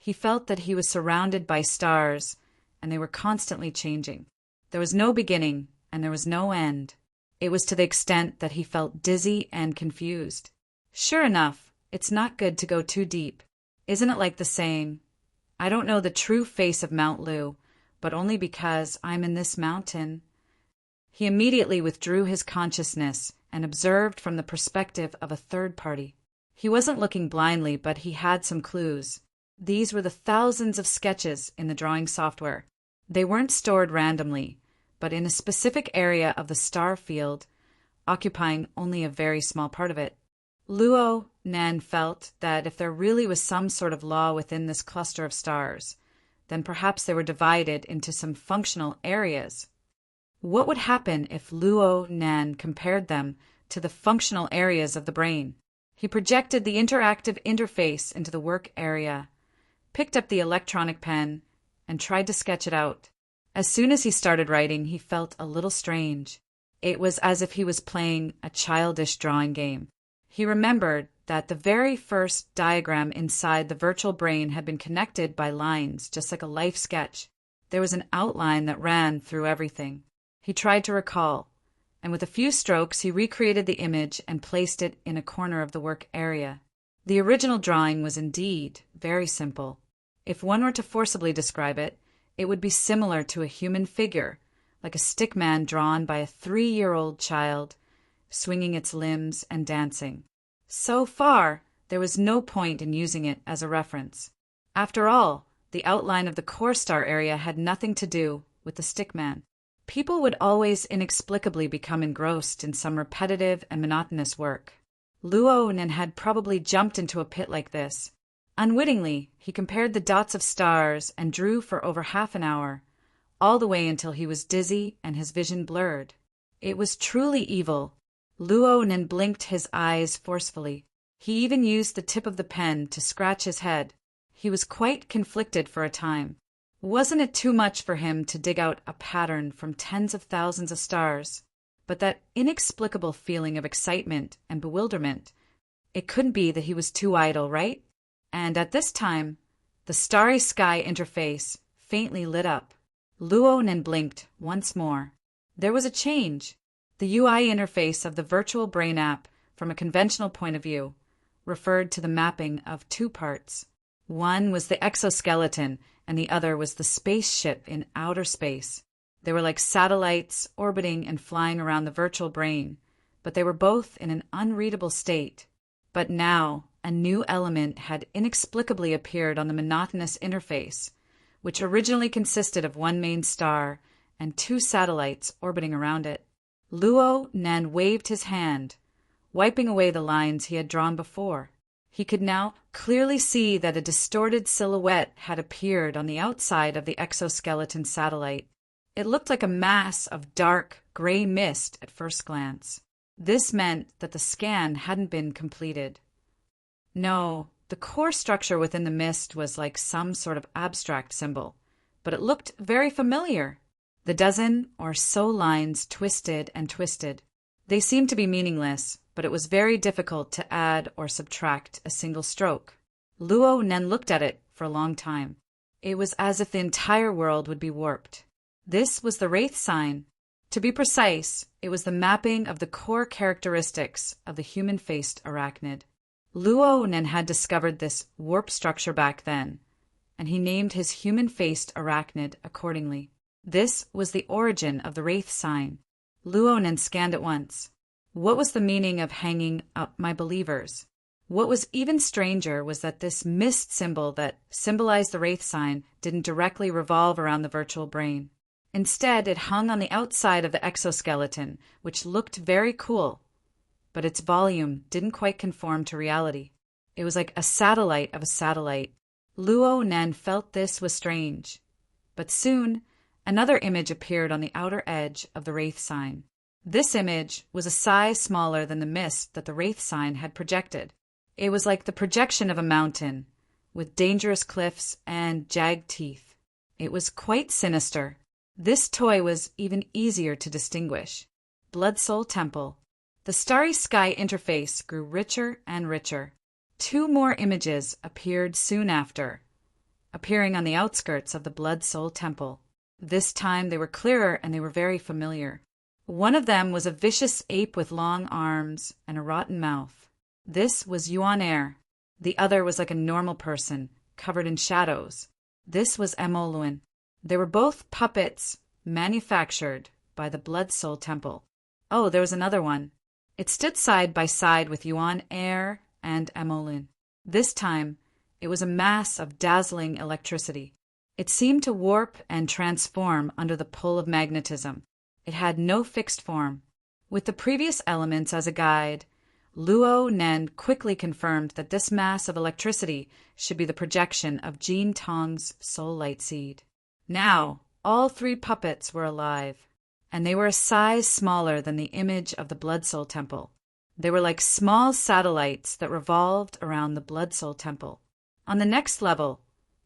He felt that he was surrounded by stars, and they were constantly changing. There was no beginning, and there was no end. It was to the extent that he felt dizzy and confused. Sure enough, it's not good to go too deep. Isn't it like the saying, "I don't know the true face of Mount Lu, but only because I'm in this mountain"? He immediately withdrew his consciousness and observed from the perspective of a third party. He wasn't looking blindly, but he had some clues. These were the thousands of sketches in the drawing software. They weren't stored randomly, but in a specific area of the star field, occupying only a very small part of it. Luo Nan felt that if there really was some sort of law within this cluster of stars, then perhaps they were divided into some functional areas. What would happen if Luo Nan compared them to the functional areas of the brain? He projected the interactive interface into the work area, picked up the electronic pen, and tried to sketch it out. As soon as he started writing, he felt a little strange. It was as if he was playing a childish drawing game. He remembered that the very first diagram inside the virtual brain had been connected by lines, just like a life sketch. There was an outline that ran through everything. He tried to recall, and with a few strokes he recreated the image and placed it in a corner of the work area. The original drawing was indeed very simple. If one were to forcibly describe it, it would be similar to a human figure, like a stick man drawn by a 3-year-old child, swinging its limbs and dancing. So far, there was no point in using it as a reference. After all, the outline of the core star area had nothing to do with the stick man. People would always inexplicably become engrossed in some repetitive and monotonous work. Luo Nan had probably jumped into a pit like this. Unwittingly, he compared the dots of stars and drew for over half an hour, all the way until he was dizzy and his vision blurred. It was truly evil. Luo Nan blinked his eyes forcefully. He even used the tip of the pen to scratch his head. He was quite conflicted for a time. Wasn't it too much for him to dig out a pattern from tens of thousands of stars? But that inexplicable feeling of excitement and bewilderment, it couldn't be that he was too idle, right? And at this time, the starry sky interface faintly lit up. Luo Nan blinked once more. There was a change. The UI interface of the virtual brain app, from a conventional point of view, referred to the mapping of two parts. One was the exoskeleton, and the other was the spaceship in outer space. They were like satellites orbiting and flying around the virtual brain, but they were both in an unreadable state. But now, a new element had inexplicably appeared on the monotonous interface, which originally consisted of one main star and two satellites orbiting around it. Luo Nan waved his hand, wiping away the lines he had drawn before. He could now clearly see that a distorted silhouette had appeared on the outside of the exoskeleton satellite. It looked like a mass of dark, gray mist at first glance. This meant that the scan hadn't been completed. No, the core structure within the mist was like some sort of abstract symbol, but it looked very familiar. The dozen or so lines twisted and twisted. They seemed to be meaningless, but it was very difficult to add or subtract a single stroke. Luo Nan looked at it for a long time. It was as if the entire world would be warped. This was the Wraith sign. To be precise, it was the mapping of the core characteristics of the human-faced arachnid. Luo Nan had discovered this warp structure back then, and he named his human-faced arachnid accordingly. This was the origin of the Wraith sign. Luo Nan scanned it once. What was the meaning of hanging up my believers? What was even stranger was that this mist symbol that symbolized the Wraith sign didn't directly revolve around the virtual brain. Instead, it hung on the outside of the exoskeleton, which looked very cool, but its volume didn't quite conform to reality. It was like a satellite of a satellite. Luo Nan felt this was strange. But soon, another image appeared on the outer edge of the Wraith sign. This image was a size smaller than the mist that the Wraith sign had projected. It was like the projection of a mountain, with dangerous cliffs and jagged teeth. It was quite sinister. This toy was even easier to distinguish. Blood Soul Temple. The starry sky interface grew richer and richer. Two more images appeared soon after. appearing on the outskirts of the Blood Soul Temple. This time they were clearer and they were very familiar. One of them was a vicious ape with long arms and a rotten mouth. This was Yuan Air. The other was like a normal person, covered in shadows. This was Emoluin. They were both puppets manufactured by the Blood Soul Temple. Oh, there was another one. It stood side by side with Yuan Air and Emoluin. This time, it was a mass of dazzling electricity. It seemed to warp and transform under the pull of magnetism. It had no fixed form. With the previous elements as a guide, Luo Nen quickly confirmed that this mass of electricity should be the projection of Jin Tong's soul light seed. Now, all three puppets were alive, and they were a size smaller than the image of the Blood Soul Temple. They were like small satellites that revolved around the Blood Soul Temple. On the next level,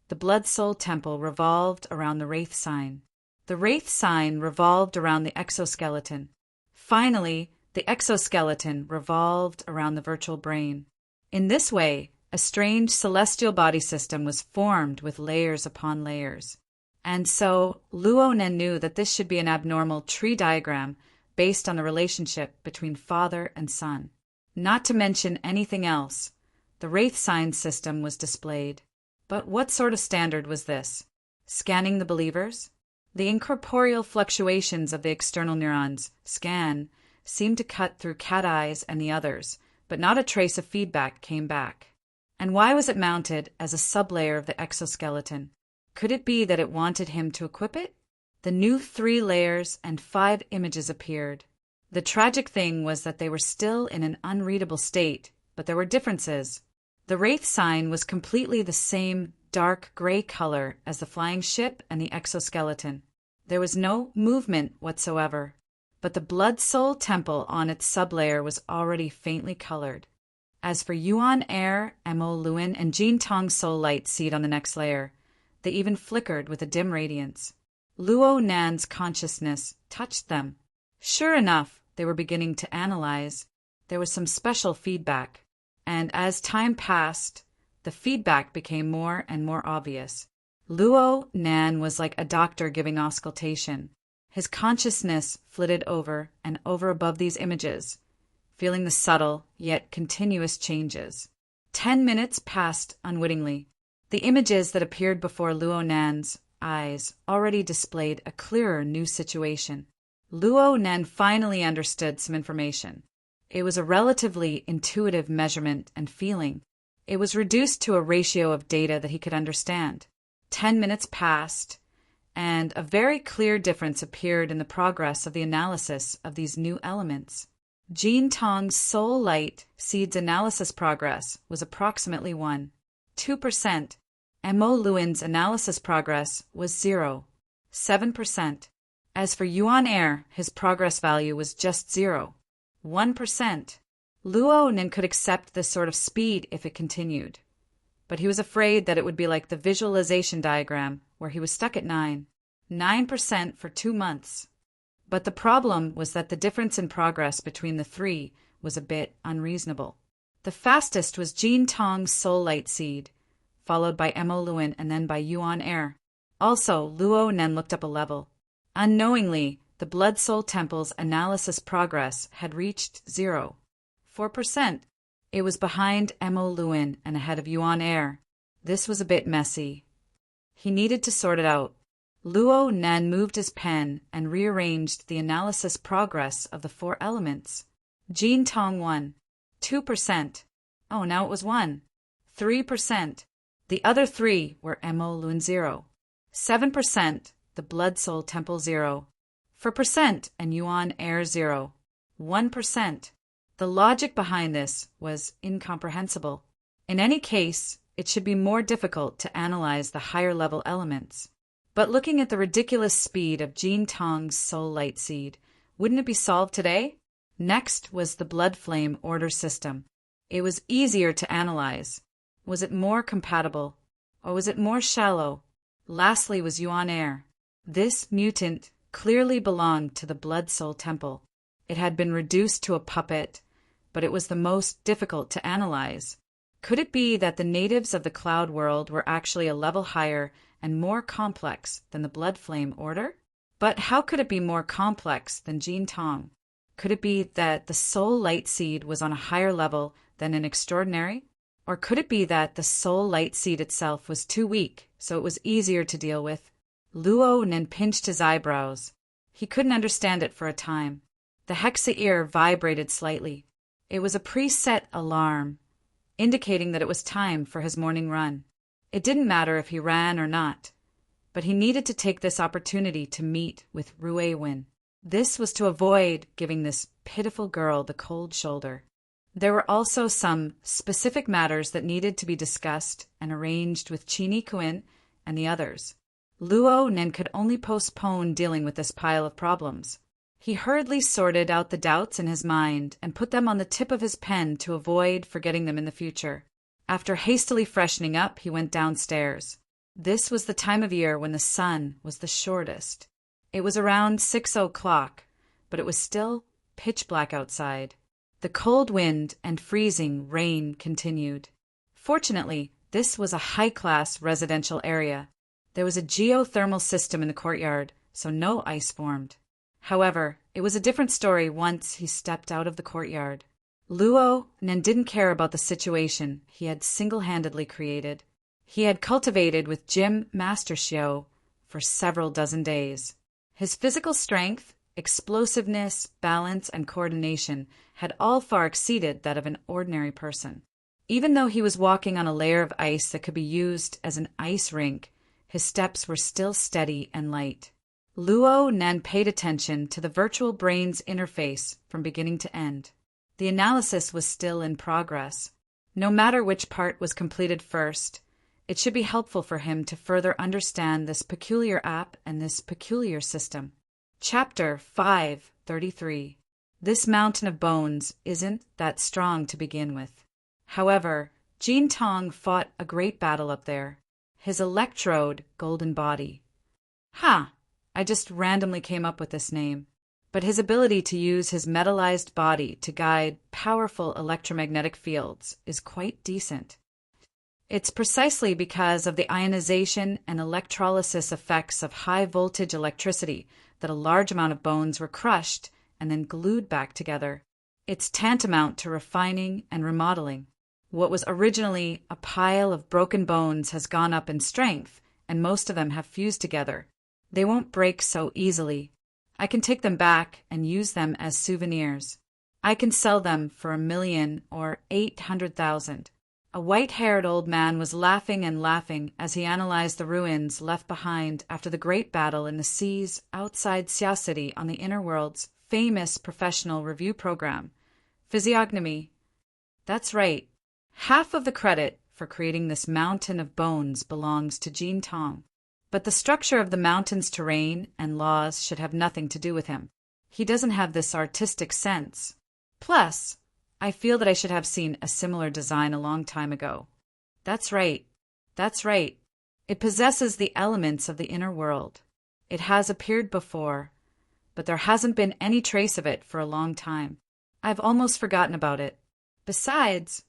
the Blood Soul Temple revolved around the Wraith Sign. The Wraith Sign revolved around the exoskeleton. Finally, the exoskeleton revolved around the virtual brain. In this way, a strange celestial body system was formed with layers upon layers. And so, Luo Nen knew that this should be an abnormal tree diagram based on the relationship between father and son. Not to mention anything else, the Wraith Sign system was displayed. But what sort of standard was this? Scanning the believers? The incorporeal fluctuations of the external neurons, scan, seemed to cut through Cat Eyes and the others, but not a trace of feedback came back. And why was it mounted as a sublayer of the exoskeleton? Could it be that it wanted him to equip it? The new 3 layers and 5 images appeared. The tragic thing was that they were still in an unreadable state, but there were differences. The Wraith Sign was completely the same dark gray color as the flying ship and the exoskeleton. There was no movement whatsoever, but the Blood Soul Temple on its sublayer was already faintly colored. As for Yuan Air, Emoluin, and Jin Tong's soul light seed on the next layer, they even flickered with a dim radiance. Luo Nan's consciousness touched them. Sure enough, they were beginning to analyze. There was some special feedback, and as time passed, the feedback became more and more obvious. Luo Nan was like a doctor giving auscultation. His consciousness flitted over and over above these images, feeling the subtle yet continuous changes. 10 minutes passed unwittingly. The images that appeared before Luo Nan's eyes already displayed a clearer new situation. Luo Nan finally understood some information. It was a relatively intuitive measurement and feeling. It was reduced to a ratio of data that he could understand. 10 minutes passed, and a very clear difference appeared in the progress of the analysis of these new elements. Jin Tong's soul light seed's analysis progress was approximately 2%. Emoluin's analysis progress was 7%. As for Yuan Air, his progress value was just 1%. Luo Nen could accept this sort of speed if it continued, but he was afraid that it would be like the visualization diagram where he was stuck at 9% for 2 months. But the problem was that the difference in progress between the 3 was a bit unreasonable. The fastest was Jin Tong's soul light seed, followed by Emoluin and then by Yuan Air. Also, Luo Nen looked up a level. Unknowingly, the Blood Soul Temple's analysis progress had reached 4%. It was behind Emoluin and ahead of Yuan Air. This was a bit messy. He needed to sort it out. Luo Nen moved his pen and rearranged the analysis progress of the 4 elements. Jin Tong 2%. Oh, now it was 3%. The other 3 were Emoluin 7%, the Blood Soul Temple 4%, and Yuan Air 1%. The logic behind this was incomprehensible. In any case, it should be more difficult to analyze the higher-level elements. But looking at the ridiculous speed of Jin Tong's soul light seed, wouldn't it be solved today? Next was the blood flame order system. It was easier to analyze. Was it more compatible? Or was it more shallow? Lastly was Yuan Air. This mutant clearly belonged to the Blood Soul Temple. It had been reduced to a puppet, but it was the most difficult to analyze. Could it be that the natives of the cloud world were actually a level higher and more complex than the Blood Flame Order? But how could it be more complex than Jean Tong? Could it be that the Soul Light Seed was on a higher level than an Extraordinary? Or could it be that the Soul Light Seed itself was too weak, so it was easier to deal with? Luo Nen pinched his eyebrows. He couldn't understand it for a time. The Hexa ear vibrated slightly. It was a preset alarm, indicating that it was time for his morning run. It didn't matter if he ran or not, but he needed to take this opportunity to meet with Rui Wen. This was to avoid giving this pitiful girl the cold shoulder. There were also some specific matters that needed to be discussed and arranged with Chini Kuin and the others. Luo Nen could only postpone dealing with this pile of problems. He hurriedly sorted out the doubts in his mind and put them on the tip of his pen to avoid forgetting them in the future. After hastily freshening up, he went downstairs. This was the time of year when the sun was the shortest. It was around 6 o'clock, but it was still pitch black outside. The cold wind and freezing rain continued. Fortunately, this was a high-class residential area. There was a geothermal system in the courtyard, so no ice formed. However, it was a different story once he stepped out of the courtyard. Luo Nen didn't care about the situation he had single-handedly created. He had cultivated with Jim Master Xiao for several dozen days. His physical strength, explosiveness, balance, and coordination had all far exceeded that of an ordinary person. Even though he was walking on a layer of ice that could be used as an ice rink, his steps were still steady and light. Luo Nen paid attention to the virtual brain's interface from beginning to end. The analysis was still in progress. No matter which part was completed first, it should be helpful for him to further understand this peculiar app and this peculiar system. Chapter 533. This mountain of bones isn't that strong to begin with. However, Jean Tong fought a great battle up there. His electrode golden body. I just randomly came up with this name. But his ability to use his metallized body to guide powerful electromagnetic fields is quite decent. It's precisely because of the ionization and electrolysis effects of high-voltage electricity that a large amount of bones were crushed and then glued back together. It's tantamount to refining and remodeling. What was originally a pile of broken bones has gone up in strength, and most of them have fused together. They won't break so easily. I can take them back and use them as souvenirs. I can sell them for 1,000,000 or 800,000. A white-haired old man was laughing and laughing as he analyzed the ruins left behind after the great battle in the seas outside Xia City on the Inner World's famous professional review program, Physiognomy. That's right. Half of the credit for creating this mountain of bones belongs to Jean Tong. But the structure of the mountain's terrain and laws should have nothing to do with him. He doesn't have this artistic sense. Plus, I feel that I should have seen a similar design a long time ago. That's right. It possesses the elements of the inner world. It has appeared before, but there hasn't been any trace of it for a long time. I've almost forgotten about it. Besides,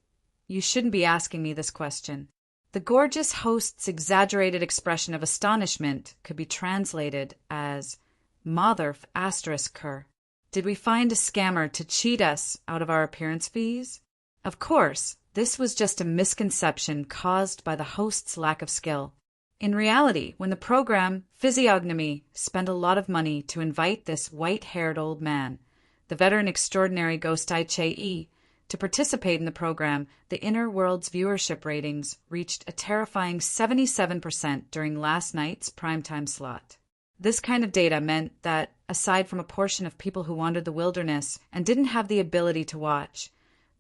you shouldn't be asking me this question. The gorgeous host's exaggerated expression of astonishment could be translated as Motherf ***. Did we find a scammer to cheat us out of our appearance fees? Of course, this was just a misconception caused by the host's lack of skill. In reality, when the program Physiognomy spent a lot of money to invite this white-haired old man, the veteran extraordinary Ghostai Che-E, to participate in the program, the Inner World's viewership ratings reached a terrifying 77% during last night's primetime slot. This kind of data meant that, aside from a portion of people who wandered the wilderness and didn't have the ability to watch,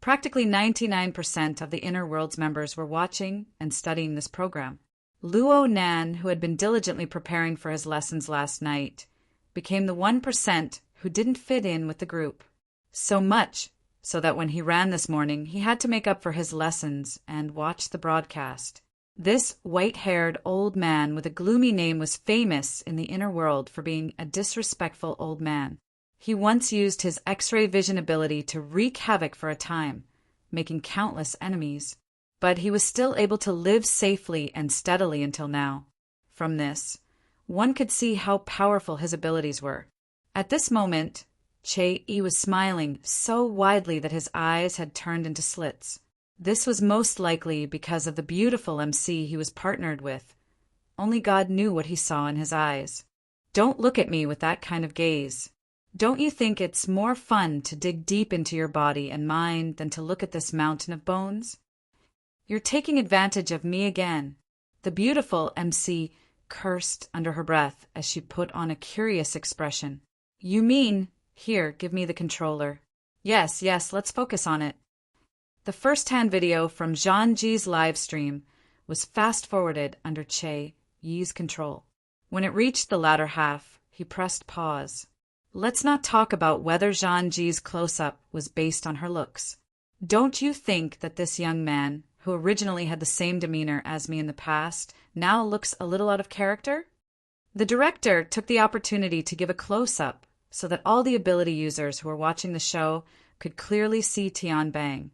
practically 99% of the Inner World's members were watching and studying this program. Luo Nan, who had been diligently preparing for his lessons last night, became the 1% who didn't fit in with the group. So much so that when he ran this morning, he had to make up for his lessons and watch the broadcast. This white-haired old man with a gloomy name was famous in the inner world for being a disrespectful old man. He once used his X-ray vision ability to wreak havoc for a time, making countless enemies. but he was still able to live safely and steadily until now. From this, one could see how powerful his abilities were. At this moment, Che-yi was smiling so widely that his eyes had turned into slits. This was most likely because of the beautiful MC he was partnered with. Only God knew what he saw in his eyes. Don't look at me with that kind of gaze. Don't you think it's more fun to dig deep into your body and mind than to look at this mountain of bones? You're taking advantage of me again. The beautiful MC cursed under her breath as she put on a curious expression. You mean, here, give me the controller. Yes, let's focus on it. The first-hand video from Zhang-Ji's live stream was fast-forwarded under Che-yi's control. When it reached the latter half, he pressed pause. Let's not talk about whether Zhang-Ji's close-up was based on her looks. Don't you think that this young man, who originally had the same demeanor as me in the past, now looks a little out of character? The director took the opportunity to give a close-up so that all the ability users who were watching the show could clearly see Tian Bang,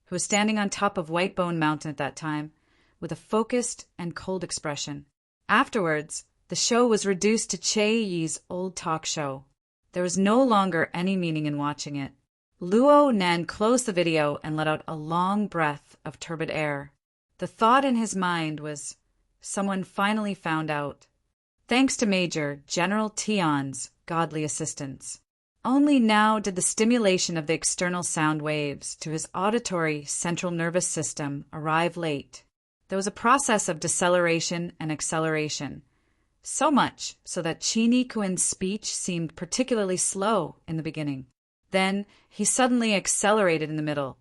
who was standing on top of White Bone Mountain at that time, with a focused and cold expression. Afterwards, the show was reduced to Che-yi's old talk show. There was no longer any meaning in watching it. Luo Nan closed the video and let out a long breath of turbid air. The thought in his mind was, someone finally found out. Thanks to Major General Tian's godly assistance. Only now did the stimulation of the external sound waves to his auditory central nervous system arrive late. There was a process of deceleration and acceleration, so much so that Qi Nikuin's speech seemed particularly slow in the beginning. Then he suddenly accelerated in the middle,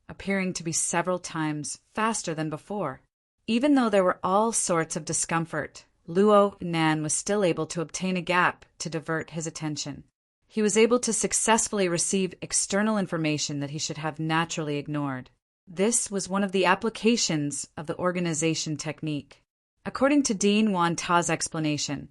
appearing to be several times faster than before. Even though there were all sorts of discomfort, Luo Nan was still able to obtain a gap to divert his attention. He was able to successfully receive external information that he should have naturally ignored. This was one of the applications of the organization technique. According to Dean Wan Ta's explanation,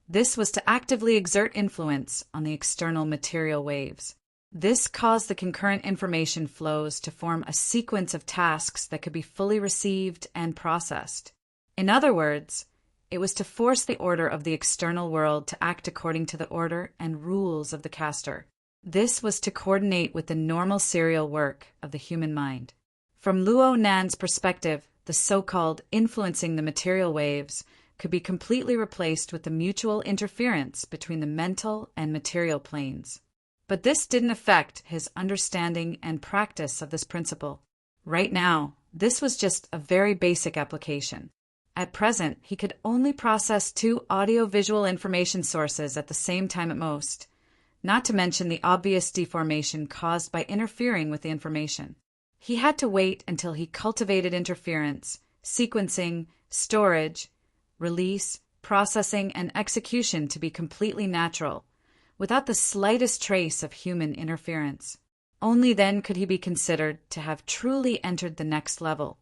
this was to actively exert influence on the external material waves. This caused the concurrent information flows to form a sequence of tasks that could be fully received and processed. In other words, it was to force the order of the external world to act according to the order and rules of the caster. This was to coordinate with the normal serial work of the human mind. From Luo Nan's perspective, the so-called influencing the material waves could be completely replaced with the mutual interference between the mental and material planes. But this didn't affect his understanding and practice of this principle. Right now, this was just a very basic application. At present, he could only process 2 audio-visual information sources at the same time at most, not to mention the obvious deformation caused by interfering with the information. He had to wait until he cultivated interference, sequencing, storage, release, processing, and execution to be completely natural, without the slightest trace of human interference. Only then could he be considered to have truly entered the next level.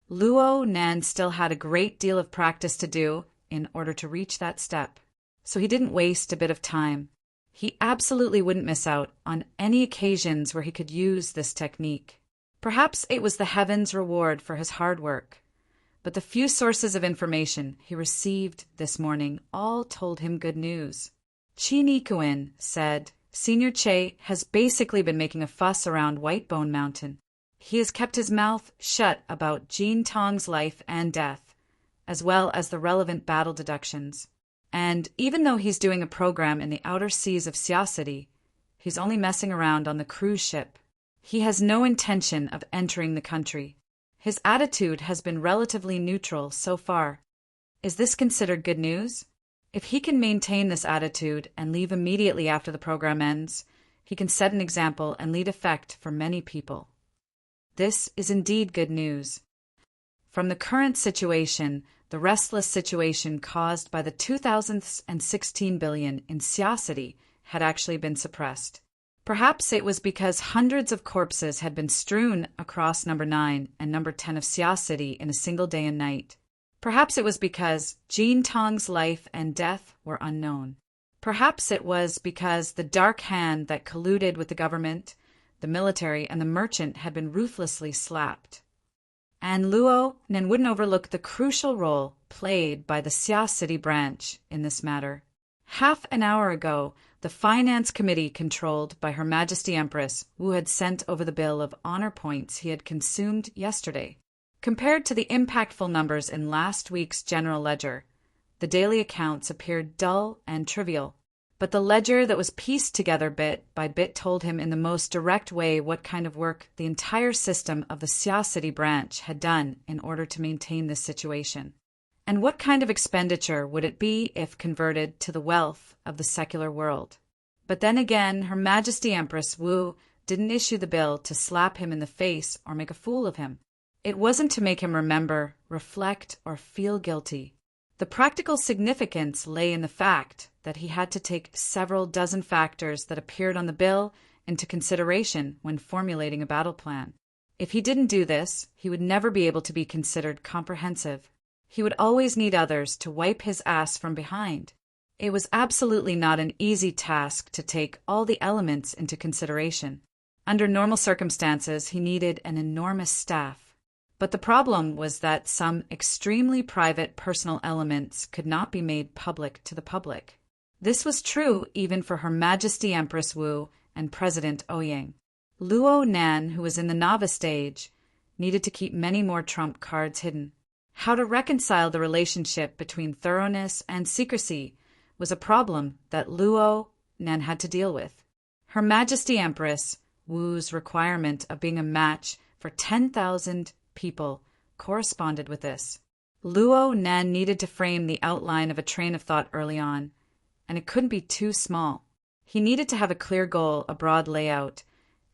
Luo Nan still had a great deal of practice to do in order to reach that step, so he didn't waste a bit of time. He absolutely wouldn't miss out on any occasions where he could use this technique. Perhaps it was the heavens' reward for his hard work, but the few sources of information he received this morning all told him good news. Qi Nikuin said, Senior Che has basically been making a fuss around White Bone Mountain. He has kept his mouth shut about Jin Tong's life and death, as well as the relevant battle deductions. And even though he's doing a program in the outer seas of Xia City, he's only messing around on the cruise ship. He has no intention of entering the country. His attitude has been relatively neutral so far. Is this considered good news? If he can maintain this attitude and leave immediately after the program ends, he can set an example and lead effect for many people. This is indeed good news. From the current situation, the restless situation caused by the 2016 billion in Xia City had actually been suppressed. Perhaps it was because hundreds of corpses had been strewn across number 9 and number 10 of Xia City in a single day and night. Perhaps it was because Jin Tong's life and death were unknown. Perhaps it was because the dark hand that colluded with the government, the military, and the merchant had been ruthlessly slapped. And Luo Nen wouldn't overlook the crucial role played by the Xia City branch in this matter. Half an hour ago, the Finance Committee, controlled by Her Majesty Empress Wu, had sent over the bill of honor points he had consumed yesterday. Compared to the impactful numbers in last week's general ledger, the daily accounts appeared dull and trivial. But the ledger that was pieced together bit by bit told him in the most direct way what kind of work the entire system of the Xia City branch had done in order to maintain this situation. And what kind of expenditure would it be if converted to the wealth of the secular world? But then again, Her Majesty Empress Wu didn't issue the bill to slap him in the face or make a fool of him. It wasn't to make him remember, reflect, or feel guilty. The practical significance lay in the fact that he had to take several dozen factors that appeared on the bill into consideration when formulating a battle plan. If he didn't do this, he would never be able to be considered comprehensive. He would always need others to wipe his ass from behind. It was absolutely not an easy task to take all the elements into consideration. Under normal circumstances, he needed an enormous staff. But the problem was that some extremely private personal elements could not be made public to the public. This was true even for Her Majesty Empress Wu and President Ouyang. Luo Nan, who was in the novice stage, needed to keep many more trump cards hidden. How to reconcile the relationship between thoroughness and secrecy was a problem that Luo Nan had to deal with. Her Majesty Empress Wu's requirement of being a match for 10,000 people corresponded with this. Luo Nan needed to frame the outline of a train of thought early on, and it couldn't be too small. He needed to have a clear goal, a broad layout,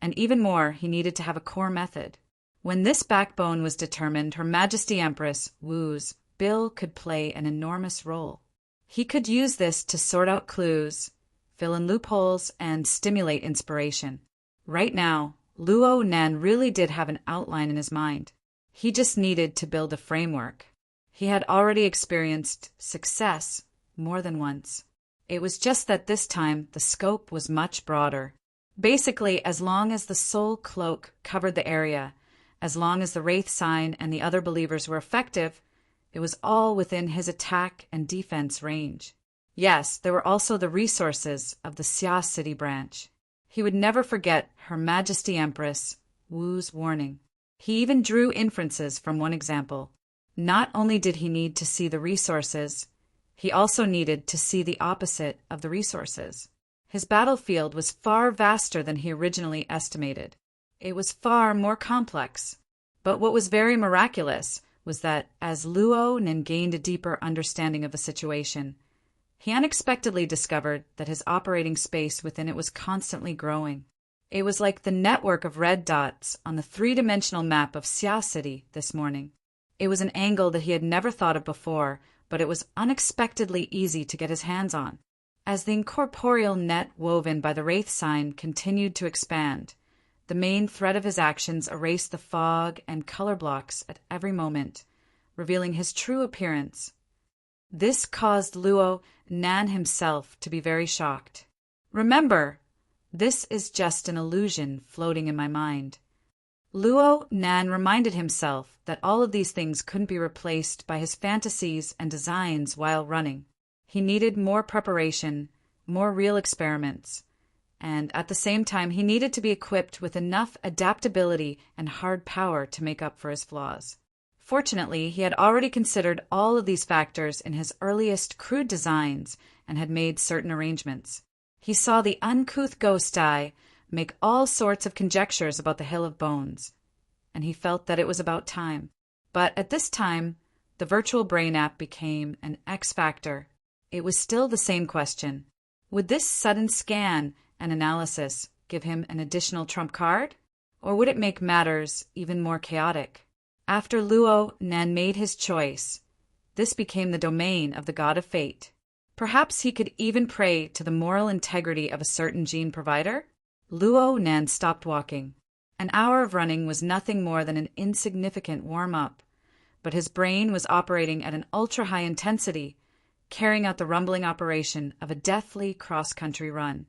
and even more, he needed to have a core method. When this backbone was determined, Her Majesty Empress Wu's bill could play an enormous role. He could use this to sort out clues, fill in loopholes, and stimulate inspiration. Right now, Luo Nan really did have an outline in his mind. He just needed to build a framework. He had already experienced success more than once. It was just that this time the scope was much broader. Basically, as long as the soul cloak covered the area, as long as the Wraith sign and the other believers were effective, it was all within his attack and defense range. Yes, there were also the resources of the Xia City branch. He would never forget Her Majesty Empress Wu's warning. He even drew inferences from one example. Not only did he need to see the resources, he also needed to see the opposite of the resources. His battlefield was far vaster than he originally estimated. It was far more complex. But what was very miraculous was that as Luo Nen gained a deeper understanding of the situation, he unexpectedly discovered that his operating space within it was constantly growing. It was like the network of red dots on the three-dimensional map of Xia City this morning. It was an angle that he had never thought of before, but it was unexpectedly easy to get his hands on. As the incorporeal net woven by the Wraith sign continued to expand, the main thread of his actions erased the fog and color blocks at every moment, revealing his true appearance. This caused Luo Nan himself to be very shocked. Remember, this is just an illusion floating in my mind. Luo Nan reminded himself that all of these things couldn't be replaced by his fantasies and designs while running. He needed more preparation, more real experiments, and at the same time he needed to be equipped with enough adaptability and hard power to make up for his flaws. Fortunately, he had already considered all of these factors in his earliest crude designs and had made certain arrangements. He saw the uncouth ghost eye make all sorts of conjectures about the Hill of Bones, and he felt that it was about time. But at this time, the virtual brain app became an X factor. It was still the same question. Would this sudden scan and analysis give him an additional trump card? Or would it make matters even more chaotic? After Luo Nan made his choice, this became the domain of the god of fate. Perhaps he could even pray to the moral integrity of a certain gene provider? Luo Nan stopped walking. An hour of running was nothing more than an insignificant warm-up, but his brain was operating at an ultra-high intensity, carrying out the rumbling operation of a deathly cross-country run.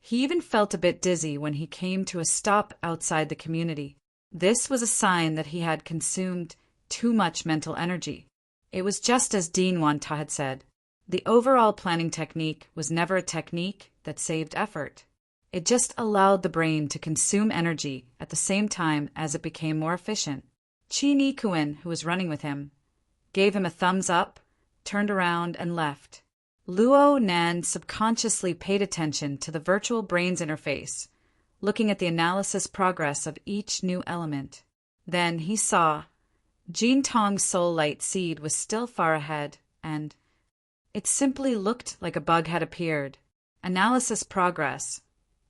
He even felt a bit dizzy when he came to a stop outside the community. This was a sign that he had consumed too much mental energy. It was just as Dean Wanta had said. The overall planning technique was never a technique that saved effort. It just allowed the brain to consume energy at the same time as it became more efficient. Chi Nikuin, who was running with him, gave him a thumbs up, turned around, and left. Luo Nan subconsciously paid attention to the virtual brain's interface, looking at the analysis progress of each new element. Then he saw Jean Tong's soul light seed was still far ahead, and it simply looked like a bug had appeared. Analysis progress,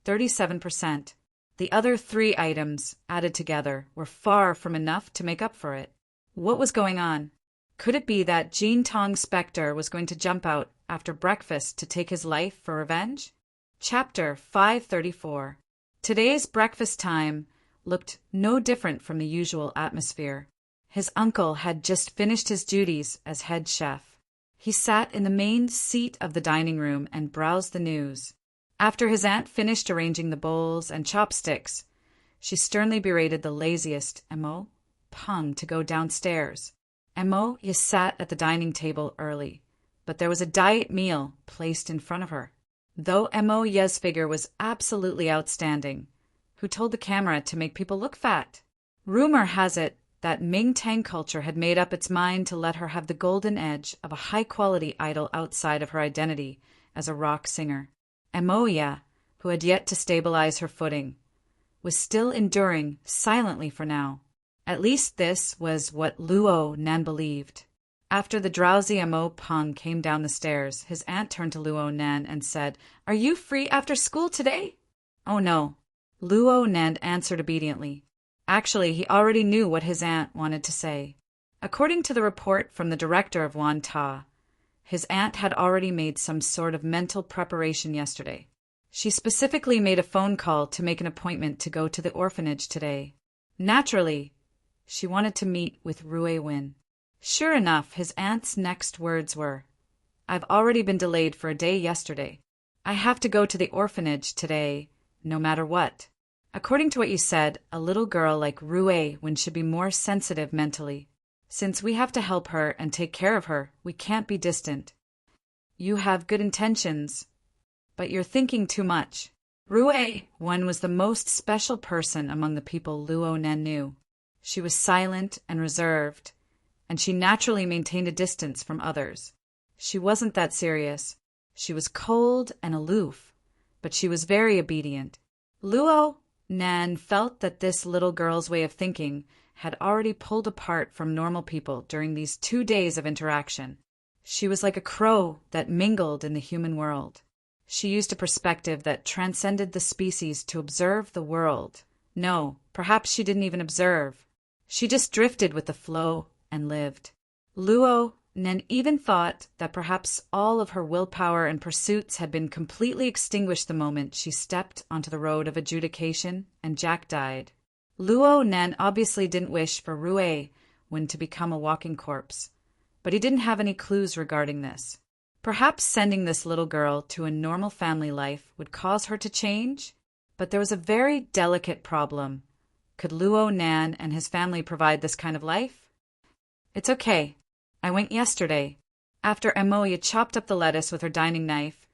37%. The other 3 items, added together, were far from enough to make up for it. What was going on? Could it be that Jean Tong's specter was going to jump out after breakfast to take his life for revenge? Chapter 534. Today's breakfast time looked no different from the usual atmosphere. His uncle had just finished his duties as head chef. He sat in the main seat of the dining room and browsed the news. After his aunt finished arranging the bowls and chopsticks, she sternly berated the laziest Mo Peng to go downstairs. Mo sat at the dining table early, but there was a diet meal placed in front of her. Though Mo Ye's figure was absolutely outstanding, who told the camera to make people look fat? Rumor has it that Ming Tang culture had made up its mind to let her have the golden edge of a high-quality idol outside of her identity as a rock singer. Mo Ye, who had yet to stabilize her footing, was still enduring silently for now. At least this was what Luo Nan believed. After the drowsy Mo Peng came down the stairs, his aunt turned to Luo Nan and said, "Are you free after school today?" "Oh no." Luo Nan answered obediently. Actually, he already knew what his aunt wanted to say. According to the report from the director of Wan Ta, his aunt had already made some sort of mental preparation yesterday. She specifically made a phone call to make an appointment to go to the orphanage today. Naturally, she wanted to meet with Rui Win. Sure enough, his aunt's next words were, "I've already been delayed for a day yesterday. I have to go to the orphanage today, no matter what." According to what you said, a little girl like Rui Win should be more sensitive mentally. Since we have to help her and take care of her, we can't be distant. You have good intentions, but you're thinking too much. Rui Win was the most special person among the people Luo Nan knew. She was silent and reserved, and she naturally maintained a distance from others. She wasn't that serious. She was cold and aloof, but she was very obedient. Luo Nan felt that this little girl's way of thinking had already pulled apart from normal people during these 2 days of interaction. She was like a crow that mingled in the human world. She used a perspective that transcended the species to observe the world. No, perhaps she didn't even observe. She just drifted with the flow and lived. Luo Nan even thought that perhaps all of her willpower and pursuits had been completely extinguished the moment she stepped onto the road of adjudication and Jack died. Luo Nan obviously didn't wish for Rui Win to become a walking corpse, but he didn't have any clues regarding this. Perhaps sending this little girl to a normal family life would cause her to change, but there was a very delicate problem. Could Luo Nan and his family provide this kind of life? "It's okay. I went yesterday." After Amoya chopped up the lettuce with her dining knife,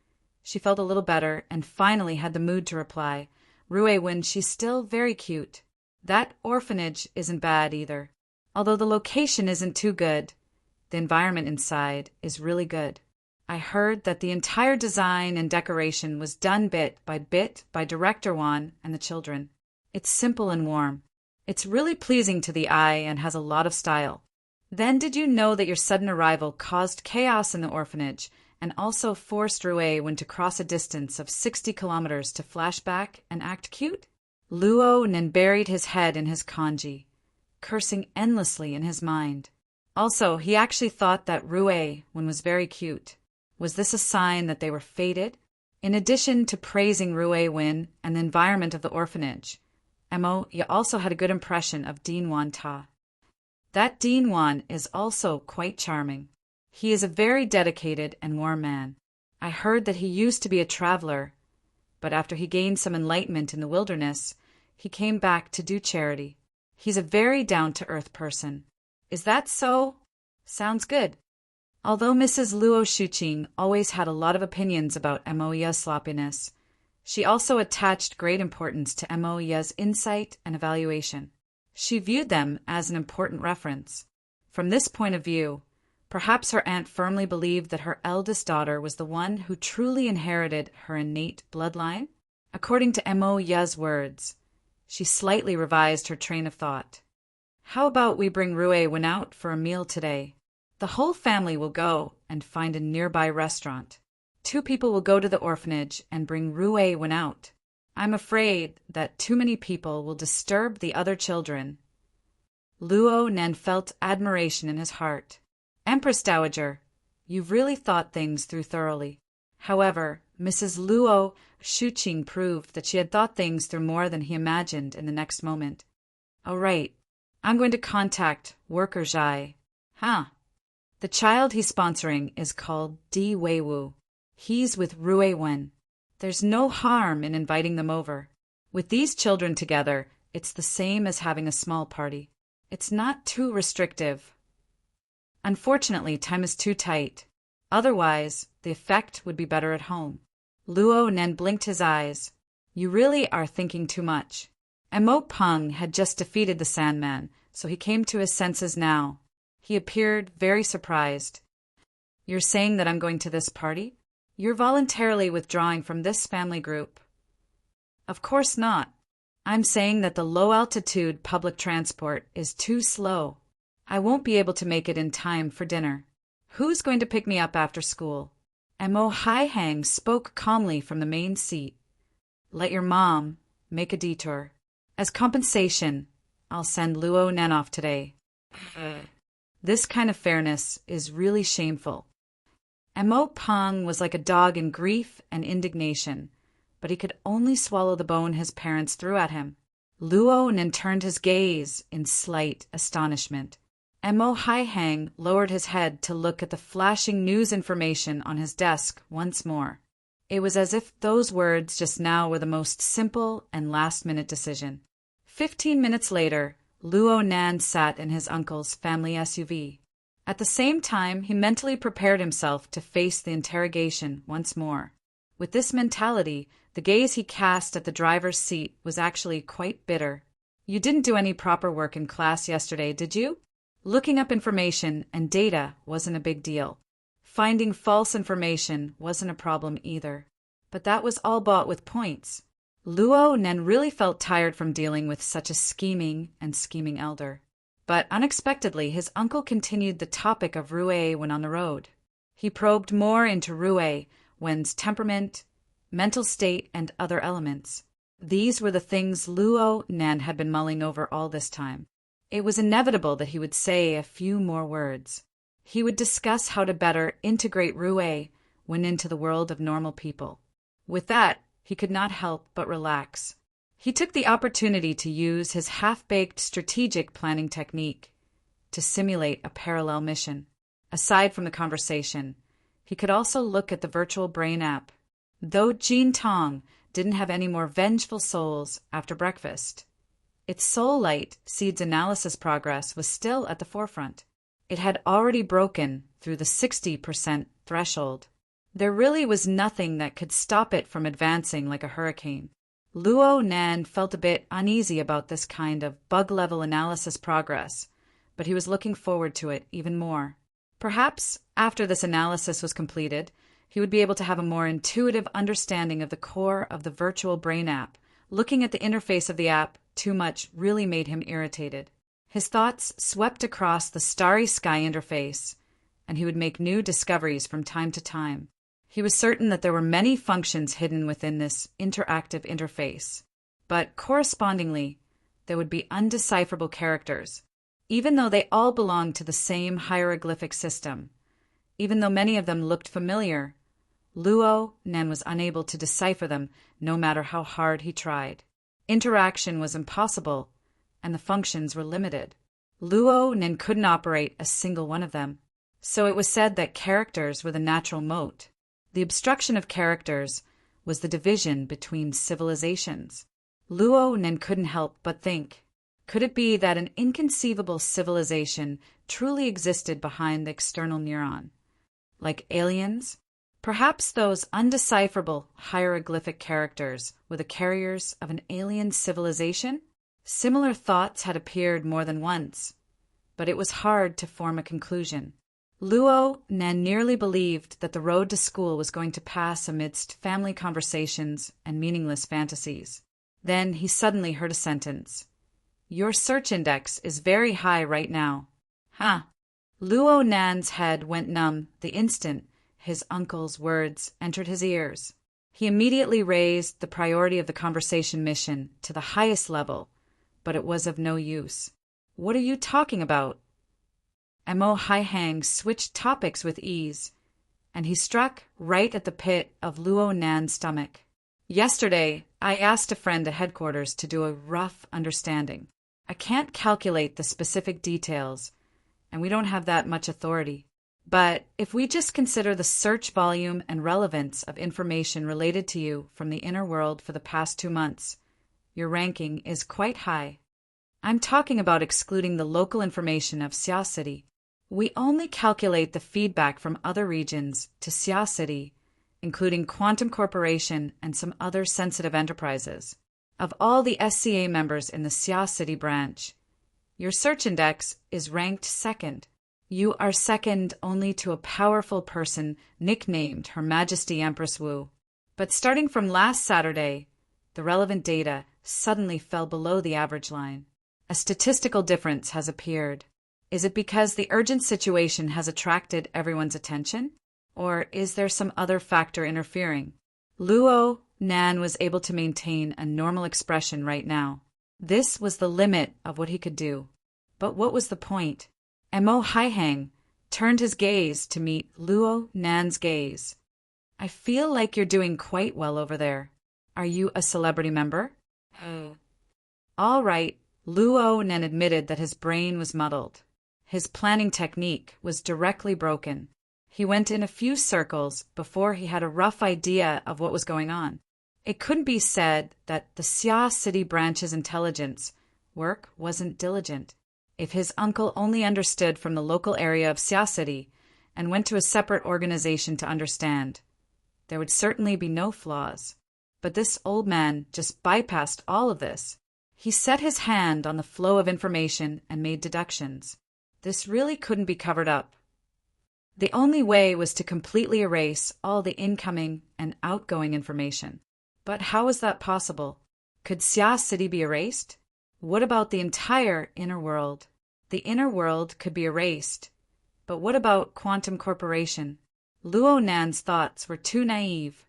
she felt a little better and finally had the mood to reply, "Rui Win, she's still very cute. That orphanage isn't bad either. Although the location isn't too good, the environment inside is really good. I heard that the entire design and decoration was done bit by Director Wan and the children. It's simple and warm. It's really pleasing to the eye and has a lot of style. Then did you know that your sudden arrival caused chaos in the orphanage and also forced Rui Win to cross a distance of 60 kilometers to flash back and act cute?" Luo Nan buried his head in his kanji, cursing endlessly in his mind. Also, he actually thought that Rui Win was very cute. Was this a sign that they were fated? In addition to praising Rui Win and the environment of the orphanage, Mo also had a good impression of Dean Wan Ta. That Dean Wan is also quite charming. He is a very dedicated and warm man. I heard that he used to be a traveler, but after he gained some enlightenment in the wilderness, he came back to do charity. He's a very down-to-earth person. Is that so? Sounds good. Although Mrs. Luo Shuqing always had a lot of opinions about Moya's sloppiness, she also attached great importance to Moya's insight and evaluation. She viewed them as an important reference. From this point of view, perhaps her aunt firmly believed that her eldest daughter was the one who truly inherited her innate bloodline. According to Moya's words, she slightly revised her train of thought. How about we bring Rui Wen out for a meal today? The whole family will go and find a nearby restaurant. 2 people will go to the orphanage and bring Rui Wen out. I'm afraid that too many people will disturb the other children. Luo Nen felt admiration in his heart. Empress Dowager, you've really thought things through thoroughly. However, Mrs. Luo Shuqing proved that she had thought things through more than he imagined in the next moment. All right, I'm going to contact Worker Zhai. Huh. The child he's sponsoring is called Di Weiwu. He's with Rui Wen. There's no harm in inviting them over. With these children together, it's the same as having a small party. It's not too restrictive. Unfortunately, time is too tight. Otherwise, the effect would be better at home. Luo Nen blinked his eyes. You really are thinking too much. Mo Peng had just defeated the Sandman, so he came to his senses now. He appeared very surprised. You're saying that I'm going to this party? You're voluntarily withdrawing from this family group. Of course not. I'm saying that the low-altitude public transport is too slow. I won't be able to make it in time for dinner. Who's going to pick me up after school? Mo Haihang spoke calmly from the main seat. Let your mom make a detour. As compensation, I'll send Luo Nen off today. This kind of fairness is really shameful. Mo Peng was like a dog in grief and indignation, but he could only swallow the bone his parents threw at him. Luo Nen turned his gaze in slight astonishment. Mo Haihang lowered his head to look at the flashing news information on his desk once more. It was as if those words just now were the most simple and last-minute decision. 15 minutes later, Luo Nen sat in his uncle's family SUV. At the same time, he mentally prepared himself to face the interrogation once more. With this mentality, the gaze he cast at the driver's seat was actually quite bitter. You didn't do any proper work in class yesterday, did you? Looking up information and data wasn't a big deal. Finding false information wasn't a problem either. But that was all bought with points. Luo Nen really felt tired from dealing with such a scheming elder. But unexpectedly, his uncle continued the topic of Rui Wen on the road. He probed more into Rui Wen's temperament, mental state, and other elements. These were the things Luo Nen had been mulling over all this time. It was inevitable that he would say a few more words. He would discuss how to better integrate Rui Wen into the world of normal people. With that, he could not help but relax. He took the opportunity to use his half-baked strategic planning technique to simulate a parallel mission. Aside from the conversation, he could also look at the virtual brain app. Though Jin Tong didn't have any more vengeful souls after breakfast, its soul light seed's analysis progress was still at the forefront. It had already broken through the 60% threshold. There really was nothing that could stop it from advancing like a hurricane. Luo Nen felt a bit uneasy about this kind of bug-level analysis progress, but he was looking forward to it even more. Perhaps, after this analysis was completed, he would be able to have a more intuitive understanding of the core of the virtual brain app. Looking at the interface of the app too much really made him irritated. His thoughts swept across the starry sky interface, and he would make new discoveries from time to time. He was certain that there were many functions hidden within this interactive interface, but correspondingly, there would be undecipherable characters, even though they all belonged to the same hieroglyphic system. Even though many of them looked familiar, Luo Nen was unable to decipher them no matter how hard he tried. Interaction was impossible, and the functions were limited. Luo Nen couldn't operate a single one of them, so it was said that characters were the natural moat. The obstruction of characters was the division between civilizations. Luo Nen couldn't help but think, Could it be that an inconceivable civilization truly existed behind the external neuron? Like aliens? Perhaps those undecipherable hieroglyphic characters were the carriers of an alien civilization? Similar thoughts had appeared more than once, but it was hard to form a conclusion. Luo Nan nearly believed that the road to school was going to pass amidst family conversations and meaningless fantasies. Then he suddenly heard a sentence. "Your search index is very high right now." Huh. Luo Nan's head went numb the instant his uncle's words entered his ears. He immediately raised the priority of the conversation mission to the highest level, but it was of no use. "What are you talking about?" Mo Haihang switched topics with ease, and he struck right at the pit of Luo Nan's stomach. "Yesterday, I asked a friend at headquarters to do a rough understanding. I can't calculate the specific details, and we don't have that much authority. But if we just consider the search volume and relevance of information related to you from the inner world for the past 2 months, your ranking is quite high. I'm talking about excluding the local information of Xia City. We only calculate the feedback from other regions to Xia City, including Quantum Corporation and some other sensitive enterprises. Of all the SCA members in the Xia City branch, your search index is ranked second. You are second only to a powerful person nicknamed Her Majesty Empress Wu. But starting from last Saturday, the relevant data suddenly fell below the average line. A statistical difference has appeared. Is it because the urgent situation has attracted everyone's attention? Or is there some other factor interfering?" Luo Nan was able to maintain a normal expression right now. This was the limit of what he could do. But what was the point? Mo Haihang turned his gaze to meet Luo Nan's gaze. "I feel like you're doing quite well over there. Are you a celebrity member?" "Oh." "All right." Luo Nan admitted that his brain was muddled. His planning technique was directly broken. He went in a few circles before he had a rough idea of what was going on. It couldn't be said that the Xia City branch's intelligence work wasn't diligent. If his uncle only understood from the local area of Xia City and went to a separate organization to understand, there would certainly be no flaws. But this old man just bypassed all of this. He set his hand on the flow of information and made deductions. This really couldn't be covered up. The only way was to completely erase all the incoming and outgoing information. But how was that possible? Could Xia City be erased? What about the entire inner world? The inner world could be erased. But what about Quantum Corporation? Luo Nan's thoughts were too naive.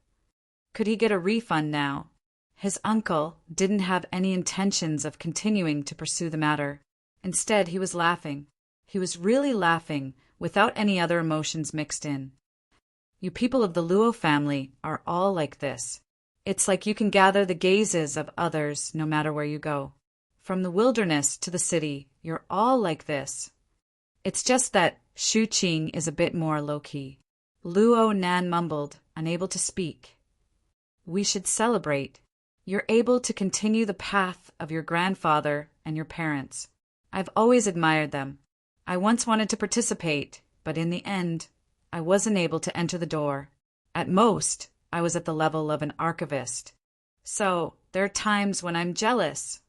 Could he get a refund now? His uncle didn't have any intentions of continuing to pursue the matter. Instead, he was laughing. He was really laughing, without any other emotions mixed in. "You people of the Luo family are all like this. It's like you can gather the gazes of others no matter where you go. From the wilderness to the city, you're all like this. It's just that Shu Qing is a bit more low-key." Luo Nan mumbled, unable to speak. "We should celebrate. You're able to continue the path of your grandfather and your parents. I've always admired them. I once wanted to participate, but in the end, I wasn't able to enter the door. At most, I was at the level of an archivist. So, there are times when I'm jealous.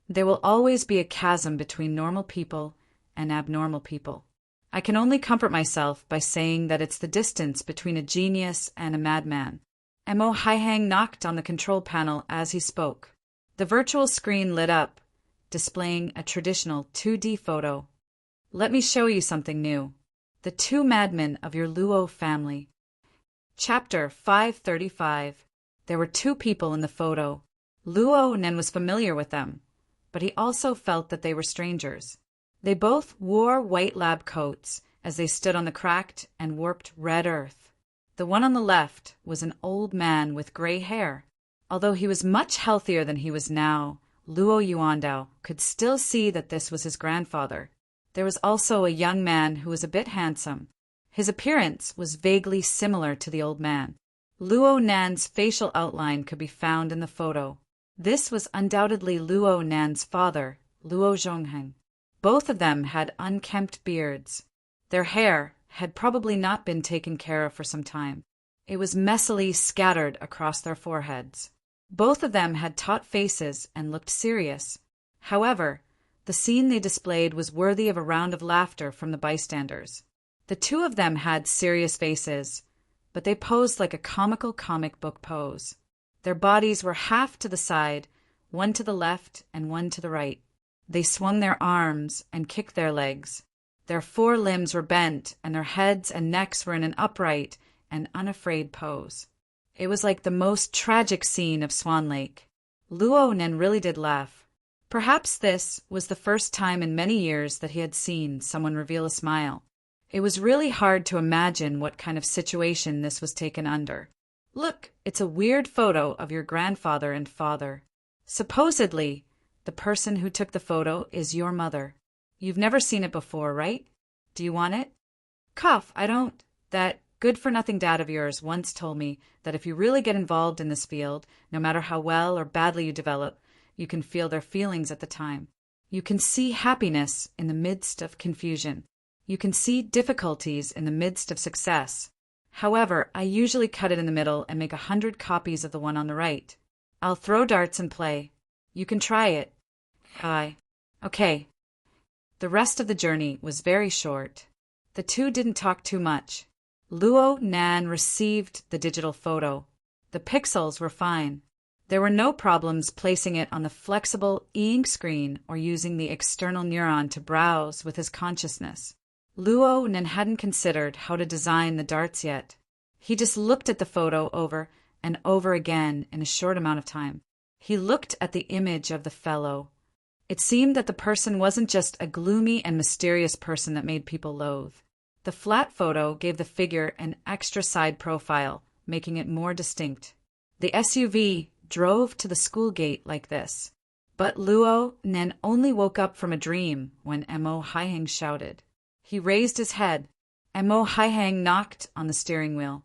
There will always be a chasm between normal people and abnormal people. I can only comfort myself by saying that it's the distance between a genius and a madman." Mo Haihang knocked on the control panel as he spoke. The virtual screen lit up, displaying a traditional 2D photo. "Let me show you something new. The two madmen of your Luo family." Chapter 535. There were two people in the photo. Luo Nan was familiar with them, but he also felt that they were strangers. They both wore white lab coats as they stood on the cracked and warped red earth. The one on the left was an old man with gray hair. Although he was much healthier than he was now, Luo Yuandao could still see that this was his grandfather. There was also a young man who was a bit handsome. His appearance was vaguely similar to the old man. Luo Nan's facial outline could be found in the photo. This was undoubtedly Luo Nan's father, Luo Zhongheng. Both of them had unkempt beards. Their hair had probably not been taken care of for some time. It was messily scattered across their foreheads. Both of them had taut faces and looked serious. However, the scene they displayed was worthy of a round of laughter from the bystanders. The two of them had serious faces, but they posed like a comical comic book pose. Their bodies were half to the side, one to the left and one to the right. They swung their arms and kicked their legs. Their forelimbs were bent, and their heads and necks were in an upright and unafraid pose. It was like the most tragic scene of Swan Lake. Luo Nen really did laugh. Perhaps this was the first time in many years that he had seen someone reveal a smile. It was really hard to imagine what kind of situation this was taken under. Look, it's a weird photo of your grandfather and father. Supposedly, the person who took the photo is your mother. You've never seen it before, right? Do you want it? Cough, I don't. That good-for-nothing dad of yours once told me that if you really get involved in this field, no matter how well or badly you develop, you can feel their feelings at the time. You can see happiness in the midst of confusion. You can see difficulties in the midst of success. However, I usually cut it in the middle and make 100 copies of the one on the right. I'll throw darts and play. You can try it. Okay. The rest of the journey was very short. The two didn't talk too much. Luo Nan received the digital photo. The pixels were fine. There were no problems placing it on the flexible e-ink screen or using the external neuron to browse with his consciousness. Luo Nan hadn't considered how to design the darts yet. He just looked at the photo over and over again in a short amount of time. He looked at the image of the fellow. It seemed that the person wasn't just a gloomy and mysterious person that made people loathe. The flat photo gave the figure an extra side profile, making it more distinct. The SUV drove to the school gate like this. But Luo Nen only woke up from a dream when Mo Haiheng shouted. He raised his head. Mo Haiheng knocked on the steering wheel.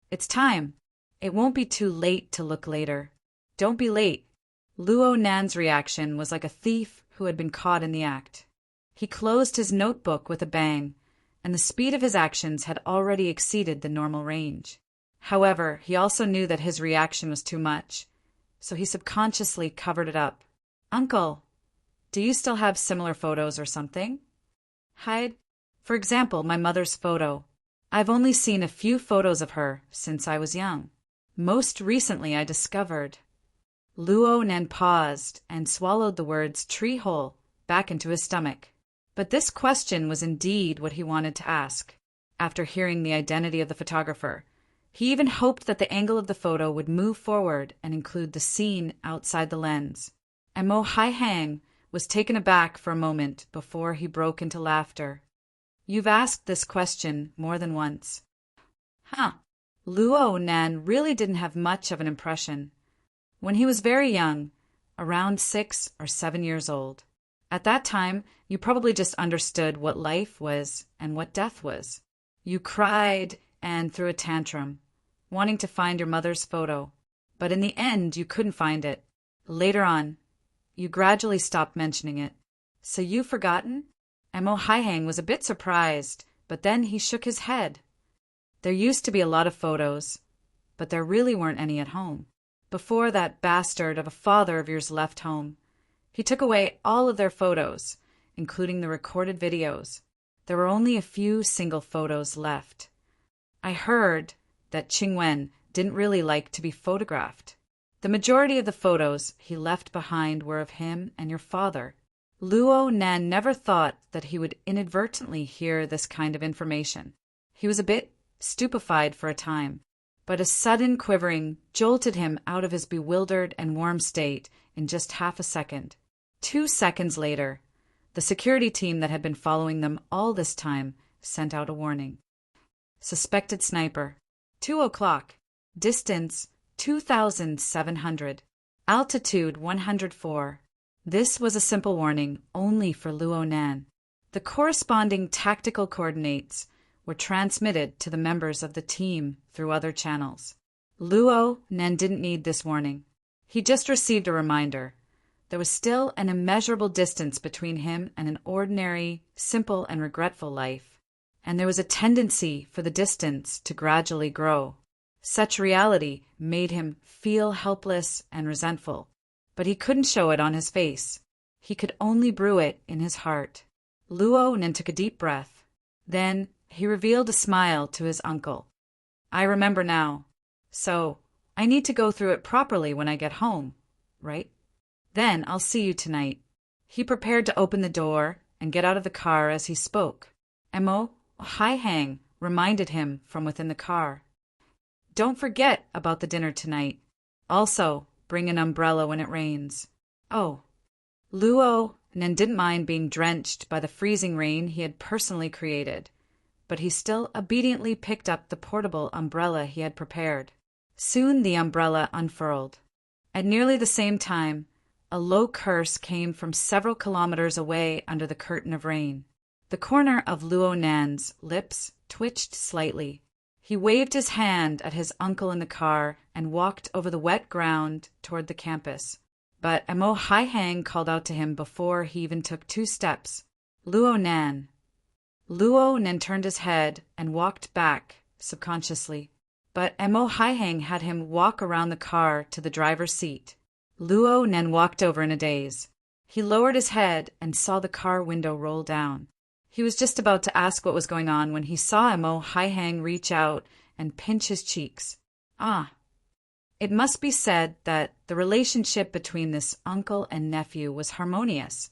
It's time. It won't be too late to look later. Don't be late. Luo Nan's reaction was like a thief who had been caught in the act. He closed his notebook with a bang, and the speed of his actions had already exceeded the normal range. However, he also knew that his reaction was too much, so he subconsciously covered it up. Uncle, do you still have similar photos or something? Hide. For example, my mother's photo. I've only seen a few photos of her since I was young. Most recently I discovered. Luo Nen paused and swallowed the words tree hole back into his stomach. But this question was indeed what he wanted to ask. After hearing the identity of the photographer, he even hoped that the angle of the photo would move forward and include the scene outside the lens. And Mo Haiheng was taken aback for a moment before he broke into laughter. You've asked this question more than once. Luo Nan really didn't have much of an impression. When he was very young, around 6 or 7 years old, at that time you probably just understood what life was and what death was. You cried and threw a tantrum, wanting to find your mother's photo, but in the end you couldn't find it. Later on, you gradually stopped mentioning it. So you've forgotten? Mo Haiheng was a bit surprised, but then he shook his head. There used to be a lot of photos, but there really weren't any at home. Before that bastard of a father of yours left home, he took away all of their photos, including the recorded videos. There were only a few single photos left. I heard that Qingwen didn't really like to be photographed. The majority of the photos he left behind were of him and your father. Luo Nan never thought that he would inadvertently hear this kind of information. He was a bit stupefied for a time, but a sudden quivering jolted him out of his bewildered and warm state in just half a second. 2 seconds later, the security team that had been following them all this time sent out a warning. Suspected sniper. 2 o'clock. Distance 2,700. Altitude 104. This was a simple warning only for Luo Nan. The corresponding tactical coordinates were transmitted to the members of the team through other channels. Luo Nan didn't need this warning. He just received a reminder. there was still an immeasurable distance between him and an ordinary, simple, and regretful life. And there was a tendency for the distance to gradually grow. Such reality made him feel helpless and resentful, but he couldn't show it on his face. He could only brew it in his heart. Luo Nen took a deep breath. Then he revealed a smile to his uncle. I remember now. So, I need to go through it properly when I get home, right? Then I'll see you tonight. He prepared to open the door and get out of the car as he spoke. Emo Haihang reminded him from within the car. Don't forget about the dinner tonight. Also, bring an umbrella when it rains. Oh. Luo Nen didn't mind being drenched by the freezing rain he had personally created, but he still obediently picked up the portable umbrella he had prepared. Soon the umbrella unfurled. At nearly the same time, a low curse came from several kilometers away under the curtain of rain. The corner of Luo Nan's lips twitched slightly. He waved his hand at his uncle in the car and walked over the wet ground toward the campus. But Emo Haihang called out to him before he even took 2 steps. Luo Nan. Luo Nan turned his head and walked back subconsciously. But Emo Haihang had him walk around the car to the driver's seat. Luo Nan walked over in a daze. He lowered his head and saw the car window roll down. He was just about to ask what was going on when he saw Emo Haihang reach out and pinch his cheeks. Ah. It must be said that the relationship between this uncle and nephew was harmonious,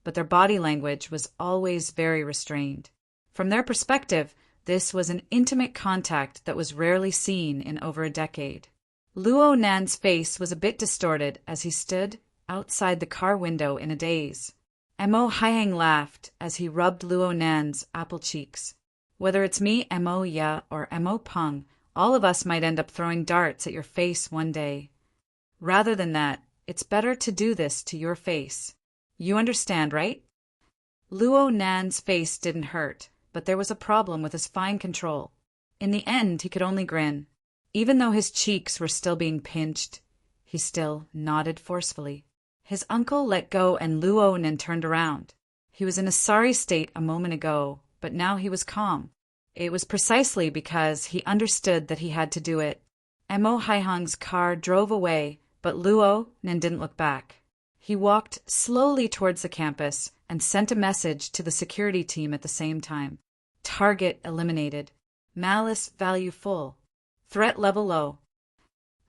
but their body language was always very restrained. From their perspective, this was an intimate contact that was rarely seen in over a decade. Luo Nan's face was a bit distorted as he stood outside the car window in a daze. Emo Haihang laughed as he rubbed Luo Nan's apple cheeks. Whether it's me, Emo Ya, or Emo Peng, all of us might end up throwing darts at your face one day. Rather than that, it's better to do this to your face. You understand, right? Luo Nan's face didn't hurt, but there was a problem with his fine control. In the end, he could only grin. Even though his cheeks were still being pinched, he still nodded forcefully. His uncle let go and Luo Nan turned around. He was in a sorry state a moment ago, but now he was calm. It was precisely because he understood that he had to do it. Emo Haihang's car drove away, but Luo Nan didn't look back. He walked slowly towards the campus and sent a message to the security team at the same time. Target eliminated. Malice value full. Threat level low.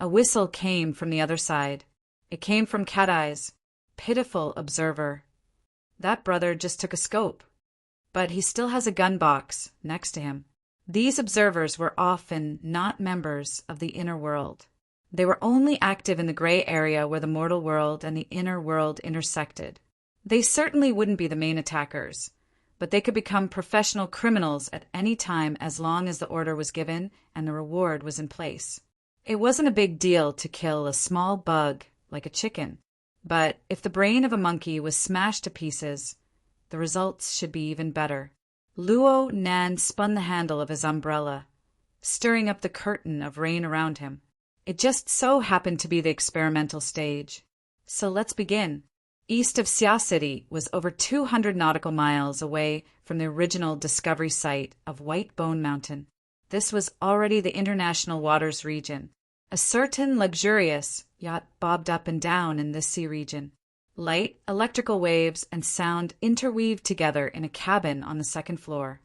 A whistle came from the other side. It came from Cat Eyes. Pitiful observer. That brother just took a scope. But he still has a gun box next to him. These observers were often not members of the inner world. They were only active in the gray area where the mortal world and the inner world intersected. They certainly wouldn't be the main attackers, but they could become professional criminals at any time as long as the order was given and the reward was in place. It wasn't a big deal to kill a small bug like a chicken, but if the brain of a monkey was smashed to pieces, the results should be even better. Luo Nan spun the handle of his umbrella, stirring up the curtain of rain around him. It just so happened to be the experimental stage. So let's begin. East of Xia City was over 200 nautical miles away from the original discovery site of White Bone Mountain. This was already the international waters region. A certain luxurious yacht bobbed up and down in this sea region. Light, electrical waves, and sound interweaved together in a cabin on the 2nd floor.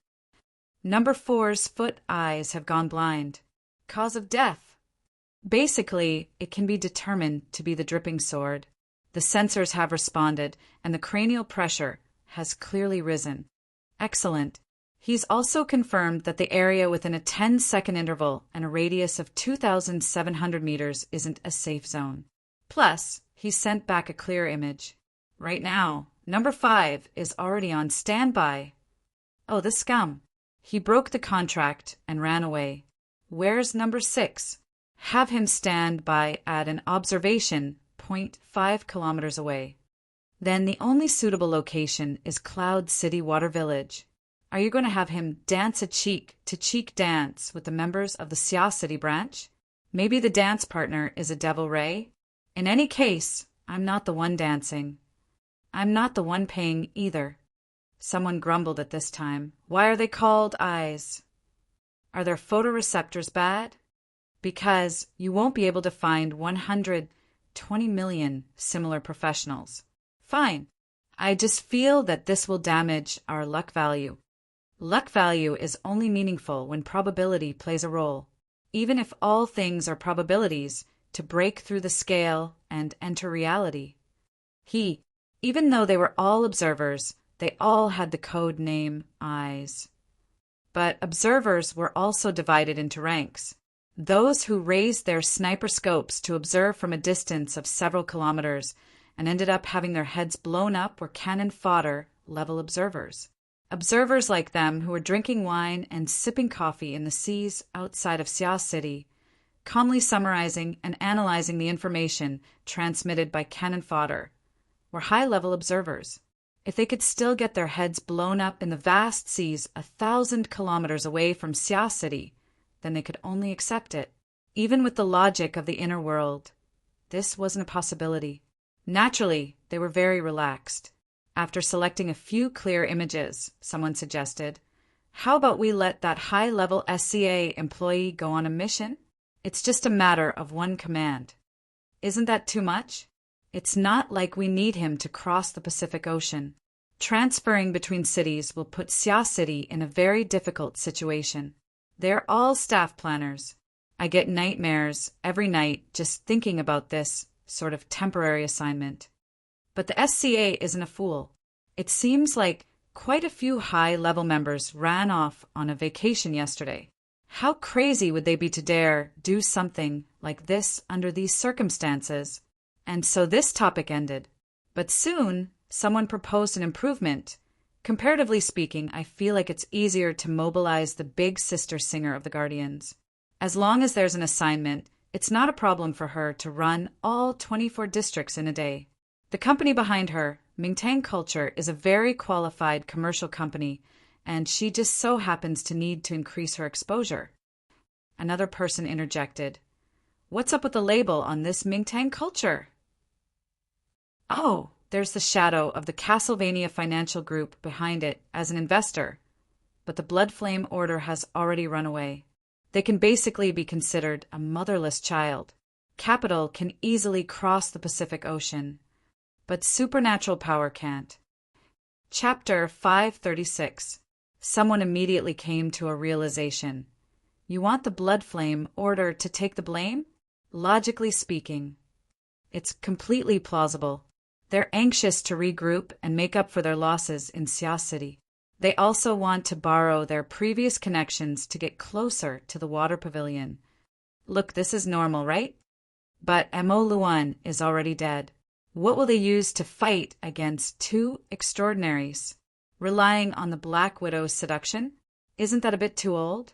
Number 4's foot eyes have gone blind. Cause of death. Basically, it can be determined to be the dripping sword. The sensors have responded, and the cranial pressure has clearly risen. Excellent. He's also confirmed that the area within a 10-second interval and a radius of 2,700 meters isn't a safe zone. Plus, he's sent back a clear image. Right now, number 5 is already on standby. Oh, the scum. He broke the contract and ran away. Where's number 6? Have him stand by at an observation point 5 kilometers away. Then the only suitable location is Cloud City Water Village. Are you going to have him dance a cheek-to-cheek dance with the members of the Xia City branch? Maybe the dance partner is a Devil Ray? In any case, I'm not the one dancing. I'm not the one paying either. Someone grumbled at this time. Why are they called eyes? Are their photoreceptors bad? Because you won't be able to find 120 million similar professionals. Fine. I just feel that this will damage our luck value. Luck value is only meaningful when probability plays a role. Even if all things are probabilities, to break through the scale and enter reality. Even though they were all observers, they all had the code name eyes. But observers were also divided into ranks. Those who raised their sniper scopes to observe from a distance of several kilometers and ended up having their heads blown up were cannon fodder level observers. Observers like them who were drinking wine and sipping coffee in the seas outside of Sia City, calmly summarizing and analyzing the information transmitted by cannon fodder, were high-level observers. If they could still get their heads blown up in the vast seas 1,000 kilometers away from Sia City, then they could only accept it. Even with the logic of the inner world, this wasn't a possibility. Naturally, they were very relaxed. After selecting a few clear images, someone suggested, how about we let that high-level SCA employee go on a mission? It's just a matter of one command. Isn't that too much? It's not like we need him to cross the Pacific Ocean. Transferring between cities will put Sia City in a very difficult situation. They're all staff planners. I get nightmares every night just thinking about this sort of temporary assignment. But the SCA isn't a fool. It seems like quite a few high-level members ran off on a vacation yesterday. How crazy would they be to dare do something like this under these circumstances? And so this topic ended. But soon, someone proposed an improvement. Comparatively speaking, I feel like it's easier to mobilize the big sister singer of the Guardians. As long as there's an assignment, it's not a problem for her to run all 24 districts in a day. The company behind her, Mingtang Culture, is a very qualified commercial company, and she just so happens to need to increase her exposure. Another person interjected, "What's up with the label on this Mingtang Culture?" Oh, there's the shadow of the Castlevania Financial Group behind it as an investor, but the Blood Flame Order has already run away. They can basically be considered a motherless child. Capital can easily cross the Pacific Ocean, but supernatural power can't. Chapter 536. Someone immediately came to a realization. You want the Blood Flame Order to take the blame? Logically speaking, it's completely plausible. They're anxious to regroup and make up for their losses in Sia City. They also want to borrow their previous connections to get closer to the water pavilion. Look, this is normal, right? But Mo Luan is already dead. What will they use to fight against two extraordinaries? Relying on the Black Widow's seduction? Isn't that a bit too old?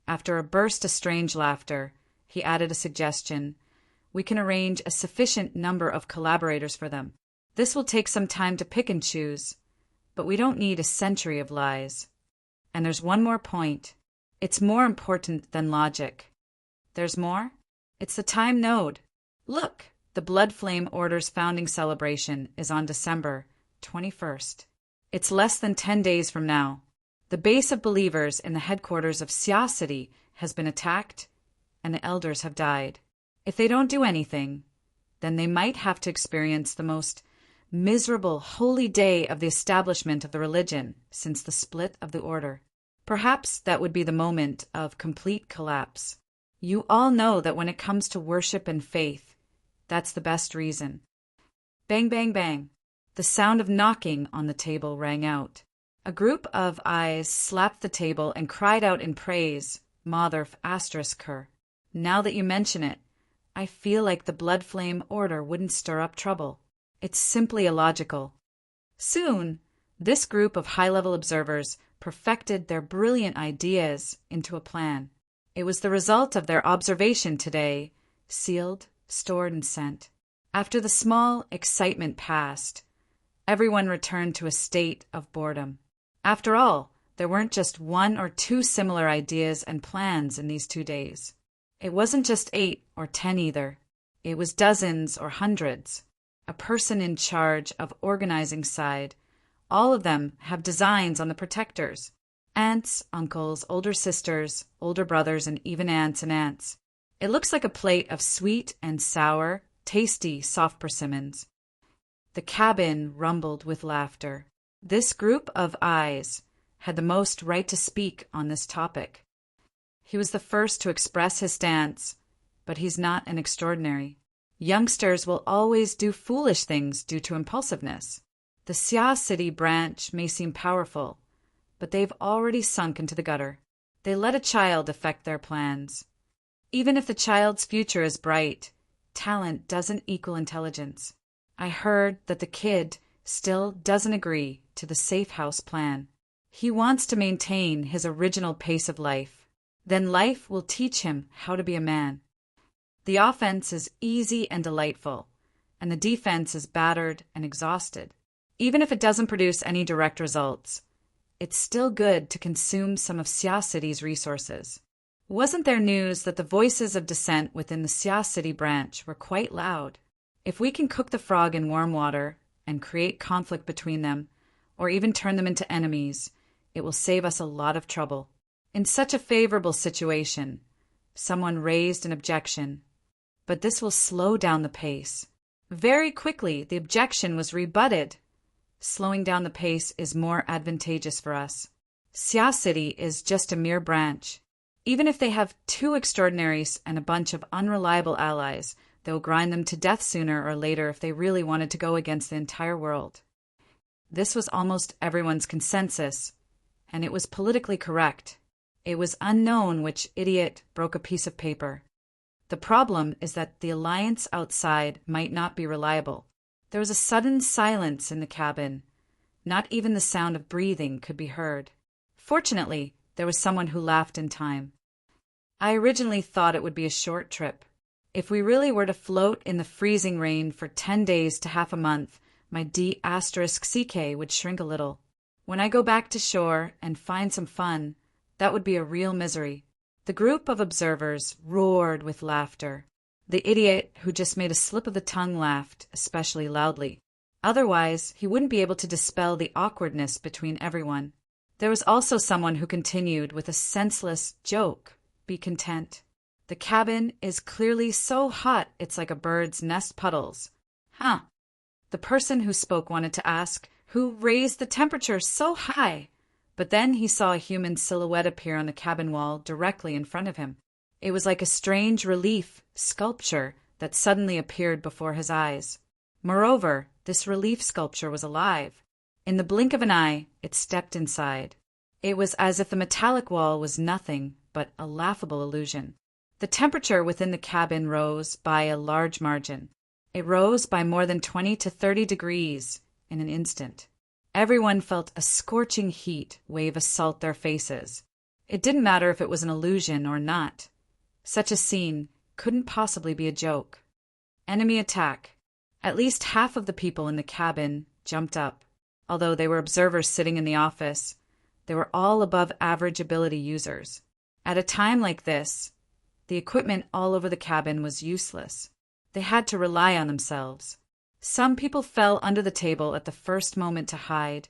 After a burst of strange laughter, he added a suggestion. We can arrange a sufficient number of collaborators for them. This will take some time to pick and choose, but we don't need a century of lies. And there's one more point. It's more important than logic. There's more? It's the time node. Look, the Blood Flame Order's founding celebration is on December 21st. It's less than 10 days from now. The base of believers in the headquarters of Sia City has been attacked, and the elders have died. If they don't do anything, then they might have to experience the most miserable holy day of the establishment of the religion since the split of the order. Perhaps that would be the moment of complete collapse. You all know that when it comes to worship and faith, that's the best reason. Bang, bang, bang. The sound of knocking on the table rang out. A group of eyes slapped the table and cried out in praise, Motherf *her. Now that you mention it, I feel like the Blood Flame Order wouldn't stir up trouble. It's simply illogical. Soon, this group of high-level observers perfected their brilliant ideas into a plan. It was the result of their observation today, sealed, stored, and sent. After the small excitement passed, everyone returned to a state of boredom. After all, there weren't just one or two similar ideas and plans in these 2 days. It wasn't just 8 or 10 either. It was dozens or hundreds. a person in charge of organizing side. All of them have designs on the protectors. Aunts, uncles, older sisters, older brothers, and even aunts and aunts. It looks like a plate of sweet and sour, tasty, soft persimmons. The cabin rumbled with laughter. This group of eyes had the most right to speak on this topic. He was the first to express his stance, but he's not an extraordinary. Youngsters will always do foolish things due to impulsiveness. The Sia City branch may seem powerful, but they've already sunk into the gutter. They let a child affect their plans. Even if the child's future is bright, talent doesn't equal intelligence. I heard that the kid still doesn't agree to the safe house plan. He wants to maintain his original pace of life. Then life will teach him how to be a man. The offense is easy and delightful, and the defense is battered and exhausted. Even if it doesn't produce any direct results, it's still good to consume some of Sia City's resources. Wasn't there news that the voices of dissent within the Sia City branch were quite loud? If we can cook the frog in warm water and create conflict between them, or even turn them into enemies, it will save us a lot of trouble. In such a favorable situation, someone raised an objection, but this will slow down the pace. Very quickly, the objection was rebutted. Slowing down the pace is more advantageous for us. Sia City is just a mere branch. Even if they have 2 extraordinaries and a bunch of unreliable allies, they'll grind them to death sooner or later if they really wanted to go against the entire world. This was almost everyone's consensus, and it was politically correct. It was unknown which idiot broke a piece of paper. The problem is that the alliance outside might not be reliable. There was a sudden silence in the cabin. Not even the sound of breathing could be heard. Fortunately, there was someone who laughed in time. I originally thought it would be a short trip. If we really were to float in the freezing rain for 10 days to half a month, my D*CK would shrink a little. When I go back to shore and find some fun, that would be a real misery. The group of observers roared with laughter. The idiot who just made a slip of the tongue laughed especially loudly. Otherwise, he wouldn't be able to dispel the awkwardness between everyone. There was also someone who continued with a senseless joke, "Be content. The cabin is clearly so hot it's like a bird's nest puddles." Huh. The person who spoke wanted to ask, who raised the temperature so high? But then he saw a human silhouette appear on the cabin wall directly in front of him. It was like a strange relief sculpture that suddenly appeared before his eyes. Moreover, this relief sculpture was alive. In the blink of an eye, it stepped inside. It was as if the metallic wall was nothing but a laughable illusion. The temperature within the cabin rose by a large margin. It rose by more than 20 to 30 degrees in an instant. Everyone felt a scorching heat wave assault their faces. It didn't matter if it was an illusion or not. Such a scene couldn't possibly be a joke. Enemy attack. At least half of the people in the cabin jumped up. Although they were observers sitting in the office, they were all above average ability users. At a time like this, the equipment all over the cabin was useless. They had to rely on themselves. Some people fell under the table at the first moment to hide,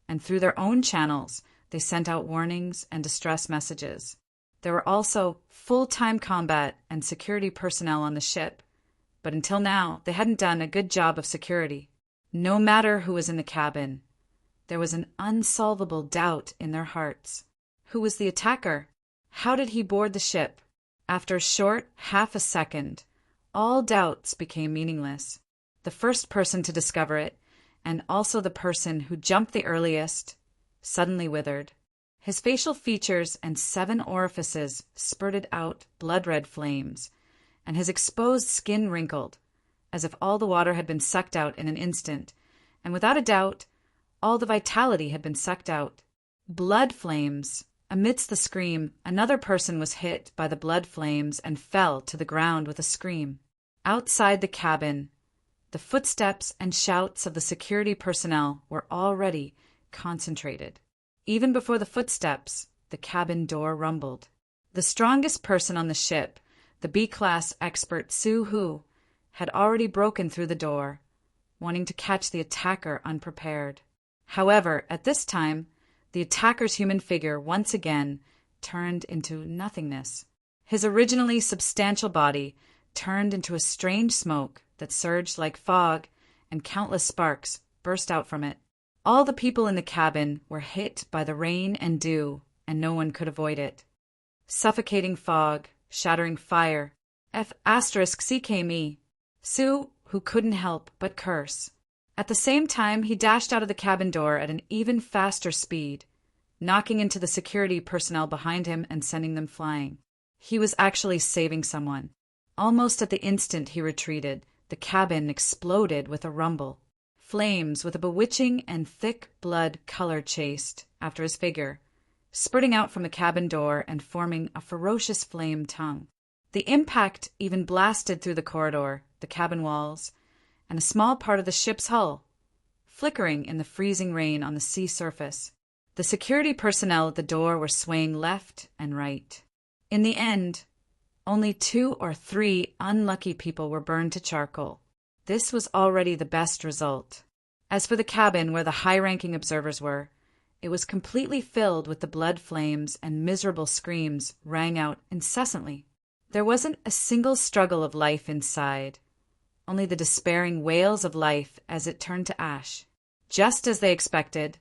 and through their own channels, they sent out warnings and distress messages. There were also full-time combat and security personnel on the ship, but until now, they hadn't done a good job of security. No matter who was in the cabin, there was an unsolvable doubt in their hearts. Who was the attacker? How did he board the ship? After a short half a second, all doubts became meaningless. The first person to discover it, and also the person who jumped the earliest, suddenly withered. His facial features and 7 orifices spurted out blood-red flames, and his exposed skin wrinkled, as if all the water had been sucked out in an instant, and without a doubt, all the vitality had been sucked out. Blood flames. Amidst the scream, another person was hit by the blood flames and fell to the ground with a scream. Outside the cabin, the footsteps and shouts of the security personnel were already concentrated. Even before the footsteps, the cabin door rumbled. The strongest person on the ship, the B-class expert Su Hu, had already broken through the door. wanting to catch the attacker unprepared. However, at this time, the attacker's human figure once again turned into nothingness. His originally substantial body turned into a strange smoke that surged like fog, and countless sparks burst out from it. All the people in the cabin were hit by the rain and dew, and no one could avoid it. Suffocating fog, shattering fire, F*CKME. Sue, who couldn't help but curse. At the same time, he dashed out of the cabin door at an even faster speed, knocking into the security personnel behind him and sending them flying. He was actually saving someone. Almost at the instant he retreated, the cabin exploded with a rumble. Flames with a bewitching and thick blood color chased after his figure, spurting out from the cabin door and forming a ferocious flame tongue. The impact even blasted through the corridor, the cabin walls, and a small part of the ship's hull, flickering in the freezing rain on the sea surface. The security personnel at the door were swaying left and right. In the end, only 2 or 3 unlucky people were burned to charcoal. This was already the best result. As for the cabin where the high-ranking observers were, it was completely filled with the blood flames, and miserable screams rang out incessantly. There wasn't a single struggle of life inside, only the despairing wails of life as it turned to ash. Just as they expected,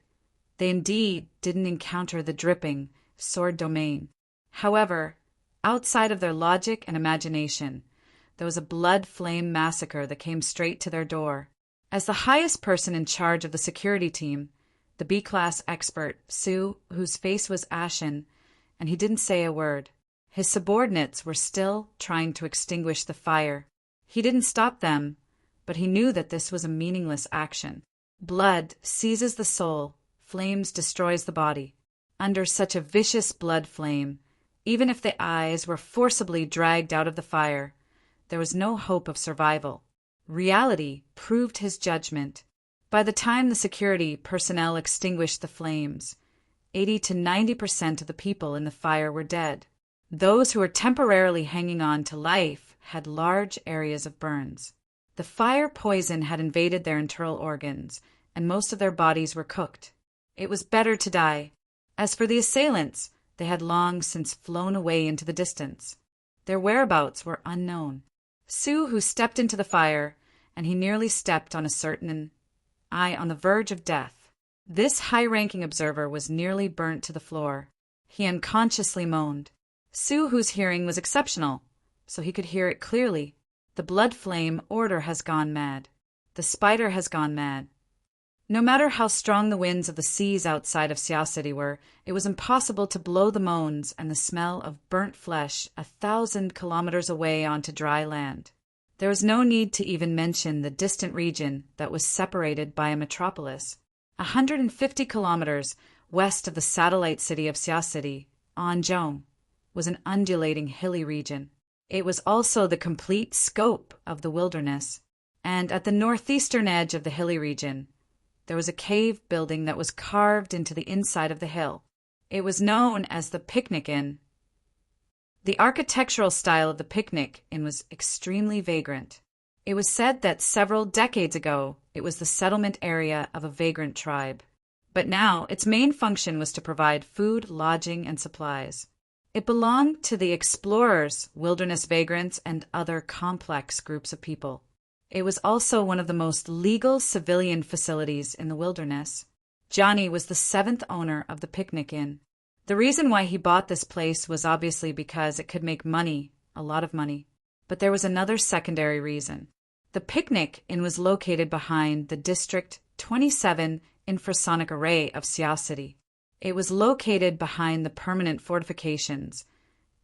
they indeed didn't encounter the dripping, sword domain. However, outside of their logic and imagination, there was a blood flame massacre that came straight to their door. As the highest person in charge of the security team, the B-class expert, Sue, whose face was ashen, and he didn't say a word. His subordinates were still trying to extinguish the fire. He didn't stop them, but he knew that this was a meaningless action. Blood seizes the soul, flames destroys the body. Under such a vicious blood flame, even if the eyes were forcibly dragged out of the fire, there was no hope of survival. Reality proved his judgment. By the time the security personnel extinguished the flames, 80 to 90% of the people in the fire were dead. Those who were temporarily hanging on to life had large areas of burns. The fire poison had invaded their internal organs, and most of their bodies were cooked. It was better to die. As for the assailants, they had long since flown away into the distance. Their whereabouts were unknown. Sue, who stepped into the fire, and he nearly stepped on on the verge of death. This high-ranking observer was nearly burnt to the floor. He unconsciously moaned. Sue, whose hearing was exceptional, so he could hear it clearly. The blood flame order has gone mad. The spider has gone mad. No matter how strong the winds of the seas outside of Sia City were, it was impossible to blow the moans and the smell of burnt flesh 1,000 kilometers away onto dry land. There was no need to even mention the distant region that was separated by a metropolis. 150 kilometers west of the satellite city of Sia City, Anjou, was an undulating hilly region. It was also the complete scope of the wilderness. And at the northeastern edge of the hilly region, there was a cave building that was carved into the inside of the hill. It was known as the Picnic Inn. The architectural style of the Picnic Inn was extremely vagrant. It was said that several decades ago it was the settlement area of a vagrant tribe. But now its main function was to provide food, lodging, and supplies. It belonged to the explorers, wilderness vagrants, and other complex groups of people. It was also one of the most legal civilian facilities in the wilderness. Johnny was the 7th owner of the Picnic Inn. The reason why he bought this place was obviously because it could make money, a lot of money. But there was another secondary reason. The Picnic Inn was located behind the District 27 infrasonic array of Sia City. It was located behind the permanent fortifications,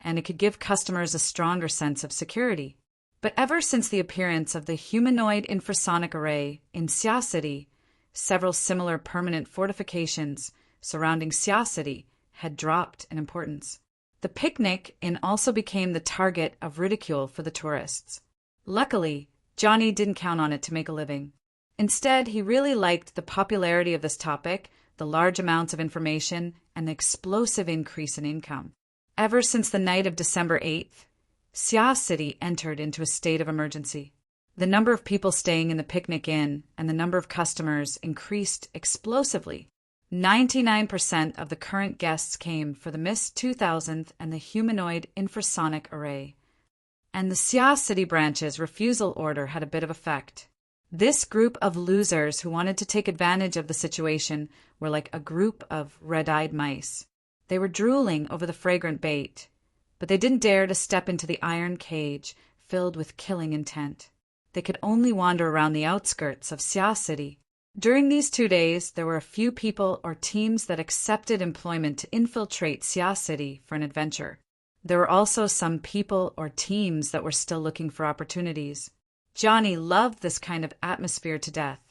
and it could give customers a stronger sense of security. But ever since the appearance of the humanoid infrasonic array in Sia City, several similar permanent fortifications surrounding Sia City had dropped in importance. The Picnic Inn also became the target of ridicule for the tourists. Luckily, Johnny didn't count on it to make a living. Instead, he really liked the popularity of this topic, the large amounts of information, and the explosive increase in income. Ever since the night of December 8th, Sia City entered into a state of emergency. The number of people staying in the picnic inn and the number of customers increased explosively. 99% of the current guests came for the Miss 2000 and the humanoid infrasonic array. And the Sia City branch's refusal order had a bit of effect. This group of losers who wanted to take advantage of the situation were like a group of red-eyed mice. They were drooling over the fragrant bait, but they didn't dare to step into the iron cage filled with killing intent. They could only wander around the outskirts of Sia City. During these 2 days, there were a few people or teams that accepted employment to infiltrate Sia City for an adventure. There were also some people or teams that were still looking for opportunities. Johnny loved this kind of atmosphere to death.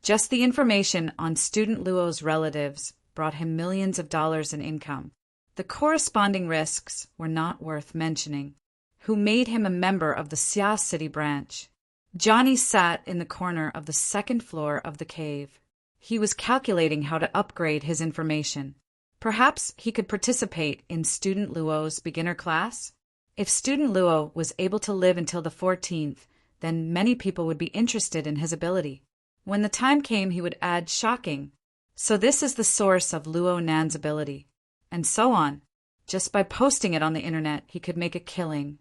Just the information on student Luo's relatives brought him millions of dollars in income. The corresponding risks were not worth mentioning. Who made him a member of the Sia City branch? Johnny sat in the corner of the second floor of the cave. He was calculating how to upgrade his information. Perhaps he could participate in Student Luo's beginner class? If Student Luo was able to live until the 14th, then many people would be interested in his ability. When the time came, he would add shocking. So this is the source of Luo Nan's ability. And so on. Just by posting it on the internet, he could make a killing.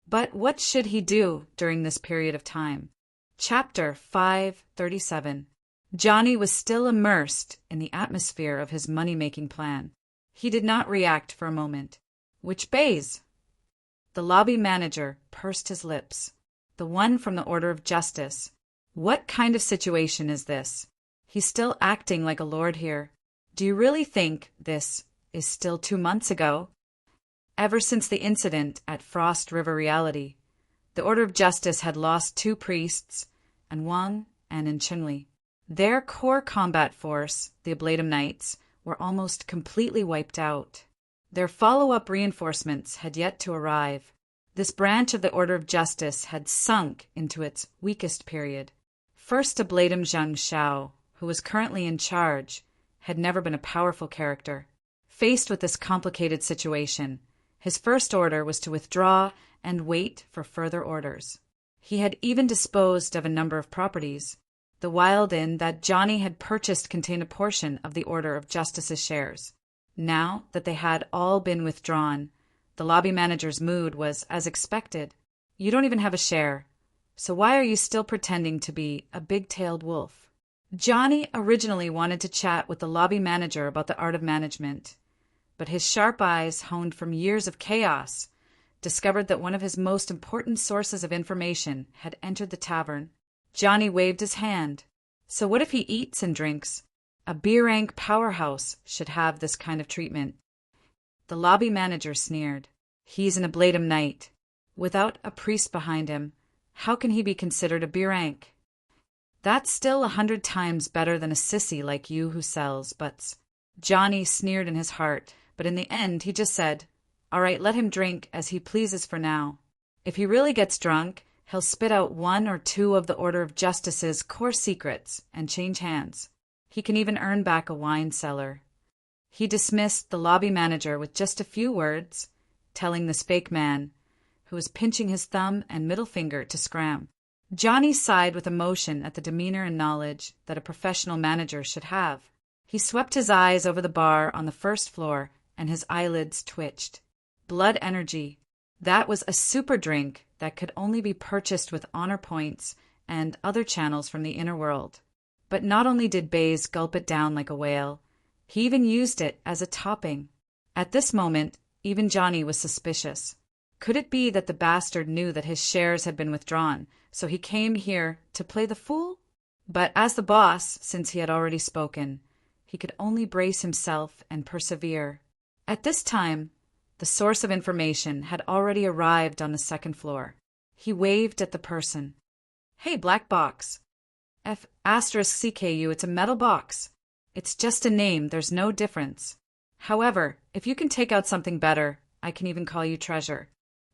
But what should he do during this period of time? Chapter 537. Johnny was still immersed in the atmosphere of his money-making plan. He did not react for a moment. Which bays? The lobby manager pursed his lips. The one from the Order of Justice. What kind of situation is this? He's still acting like a lord here. Do you really think this is still 2 months ago? Ever since the incident at Frost River Reality, the Order of Justice had lost 2 priests, and Wang and Enchenli. Their core combat force, the Ablatum Knights, were almost completely wiped out. Their follow-up reinforcements had yet to arrive. This branch of the Order of Justice had sunk into its weakest period. First Ablatum Zhang Xiao, who was currently in charge, had never been a powerful character. Faced with this complicated situation, his first order was to withdraw and wait for further orders. He had even disposed of a number of properties. The Wild Inn that Johnny had purchased contained a portion of the Order of Justice's shares. Now that they had all been withdrawn, the lobby manager's mood was as expected. You don't even have a share, so why are you still pretending to be a big-tailed wolf? Johnny originally wanted to chat with the lobby manager about the art of management, but his sharp eyes, honed from years of chaos, discovered that one of his most important sources of information had entered the tavern. Johnny waved his hand. So what if he eats and drinks? A B-rank powerhouse should have this kind of treatment. The lobby manager sneered. He's an Ablatum Knight. Without a priest behind him, how can he be considered a B-rank? That's still 100 times better than a sissy like you who sells butts. Johnny sneered in his heart, but in the end he just said, "All right, let him drink as he pleases for now. If he really gets drunk, he'll spit out 1 or 2 of the Order of Justice's core secrets and change hands. He can even earn back a wine cellar." He dismissed the lobby manager with just a few words, telling this fake man, who was pinching his thumb and middle finger, to scram. Johnny sighed with emotion at the demeanor and knowledge that a professional manager should have. He swept his eyes over the bar on the first floor, and his eyelids twitched. Blood energy. That was a super drink that could only be purchased with honor points and other channels from the inner world. But not only did Baze gulp it down like a whale, he even used it as a topping. At this moment, even Johnny was suspicious. Could it be that the bastard knew that his shares had been withdrawn, so he came here to play the fool? But as the boss, since he had already spoken, he could only brace himself and persevere. At this time, the source of information had already arrived on the second floor. He waved at the person. "Hey, black box. F*CKU, it's a metal box. It's just a name, there's no difference. However, if you can take out something better, I can even call you treasure."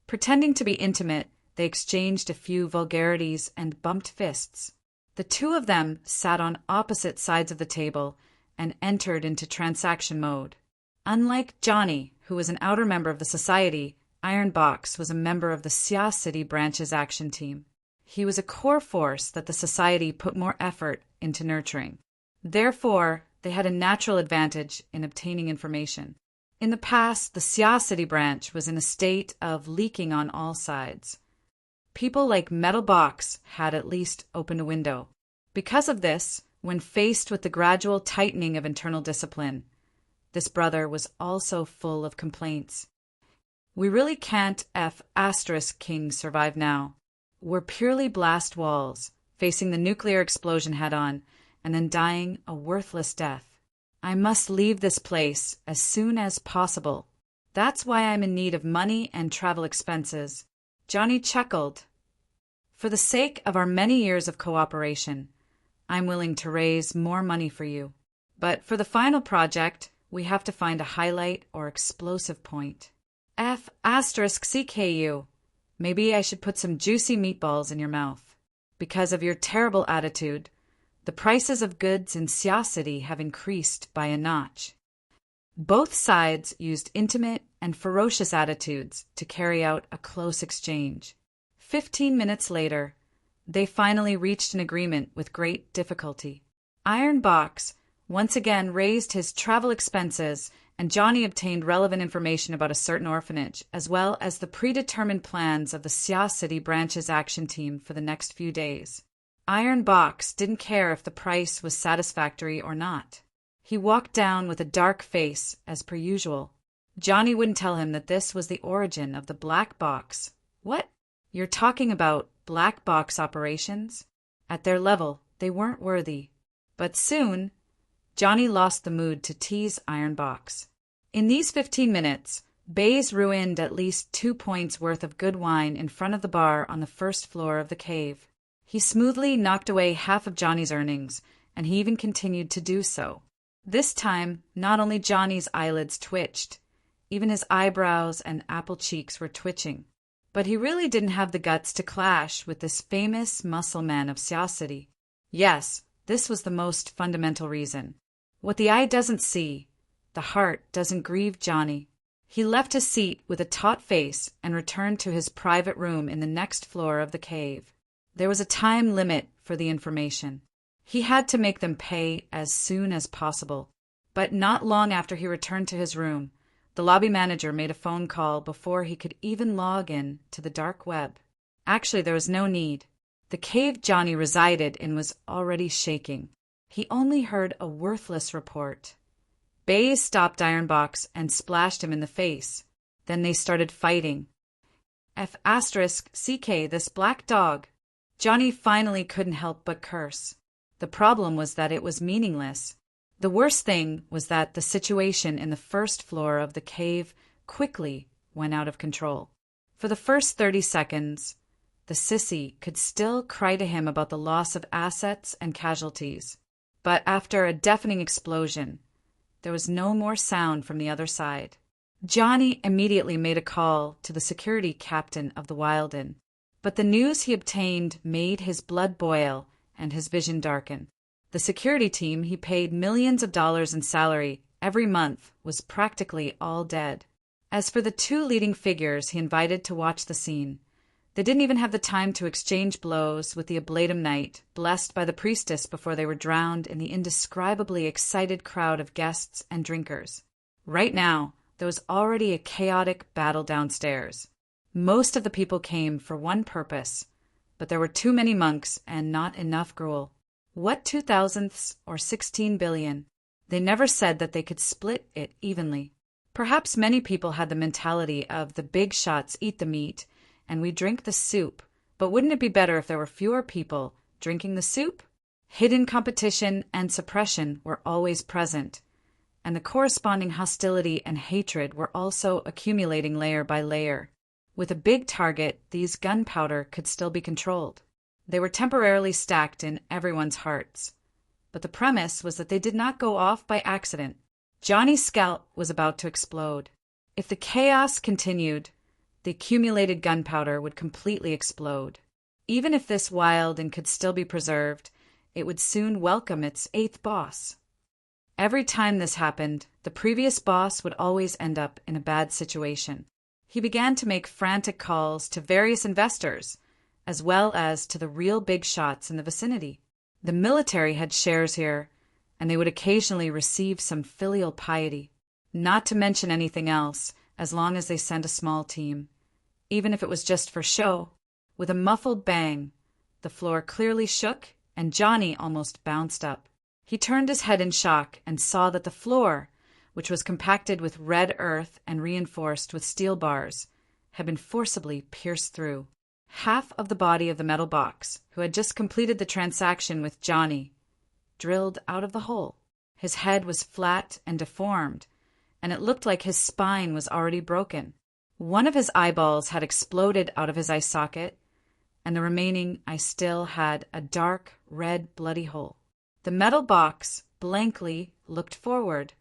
Pretending to be intimate, they exchanged a few vulgarities and bumped fists. The 2 of them sat on opposite sides of the table and entered into transaction mode. Unlike Johnny, who was an outer member of the society, Iron Box was a member of the Sia City branch's action team. He was a core force that the society put more effort into nurturing. Therefore, they had a natural advantage in obtaining information. In the past, the Siasati branch was in a state of leaking on all sides. People like Metal Box had at least opened a window. Because of this, when faced with the gradual tightening of internal discipline, this brother was also full of complaints. We really can't King survive now. We're purely blast walls, facing the nuclear explosion head-on, and then dying a worthless death. I must leave this place as soon as possible. That's why I'm in need of money and travel expenses. Johnny chuckled. For the sake of our many years of cooperation, I'm willing to raise more money for you. But for the final project, we have to find a highlight or explosive point. CKU. Maybe I should put some juicy meatballs in your mouth. Because of your terrible attitude, the prices of goods in Siasati have increased by a notch. Both sides used intimate and ferocious attitudes to carry out a close exchange. 15 minutes later, they finally reached an agreement with great difficulty. Iron Box once again raised his travel expenses, and Johnny obtained relevant information about a certain orphanage, as well as the predetermined plans of the Siasati branch's action team for the next few days. Iron Box didn't care if the price was satisfactory or not. He walked down with a dark face, as per usual. Johnny wouldn't tell him that this was the origin of the black box. What? You're talking about black box operations? At their level, they weren't worthy. But soon, Johnny lost the mood to tease Iron Box. In these 15 minutes, Bays ruined at least 2 points worth of good wine in front of the bar on the first floor of the cave. He smoothly knocked away half of Johnny's earnings, and he even continued to do so. This time, not only Johnny's eyelids twitched, even his eyebrows and apple cheeks were twitching. But he really didn't have the guts to clash with this famous muscle man of Siasati. Yes, this was the most fundamental reason. What the eye doesn't see, the heart doesn't grieve Johnny. He left his seat with a taut face and returned to his private room in the next floor of the cave. There was a time limit for the information. He had to make them pay as soon as possible. But not long after he returned to his room, the lobby manager made a phone call before he could even log in to the dark web. Actually, there was no need. The cave Johnny resided in was already shaking. He only heard a worthless report. Bays stopped Iron Box and splashed him in the face. Then they started fighting. CK, this black dog. Johnny finally couldn't help but curse. The problem was that it was meaningless. The worst thing was that the situation in the first floor of the cave quickly went out of control. For the first 30 seconds, the sissy could still cry to him about the loss of assets and casualties. But after a deafening explosion, there was no more sound from the other side. Johnny immediately made a call to the security captain of the Wild Inn. But the news he obtained made his blood boil and his vision darken. The security team he paid millions of dollars in salary every month was practically all dead. As for the 2 leading figures he invited to watch the scene, they didn't even have the time to exchange blows with the Ablatum Knight, blessed by the priestess before they were drowned in the indescribably excited crowd of guests and drinkers. Right now, there was already a chaotic battle downstairs. Most of the people came for one purpose, but there were too many monks and not enough gruel. What 2/1000ths or 16 billion? They never said that they could split it evenly. Perhaps many people had the mentality of the big shots eat the meat and we drink the soup, but wouldn't it be better if there were fewer people drinking the soup? Hidden competition and suppression were always present, and the corresponding hostility and hatred were also accumulating layer by layer. With a big target, these gunpowder could still be controlled. They were temporarily stacked in everyone's hearts. But the premise was that they did not go off by accident. Johnny's scalp was about to explode. If the chaos continued, the accumulated gunpowder would completely explode. Even if this wild and could still be preserved, it would soon welcome its 8th boss. Every time this happened, the previous boss would always end up in a bad situation. He began to make frantic calls to various investors, as well as to the real big shots in the vicinity. The military had shares here, and they would occasionally receive some filial piety, not to mention anything else, as long as they sent a small team, even if it was just for show. With a muffled bang, the floor clearly shook, and Johnny almost bounced up. He turned his head in shock and saw that the floor, which was compacted with red earth and reinforced with steel bars, had been forcibly pierced through. Half of the body of the metal box, who had just completed the transaction with Johnny, drilled out of the hole. His head was flat and deformed, and it looked like his spine was already broken. One of his eyeballs had exploded out of his eye socket, and the remaining eye still had a dark, red, bloody hole. The metal box blankly looked forward,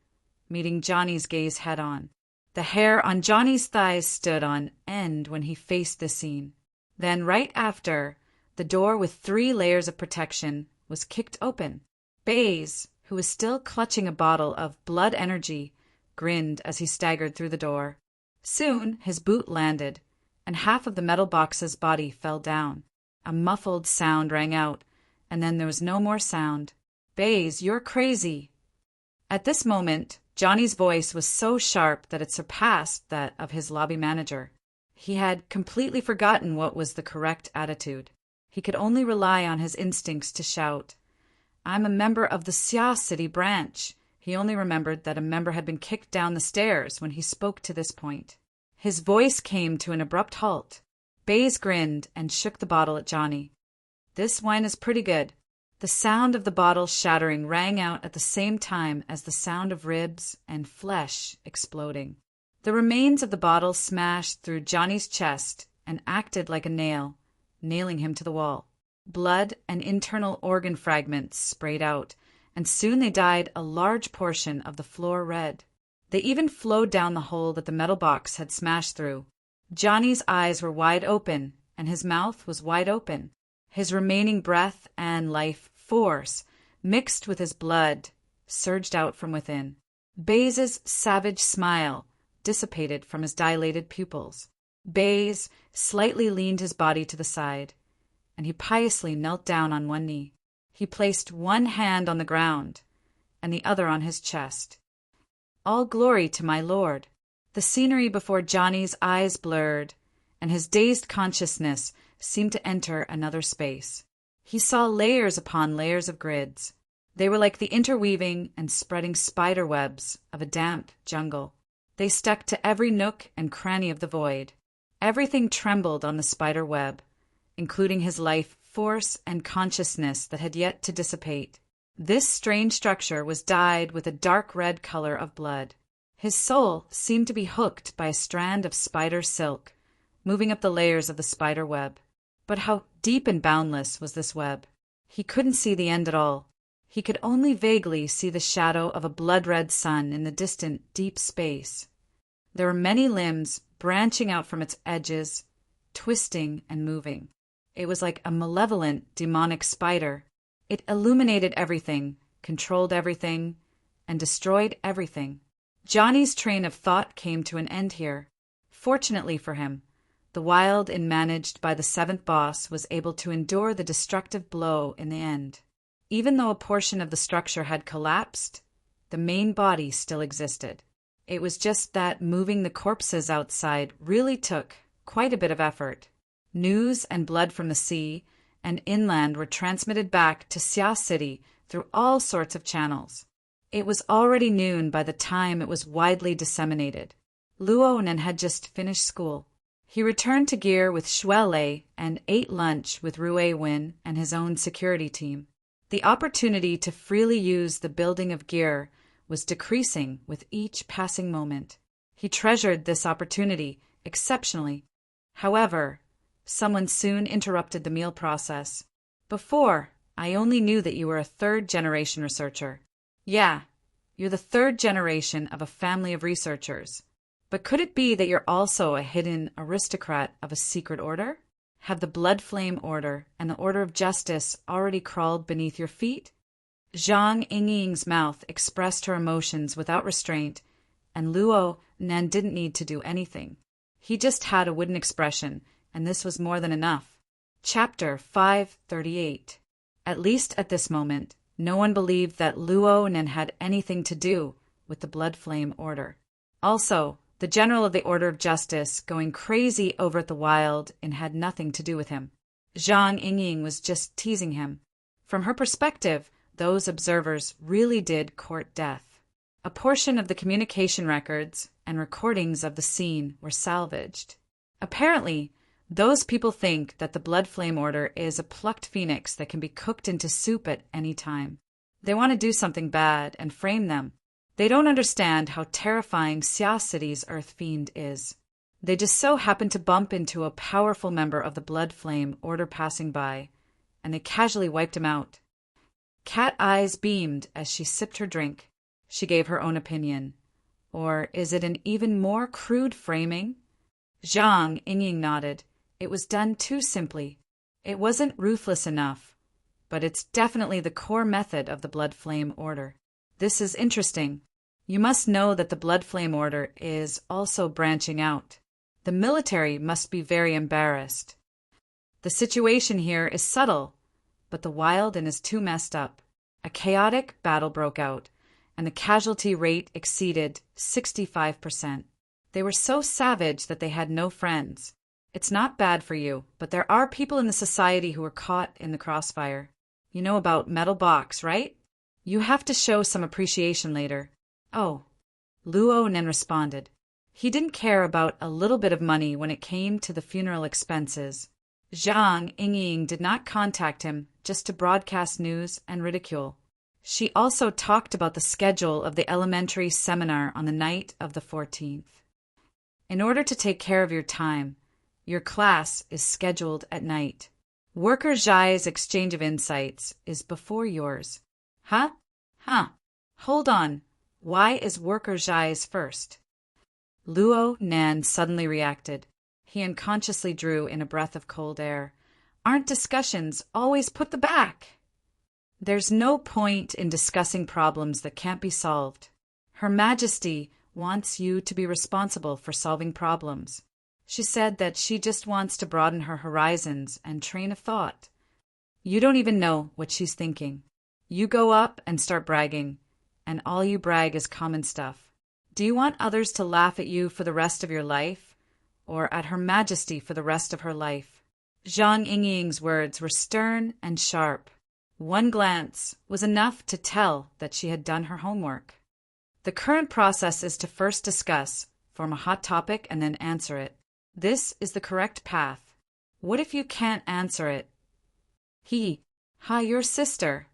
meeting Johnny's gaze head-on. The hair on Johnny's thighs stood on end when he faced the scene. Then, right after, the door with 3 layers of protection was kicked open. Bays, who was still clutching a bottle of blood energy, grinned as he staggered through the door. Soon his boot landed, and half of the metal box's body fell down. A muffled sound rang out, and then there was no more sound. "Bays, you're crazy." At this moment, Johnny's voice was so sharp that it surpassed that of his lobby manager. He had completely forgotten what was the correct attitude. He could only rely on his instincts to shout, "I'm a member of the Sia City branch." He only remembered that a member had been kicked down the stairs when he spoke to this point. His voice came to an abrupt halt. Bays grinned and shook the bottle at Johnny. "This wine is pretty good." The sound of the bottle shattering rang out at the same time as the sound of ribs and flesh exploding. The remains of the bottle smashed through Johnny's chest and acted like a nail, nailing him to the wall. Blood and internal organ fragments sprayed out, and soon they dyed a large portion of the floor red. They even flowed down the hole that the metal box had smashed through. Johnny's eyes were wide open, and his mouth was wide open. His remaining breath and life force, mixed with his blood, surged out from within. Bays's savage smile dissipated from his dilated pupils. Bays slightly leaned his body to the side, and he piously knelt down on one knee. He placed one hand on the ground and the other on his chest. "All glory to my lord." The scenery before Johnny's eyes blurred, and his dazed consciousness seemed to enter another space. He saw layers upon layers of grids. They were like the interweaving and spreading spider webs of a damp jungle. They stuck to every nook and cranny of the void. Everything trembled on the spider web, including his life force and consciousness that had yet to dissipate. This strange structure was dyed with a dark red color of blood. His soul seemed to be hooked by a strand of spider silk, moving up the layers of the spider web. But how deep and boundless was this web? He couldn't see the end at all. He could only vaguely see the shadow of a blood-red sun in the distant, deep space. There were many limbs branching out from its edges, twisting and moving. It was like a malevolent, demonic spider. It illuminated everything, controlled everything, and destroyed everything. Johnny's train of thought came to an end here. Fortunately for him, the wild and managed by the 7th boss was able to endure the destructive blow in the end. Even though a portion of the structure had collapsed, the main body still existed. It was just that moving the corpses outside really took quite a bit of effort. News and blood from the sea and inland were transmitted back to Sia City through all sorts of channels. It was already noon by the time it was widely disseminated. Luonan had just finished school. He returned to Gear with Shuele and ate lunch with Rue Win and his own security team. The opportunity to freely use the building of Gear was decreasing with each passing moment. He treasured this opportunity exceptionally. However, someone soon interrupted the meal process. "Before, I only knew that you were a 3rd-generation researcher." "Yeah, you're the 3rd generation of a family of researchers. But could it be that you're also a hidden aristocrat of a secret order? Have the Blood Flame Order and the Order of Justice already crawled beneath your feet?" Zhang Yingying's mouth expressed her emotions without restraint, and Luo Nan didn't need to do anything. He just had a wooden expression, and this was more than enough. Chapter 538. At least at this moment, no one believed that Luo Nen had anything to do with the Blood Flame Order. Also, the general of the Order of Justice going crazy over at the Wild and had nothing to do with him. Zhang Yingying was just teasing him. From her perspective, those observers really did court death. A portion of the communication records and recordings of the scene were salvaged. Apparently, those people think that the Blood Flame Order is a plucked phoenix that can be cooked into soup at any time. They want to do something bad and frame them. They don't understand how terrifying Xia City's Earth Fiend is. They just so happen to bump into a powerful member of the Blood Flame Order passing by, and they casually wiped him out. Cat eyes beamed as she sipped her drink. She gave her own opinion. Or is it an even more crude framing? Zhang Yingying nodded. It was done too simply. It wasn't ruthless enough, but it's definitely the core method of the Blood Flame Order. This is interesting. You must know that the Blood Flame Order is also branching out. The military must be very embarrassed. The situation here is subtle, but the Wild is too messed up. A chaotic battle broke out, and the casualty rate exceeded 65%. They were so savage that they had no friends. It's not bad for you, but there are people in the society who are caught in the crossfire. You know about Metal Box, right? You have to show some appreciation later. Oh, Luo Nen responded. He didn't care about a little bit of money when it came to the funeral expenses. Zhang Yingying did not contact him just to broadcast news and ridicule. She also talked about the schedule of the elementary seminar on the night of the 14th. In order to take care of your time, your class is scheduled at night. Worker Zhai's exchange of insights is before yours. Huh? Hold on. Why is Worker Zhai's first? Luo Nan suddenly reacted. He unconsciously drew in a breath of cold air. Aren't discussions always put the back? There's no point in discussing problems that can't be solved. Her Majesty wants you to be responsible for solving problems. She said that she just wants to broaden her horizons and train of thought. You don't even know what she's thinking. You go up and start bragging, and all you brag is common stuff. Do you want others to laugh at you for the rest of your life, or at Her Majesty for the rest of her life? Zhang Yingying's words were stern and sharp. One glance was enough to tell that she had done her homework. The current process is to first discuss, form a hot topic, and then answer it. This is the correct path. What if you can't answer it? Your sister.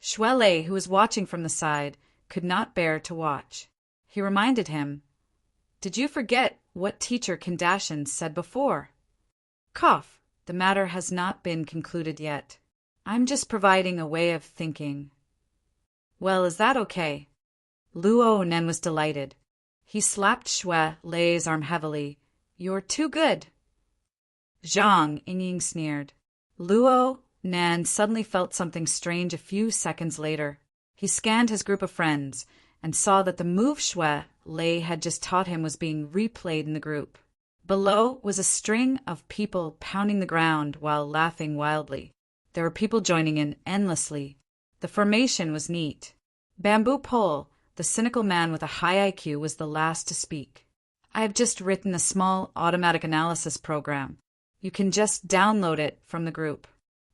Shuelei, who was watching from the side, could not bear to watch. He reminded him, Did you forget what Teacher Kardashian said before? Cough. The matter has not been concluded yet. I'm just providing a way of thinking. Well, is that okay? Luo Nen was delighted. He slapped Shuelei's arm heavily. You're too good. Zhang Yingying sneered. Luo Nan suddenly felt something strange a few seconds later. He scanned his group of friends and saw that the move Shuelei had just taught him was being replayed in the group. Below was a string of people pounding the ground while laughing wildly. There were people joining in endlessly. The formation was neat. Bamboo Pole, the cynical man with a high IQ, was the last to speak. I have just written a small automatic analysis program. You can just download it from the group.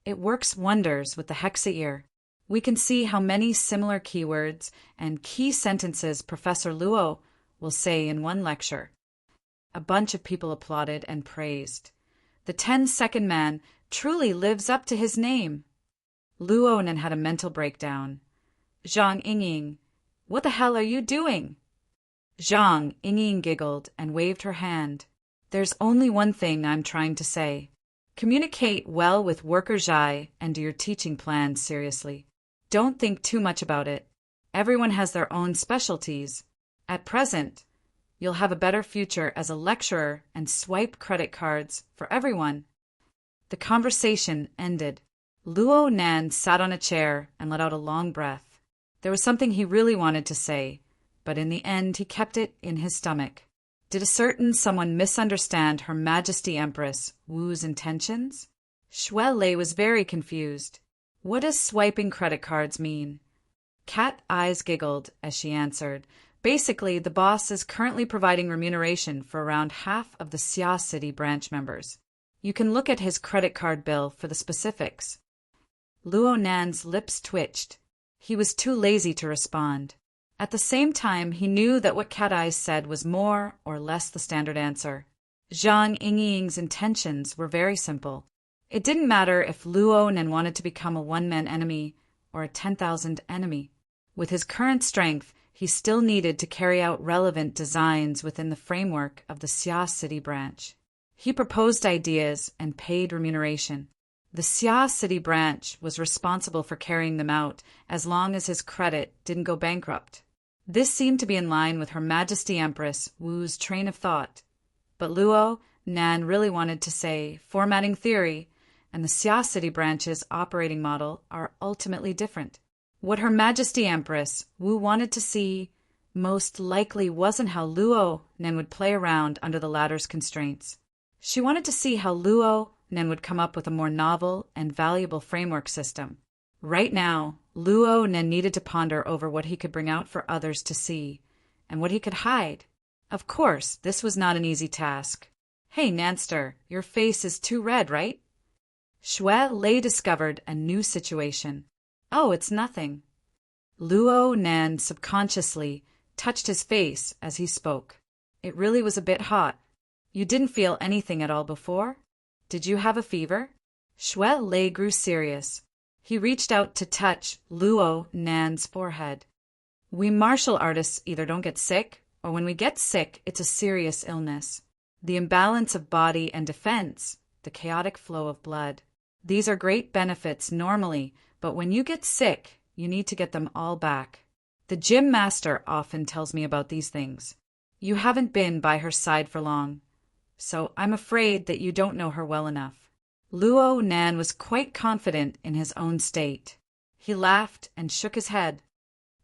It works wonders with the Hexa ear. We can see how many similar keywords and key sentences Professor Luo will say in one lecture. A bunch of people applauded and praised. The 10-second man truly lives up to his name. Luo Nen had a mental breakdown. Zhang Yingying, what the hell are you doing? Zhang Yingying giggled and waved her hand. There's only one thing I'm trying to say. Communicate well with Worker Zhai and do your teaching plan seriously. Don't think too much about it. Everyone has their own specialties. At present, you'll have a better future as a lecturer and swipe credit cards for everyone. The conversation ended. Luo Nan sat on a chair and let out a long breath. There was something he really wanted to say, but in the end he kept it in his stomach. Did a certain someone misunderstand Her Majesty Empress Wu's intentions? Shuele was very confused. What does swiping credit cards mean? Cat Eyes giggled as she answered. Basically, the boss is currently providing remuneration for around half of the Xia City branch members. You can look at his credit card bill for the specifics. Luo Nan's lips twitched. He was too lazy to respond. At the same time, he knew that what Cat Eyes said was more or less the standard answer. Zhang Yingying's intentions were very simple. It didn't matter if Luo Nan wanted to become a one-man enemy or a 10,000 enemy. With his current strength, he still needed to carry out relevant designs within the framework of the Xia City branch. He proposed ideas and paid remuneration. The Xia City branch was responsible for carrying them out as long as his credit didn't go bankrupt. This seemed to be in line with Her Majesty Empress Wu's train of thought. But Luo Nan really wanted to say formatting theory and the Xia City branch's operating model are ultimately different. What Her Majesty Empress Wu wanted to see most likely wasn't how Luo Nan would play around under the latter's constraints. She wanted to see how Luo Nan would come up with a more novel and valuable framework system. Right now, Luo Nan needed to ponder over what he could bring out for others to see, and what he could hide. Of course, this was not an easy task. Hey, Nanster, your face is too red, right? Shuele discovered a new situation. Oh, it's nothing. Luo Nan subconsciously touched his face as he spoke. It really was a bit hot. You didn't feel anything at all before? Did you have a fever? Shuele grew serious. He reached out to touch Luo Nan's forehead. We martial artists either don't get sick, or when we get sick, it's a serious illness. The imbalance of body and defense, the chaotic flow of blood. These are great benefits normally, but when you get sick, you need to get them all back. The gym master often tells me about these things. You haven't been by her side for long, so I'm afraid that you don't know her well enough. Luo Nan was quite confident in his own state. He laughed and shook his head.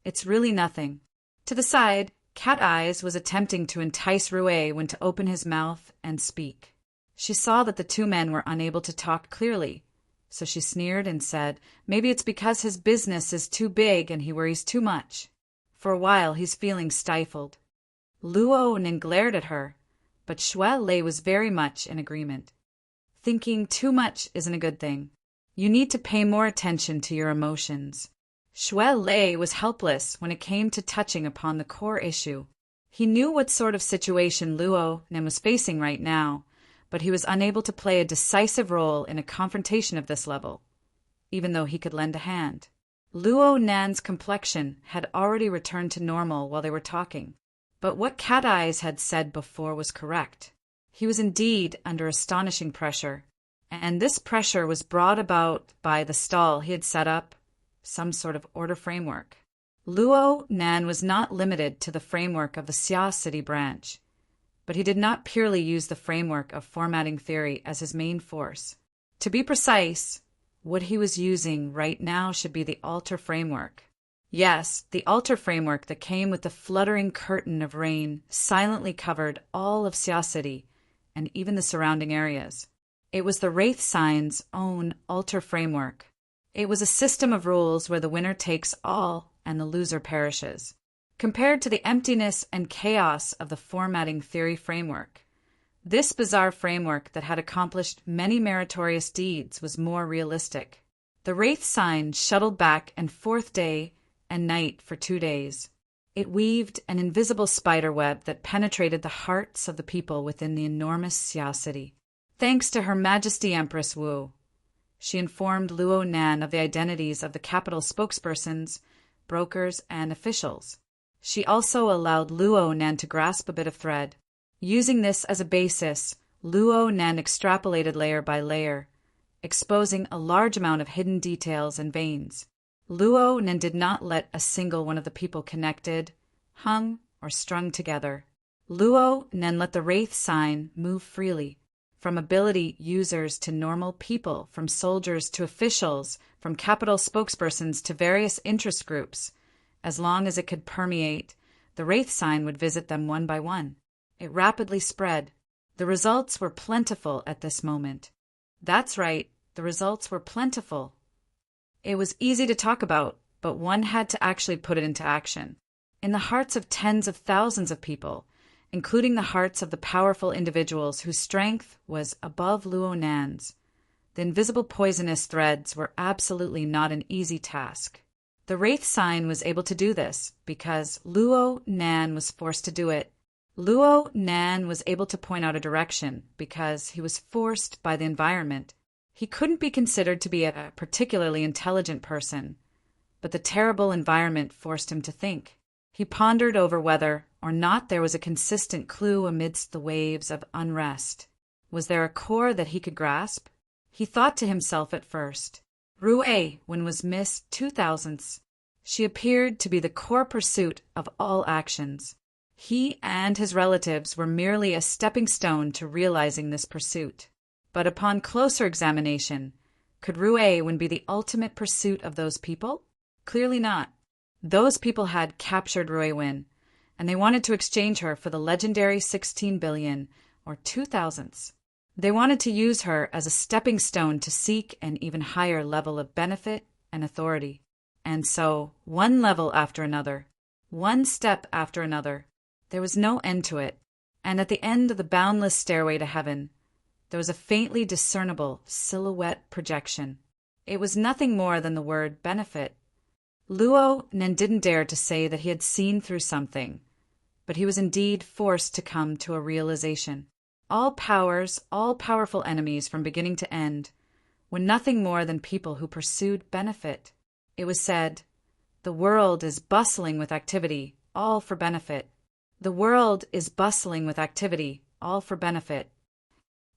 It's really nothing. To the side, Cat Eyes was attempting to entice Rue when to open his mouth and speak. She saw that the two men were unable to talk clearly, so she sneered and said, maybe it's because his business is too big and he worries too much. For a while, he's feeling stifled. Luo Nan glared at her, but Shuele was very much in agreement. Thinking too much isn't a good thing. You need to pay more attention to your emotions. Shuele was helpless when it came to touching upon the core issue. He knew what sort of situation Luo Nan was facing right now, but he was unable to play a decisive role in a confrontation of this level, even though he could lend a hand. Luo Nan's complexion had already returned to normal while they were talking, but what Cat Eyes had said before was correct. He was indeed under astonishing pressure, and this pressure was brought about by the stall he had set up, some sort of order framework. Luo Nan was not limited to the framework of the Xia City branch, but he did not purely use the framework of formatting theory as his main force. To be precise, what he was using right now should be the altar framework. Yes, the altar framework that came with the fluttering curtain of rain silently covered all of Xia City and even the surrounding areas. It was the Wraith Sign's own altar framework. It was a system of rules where the winner takes all and the loser perishes. Compared to the emptiness and chaos of the formatting theory framework, this bizarre framework that had accomplished many meritorious deeds was more realistic. The Wraith Sign shuttled back and forth day and night for 2 days. It weaved an invisible spider web that penetrated the hearts of the people within the enormous Xia City. Thanks to Her Majesty Empress Wu, she informed Luo Nan of the identities of the capital spokespersons, brokers, and officials. She also allowed Luo Nan to grasp a bit of thread. Using this as a basis, Luo Nan extrapolated layer by layer, exposing a large amount of hidden details and veins. Luo Nan did not let a single one of the people connected, hung, or strung together. Luo Nan let the Wraith Sign move freely, from ability users to normal people, from soldiers to officials, from capital spokespersons to various interest groups. As long as it could permeate, the Wraith Sign would visit them one by one. It rapidly spread. The results were plentiful at this moment. That's right, the results were plentiful. It was easy to talk about, but one had to actually put it into action. In the hearts of tens of thousands of people, including the hearts of the powerful individuals whose strength was above Luo Nan's, the invisible poisonous threads were absolutely not an easy task. The Wraith sign was able to do this because Luo Nan was forced to do it. Luo Nan was able to point out a direction because he was forced by the environment. He couldn't be considered to be a particularly intelligent person, but the terrible environment forced him to think. He pondered over whether or not there was a consistent clue amidst the waves of unrest. Was there a core that he could grasp? He thought to himself at first. Rue, when was Miss 2000s, she appeared to be the core pursuit of all actions. He and his relatives were merely a stepping stone to realizing this pursuit. But upon closer examination, could Rue be the ultimate pursuit of those people? Clearly not. Those people had captured Ruewin, and they wanted to exchange her for the legendary 16 billion, or 2000s. They wanted to use her as a stepping stone to seek an even higher level of benefit and authority. And so, one level after another, one step after another, there was no end to it, and at the end of the boundless stairway to heaven, there was a faintly discernible silhouette projection. It was nothing more than the word benefit. Luo Nen didn't dare to say that he had seen through something, but he was indeed forced to come to a realization. All powers, all powerful enemies from beginning to end, were nothing more than people who pursued benefit. It was said, "The world is bustling with activity, all for benefit. The world is bustling with activity, all for benefit."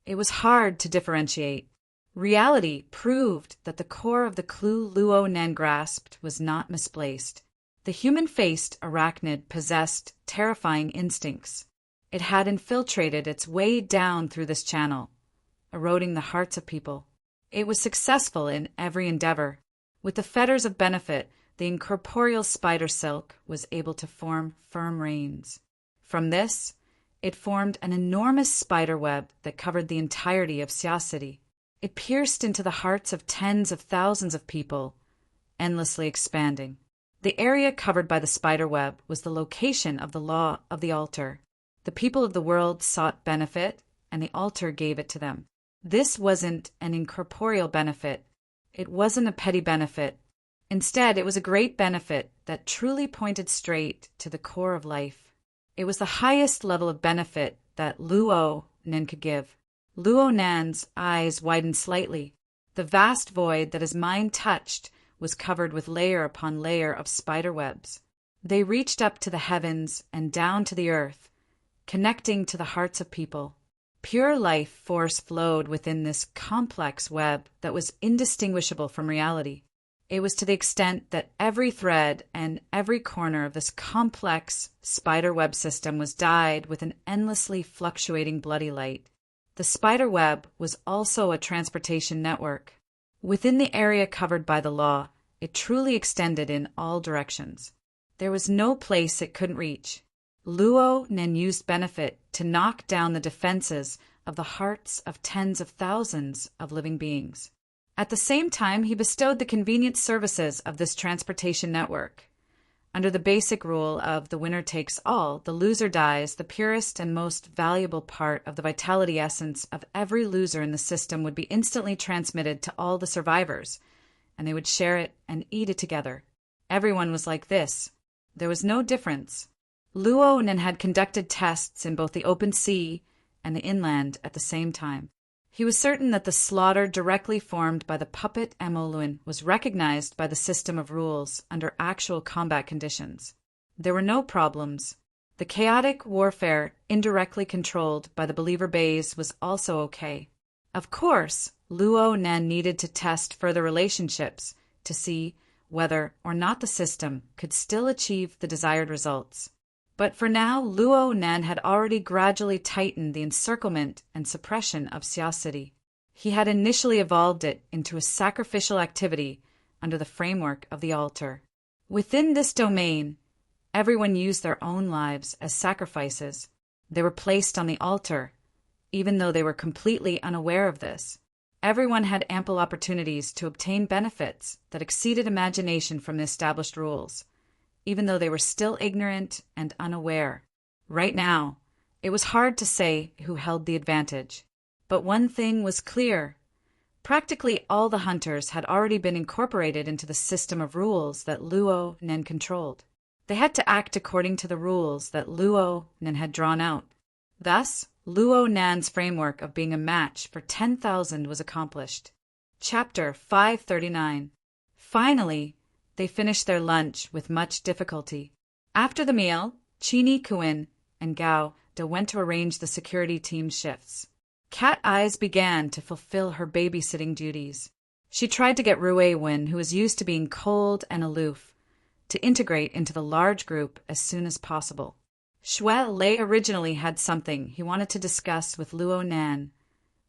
It was hard to differentiate. Reality proved that the core of the clue Luo Nen grasped was not misplaced. The human-faced arachnid possessed terrifying instincts. It had infiltrated its way down through this channel, eroding the hearts of people. It was successful in every endeavor. With the fetters of benefit, the incorporeal spider silk was able to form firm reins. From this, it formed an enormous spider web that covered the entirety of Xia City. It pierced into the hearts of tens of thousands of people, endlessly expanding. The area covered by the spider web was the location of the law of the altar. The people of the world sought benefit, and the altar gave it to them. This wasn't an incorporeal benefit. It wasn't a petty benefit. Instead, it was a great benefit that truly pointed straight to the core of life. It was the highest level of benefit that Luo Nen could give. Luo Nan's eyes widened slightly. The vast void that his mind touched was covered with layer upon layer of spider webs. They reached up to the heavens and down to the earth, connecting to the hearts of people. Pure life force flowed within this complex web that was indistinguishable from reality. It was to the extent that every thread and every corner of this complex spider web system was dyed with an endlessly fluctuating bloody light. The spider web was also a transportation network. Within the area covered by the law, it truly extended in all directions. There was no place it couldn't reach. Luo Nen used benefit to knock down the defenses of the hearts of tens of thousands of living beings. At the same time, he bestowed the convenient services of this transportation network. Under the basic rule of the winner takes all, the loser dies, the purest and most valuable part of the vitality essence of every loser in the system would be instantly transmitted to all the survivors, and they would share it and eat it together. Everyone was like this. There was no difference. Luo Nen had conducted tests in both the open sea and the inland at the same time. He was certain that the slaughter directly formed by the puppet Amoluin was recognized by the system of rules under actual combat conditions. There were no problems. The chaotic warfare indirectly controlled by the believer bays was also okay. Of course, Luo Nen needed to test further relationships to see whether or not the system could still achieve the desired results. But for now, Luo Nen had already gradually tightened the encirclement and suppression of Xia City. He had initially evolved it into a sacrificial activity under the framework of the altar. Within this domain, everyone used their own lives as sacrifices. They were placed on the altar, even though they were completely unaware of this. Everyone had ample opportunities to obtain benefits that exceeded imagination from the established rules, even though they were still ignorant and unaware. Right now, it was hard to say who held the advantage. But one thing was clear. Practically all the hunters had already been incorporated into the system of rules that Luo Nen controlled. They had to act according to the rules that Luo Nen had drawn out. Thus, Luo Nan's framework of being a match for 10,000 was accomplished. Chapter 539. Finally, they finished their lunch with much difficulty. After the meal, Chini Kuin and Gao De went to arrange the security team's shifts. Cat Eyes began to fulfill her babysitting duties. She tried to get Rui Wen, who was used to being cold and aloof, to integrate into the large group as soon as possible. Xue Lei originally had something he wanted to discuss with Luo Nan,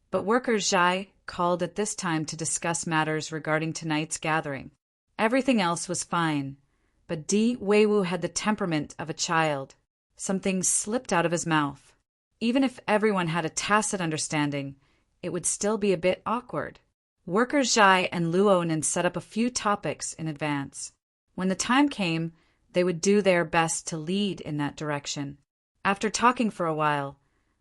but worker Zhai called at this time to discuss matters regarding tonight's gathering. Everything else was fine, but Di Weiwu had the temperament of a child. Something slipped out of his mouth. Even if everyone had a tacit understanding, it would still be a bit awkward. Worker Zhai and Luo Nan set up a few topics in advance. When the time came, they would do their best to lead in that direction. After talking for a while,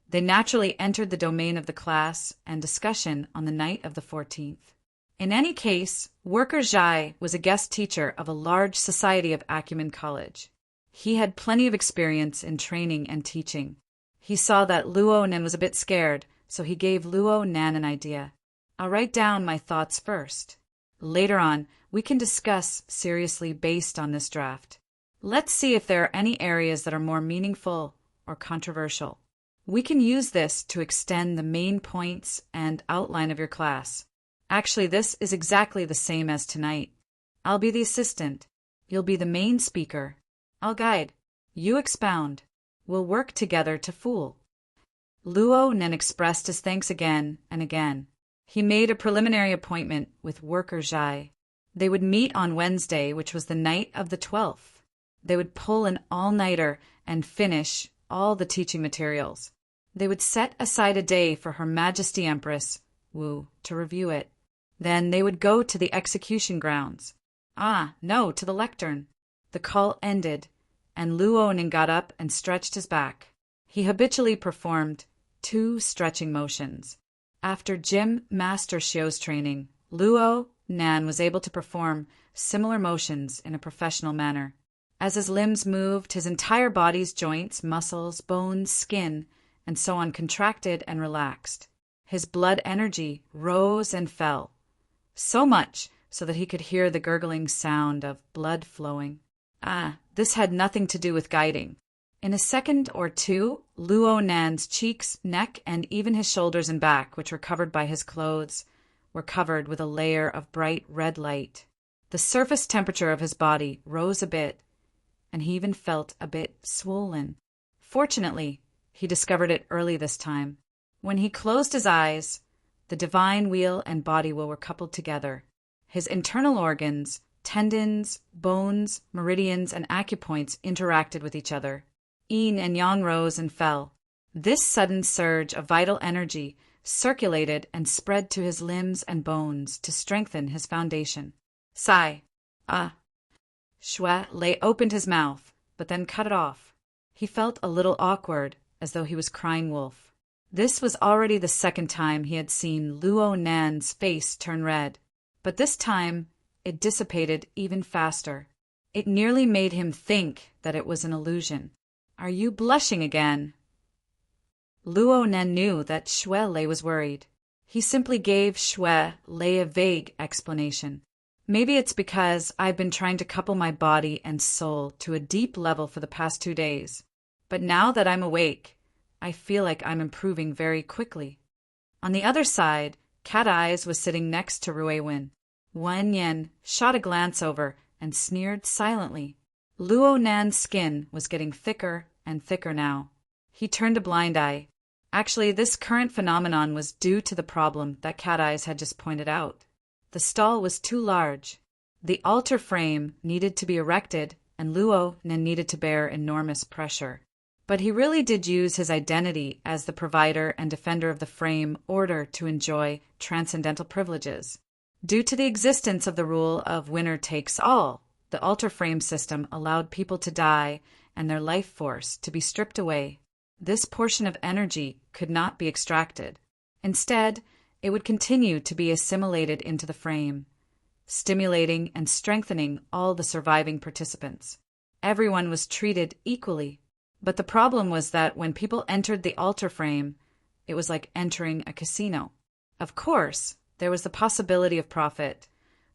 they naturally entered the domain of the class and discussion on the night of the 14th. In any case, Worker Zhai was a guest teacher of a large society of Acumen College. He had plenty of experience in training and teaching. He saw that Luo Nan was a bit scared, so he gave Luo Nan an idea. I'll write down my thoughts first. Later on, we can discuss seriously based on this draft. Let's see if there are any areas that are more meaningful or controversial. We can use this to extend the main points and outline of your class. Actually, this is exactly the same as tonight. I'll be the assistant. You'll be the main speaker. I'll guide. You expound. We'll work together to fool. Luo Nen expressed his thanks again and again. He made a preliminary appointment with Worker Zhai. They would meet on Wednesday, which was the night of the 12th. They would pull an all-nighter and finish all the teaching materials. They would set aside a day for Her Majesty Empress Wu to review it. Then they would go to the execution grounds. No, to the lectern. The call ended, and Luo Nen got up and stretched his back. He habitually performed 2 stretching motions. After Gym Master Xiu's training, Luo Nan was able to perform similar motions in a professional manner. As his limbs moved, his entire body's joints, muscles, bones, skin, and so on contracted and relaxed. His blood energy rose and fell, so much so that he could hear the gurgling sound of blood flowing. This had nothing to do with guiding. In a second or two, Luo Nan's cheeks, neck, and even his shoulders and back, which were covered by his clothes, were covered with a layer of bright red light. The surface temperature of his body rose a bit, and he even felt a bit swollen. Fortunately, he discovered it early this time. When he closed his eyes, the divine wheel and body wheel were coupled together. His internal organs, tendons, bones, meridians, and acupoints interacted with each other. Yin and yang rose and fell. This sudden surge of vital energy circulated and spread to his limbs and bones to strengthen his foundation. Sigh. Xue Lei opened his mouth, but then cut it off. He felt a little awkward, as though he was crying wolf. This was already the second time he had seen Luo Nan's face turn red, but this time it dissipated even faster. It nearly made him think that it was an illusion. Are you blushing again? Luo Nan knew that Xue Lei was worried. He simply gave Xue Lei a vague explanation. Maybe it's because I've been trying to couple my body and soul to a deep level for the past 2 days. But now that I'm awake, I feel like I'm improving very quickly. On the other side, Cat Eyes was sitting next to Rui Wen. Wan Yen shot a glance over and sneered silently. Luo Nan's skin was getting thicker and thicker now. He turned a blind eye. Actually, this current phenomenon was due to the problem that Cat Eyes had just pointed out. The stall was too large. The altar frame needed to be erected, and Luo Nan needed to bear enormous pressure. But he really did use his identity as the provider and defender of the frame order to enjoy transcendental privileges. Due to the existence of the rule of winner takes all, the altar frame system allowed people to die and their life force to be stripped away. This portion of energy could not be extracted. Instead, it would continue to be assimilated into the frame, stimulating and strengthening all the surviving participants. Everyone was treated equally. But the problem was that when people entered the altar frame, it was like entering a casino. Of course, there was the possibility of profit,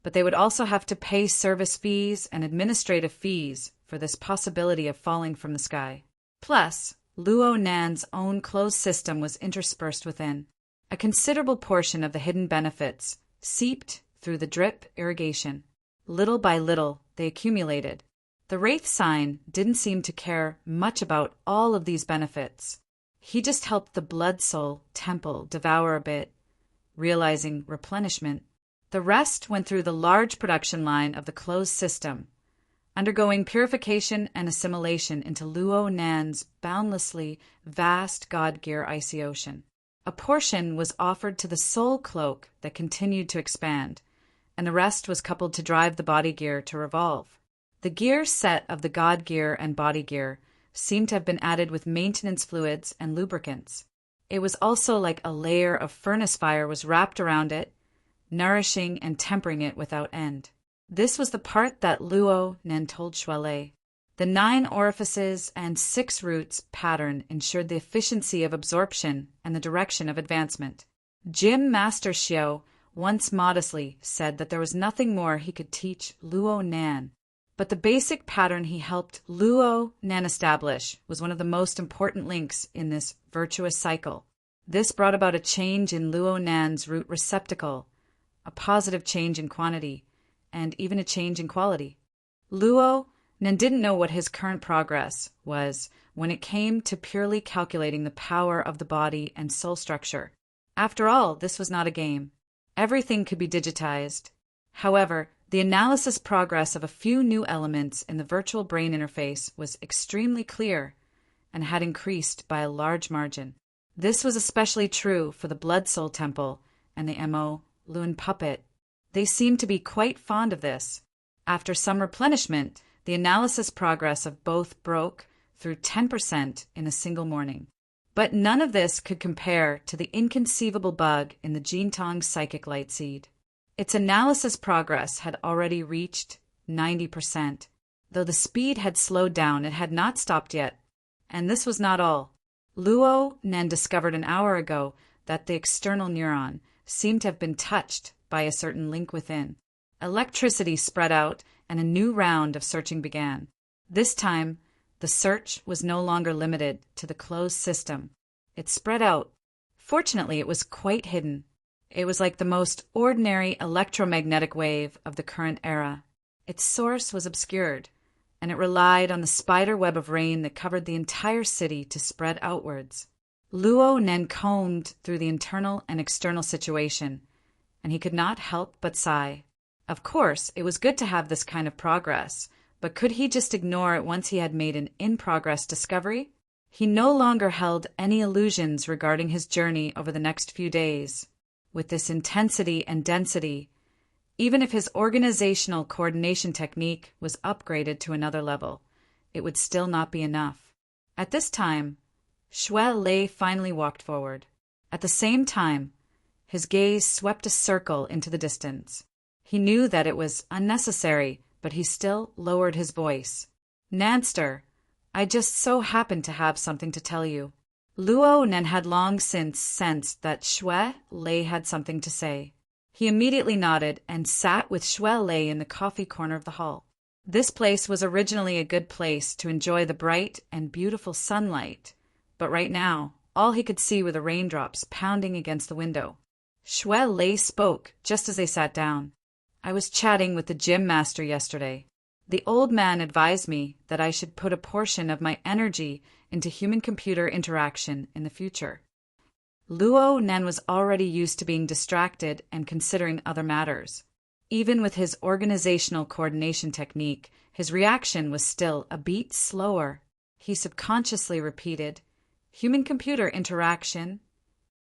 but they would also have to pay service fees and administrative fees for this possibility of falling from the sky. Plus, Luo Nan's own closed system was interspersed within. A considerable portion of the hidden benefits seeped through the drip irrigation. Little by little, they accumulated. The Wraith sign didn't seem to care much about all of these benefits. He just helped the Blood Soul temple devour a bit, realizing replenishment. The rest went through the large production line of the closed system, undergoing purification and assimilation into Luo Nan's boundlessly vast God Gear icy ocean. A portion was offered to the Soul Cloak that continued to expand, and the rest was coupled to drive the body gear to revolve. The gear set of the God Gear and body gear seemed to have been added with maintenance fluids and lubricants. It was also like a layer of furnace fire was wrapped around it, nourishing and tempering it without end. This was the part that Luo Nan told Shualei. The 9 orifices and 6 roots pattern ensured the efficiency of absorption and the direction of advancement. Gym Master Xiao once modestly said that there was nothing more he could teach Luo Nan. But the basic pattern he helped Luo Nan establish was one of the most important links in this virtuous cycle. This brought about a change in Luo Nan's root receptacle, a positive change in quantity, and even a change in quality. Luo Nan didn't know what his current progress was when it came to purely calculating the power of the body and soul structure. After all, this was not a game. Everything could be digitized. However, the analysis progress of a few new elements in the virtual brain interface was extremely clear and had increased by a large margin. This was especially true for the Blood Soul Temple and the Mo Lun Puppet. They seemed to be quite fond of this. After some replenishment, the analysis progress of both broke through 10% in a single morning. But none of this could compare to the inconceivable bug in the Jintong Psychic Light Seed. Its analysis progress had already reached 90%. Though the speed had slowed down, it had not stopped yet. And this was not all. Luo Nan discovered an hour ago that the external neuron seemed to have been touched by a certain link within. Electricity spread out, and a new round of searching began. This time, the search was no longer limited to the closed system. It spread out. Fortunately, it was quite hidden. It was like the most ordinary electromagnetic wave of the current era. Its source was obscured, and it relied on the spider web of rain that covered the entire city to spread outwards. Luo Nan combed through the internal and external situation, and he could not help but sigh. Of course, it was good to have this kind of progress, but could he just ignore it once he had made an in-progress discovery? He no longer held any illusions regarding his journey over the next few days. With this intensity and density, even if his organizational coordination technique was upgraded to another level, it would still not be enough. At this time, Shualei finally walked forward. At the same time, his gaze swept a circle into the distance. He knew that it was unnecessary, but he still lowered his voice. "Nanster, I just so happen to have something to tell you." Luo Nan had long since sensed that Shualei had something to say. He immediately nodded and sat with Shualei in the coffee corner of the hall. This place was originally a good place to enjoy the bright and beautiful sunlight, but right now, all he could see were the raindrops pounding against the window. Shualei spoke just as they sat down. "I was chatting with the gym master yesterday. The old man advised me that I should put a portion of my energy into human-computer interaction in the future." Luo Nan was already used to being distracted and considering other matters. Even with his organizational coordination technique, his reaction was still a beat slower. He subconsciously repeated, "Human-computer interaction.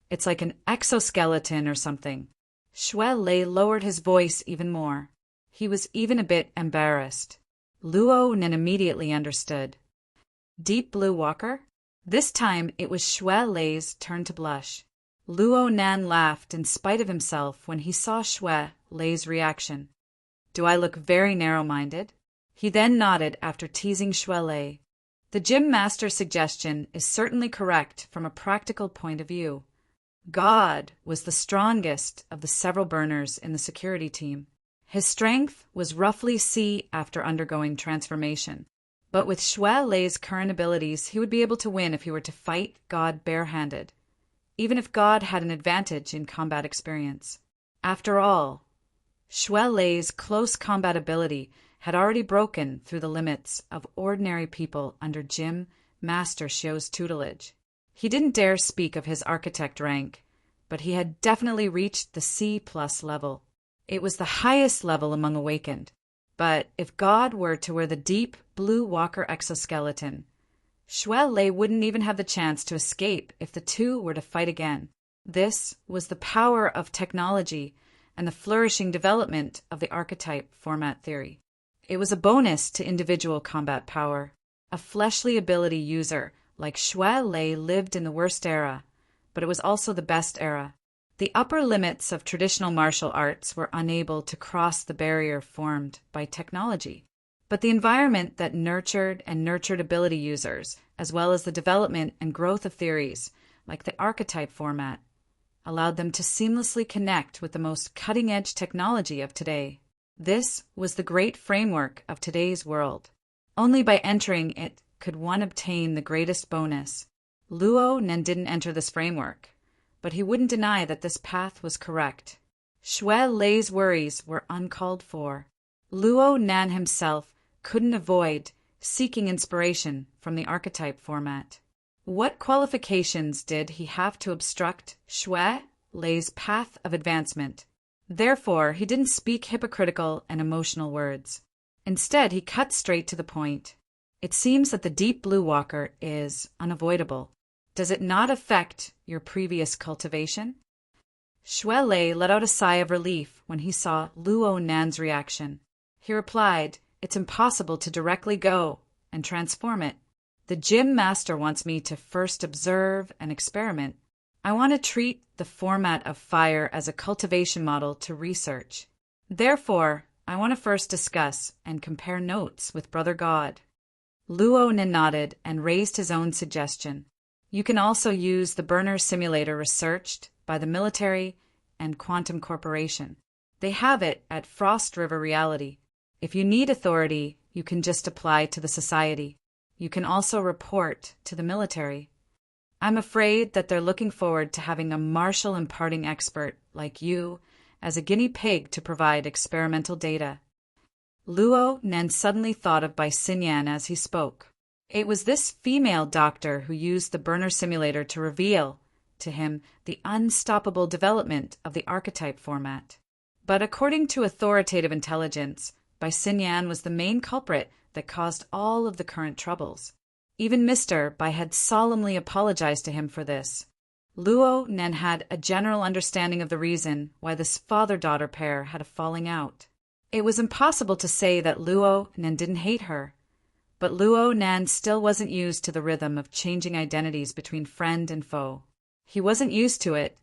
It's like an exoskeleton or something." Shui Lei lowered his voice even more. He was even a bit embarrassed. Luo Nen immediately understood. Deep Blue Walker? This time it was Shui Lei's turn to blush. Luo Nan laughed in spite of himself when he saw Shui Lei's reaction. "Do I look very narrow-minded?" He then nodded after teasing Shui Lei. The gym master's suggestion is certainly correct from a practical point of view. God was the strongest of the several burners in the security team. His strength was roughly C after undergoing transformation. But with Shui Lei's current abilities, he would be able to win if he were to fight God barehanded, even if God had an advantage in combat experience. After all, Shui Lei's close combat ability had already broken through the limits of ordinary people under Jim Master Xiu's tutelage. He didn't dare speak of his architect rank, but he had definitely reached the C+ level. It was the highest level among awakened. But if God were to wear the deep blue walker exoskeleton, Shui Lei wouldn't even have the chance to escape if the two were to fight again. This was the power of technology and the flourishing development of the archetype format theory. It was a bonus to individual combat power. A fleshly ability user like Shui Lei lived in the worst era, but it was also the best era. The upper limits of traditional martial arts were unable to cross the barrier formed by technology. But the environment that nurtured ability users, as well as the development and growth of theories, like the archetype format, allowed them to seamlessly connect with the most cutting-edge technology of today. This was the great framework of today's world. Only by entering it could one obtain the greatest bonus. Luo Nen didn't enter this framework, but he wouldn't deny that this path was correct. Shui Lei's worries were uncalled for. Luo Nan himself couldn't avoid seeking inspiration from the archetype format. What qualifications did he have to obstruct Shui Lei's path of advancement? Therefore, he didn't speak hypocritical and emotional words. Instead, he cut straight to the point. It seems that the Deep Blue Walker is unavoidable. Does it not affect your previous cultivation? Shui Lei let out a sigh of relief when he saw Luo Nan's reaction. He replied, "It's impossible to directly go and transform it. The gym master wants me to first observe and experiment. I want to treat the format of fire as a cultivation model to research. Therefore, I want to first discuss and compare notes with Brother God." Luo Nen nodded and raised his own suggestion. You can also use the burner simulator researched by the military and Quantum Corporation. They have it at Frost River Reality. If you need authority, you can just apply to the society. You can also report to the military. I'm afraid that they're looking forward to having a martial imparting expert like you as a guinea pig to provide experimental data. Luo Nen suddenly thought of Bai Xinyan as he spoke. It was this female doctor who used the burner simulator to reveal to him the unstoppable development of the archetype format. But according to authoritative intelligence, Bai Xinyan was the main culprit that caused all of the current troubles. Even Mr. Bai had solemnly apologized to him for this. Luo Nen had a general understanding of the reason why this father-daughter pair had a falling out. It was impossible to say that Luo Nen didn't hate her, but Luo Nen still wasn't used to the rhythm of changing identities between friend and foe. He wasn't used to it,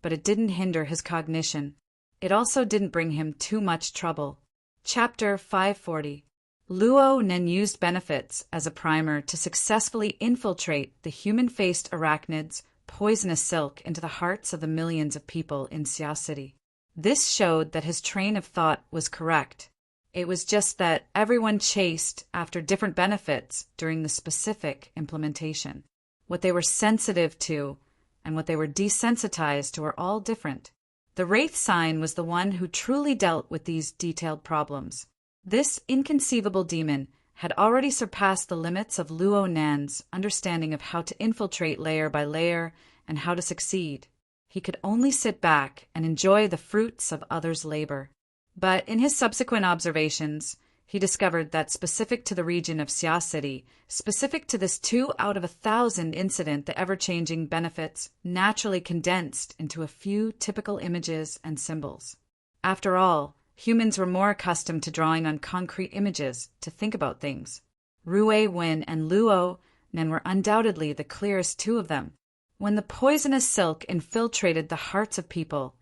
but it didn't hinder his cognition. It also didn't bring him too much trouble. Chapter 540. Luo Nen used benefits as a primer to successfully infiltrate the human-faced arachnid's poisonous silk into the hearts of the millions of people in Xia City. This showed that his train of thought was correct. It was just that everyone chased after different benefits during the specific implementation. What they were sensitive to and what they were desensitized to were all different. The Wraith sign was the one who truly dealt with these detailed problems. This inconceivable demon had already surpassed the limits of Luo Nan's understanding of how to infiltrate layer by layer and how to succeed. He could only sit back and enjoy the fruits of others' labor. But in his subsequent observations, He discovered that specific to the region of Xia City, specific to this 2 out of 1,000 incident, the ever-changing benefits naturally condensed into a few typical images and symbols. After all, humans were more accustomed to drawing on concrete images to think about things. Rui Wen and Luo Nen were undoubtedly the clearest two of them. When the poisonous silk infiltrated the hearts of people,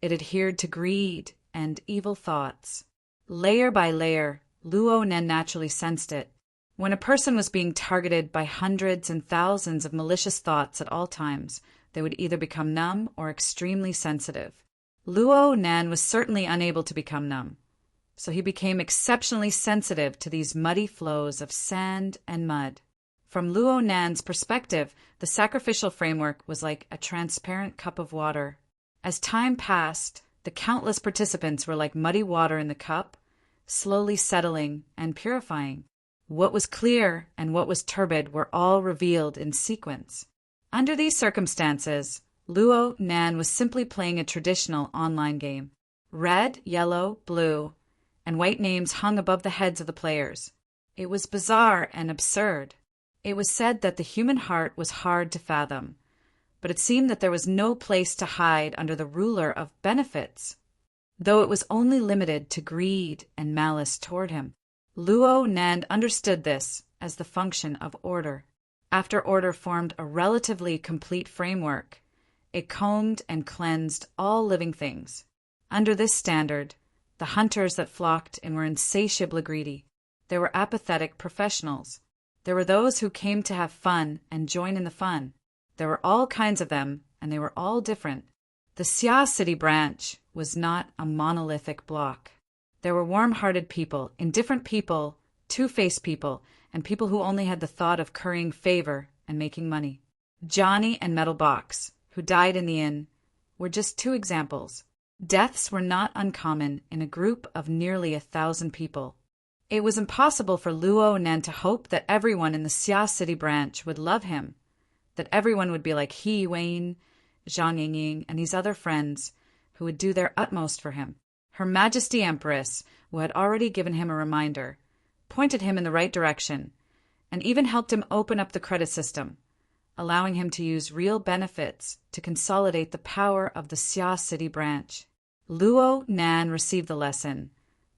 it adhered to greed and evil thoughts. Layer by layer, Luo Nen naturally sensed it. When a person was being targeted by hundreds and thousands of malicious thoughts at all times, they would either become numb or extremely sensitive. Luo Nen was certainly unable to become numb, so he became exceptionally sensitive to these muddy flows of sand and mud. From Luo Nan's perspective, the sacrificial framework was like a transparent cup of water. As time passed, the countless participants were like muddy water in the cup, slowly settling and purifying. What was clear and what was turbid were all revealed in sequence. Under these circumstances, Luo Nan was simply playing a traditional online game. Red, yellow, blue, and white names hung above the heads of the players. It was bizarre and absurd. It was said that the human heart was hard to fathom, but it seemed that there was no place to hide under the ruler of benefits, though it was only limited to greed and malice toward him. Luo Nan understood this as the function of order. After order formed a relatively complete framework, it combed and cleansed all living things. Under this standard, the hunters that flocked in were insatiably greedy. There were apathetic professionals. There were those who came to have fun and join in the fun. There were all kinds of them, and they were all different. The Xia City branch was not a monolithic block. There were warm-hearted people, indifferent people, two-faced people, and people who only had the thought of currying favor and making money. Johnny and Metal Box, who died in the inn, were just two examples. Deaths were not uncommon in a group of nearly 1,000 people. It was impossible for Luo Nen to hope that everyone in the Xia City branch would love him, that everyone would be like He Wayne, Zhang Yingying, and these other friends who would do their utmost for him. Her Majesty Empress, who had already given him a reminder, pointed him in the right direction, and even helped him open up the credit system, allowing him to use real benefits to consolidate the power of the Xia City branch. Luo Nan received the lesson,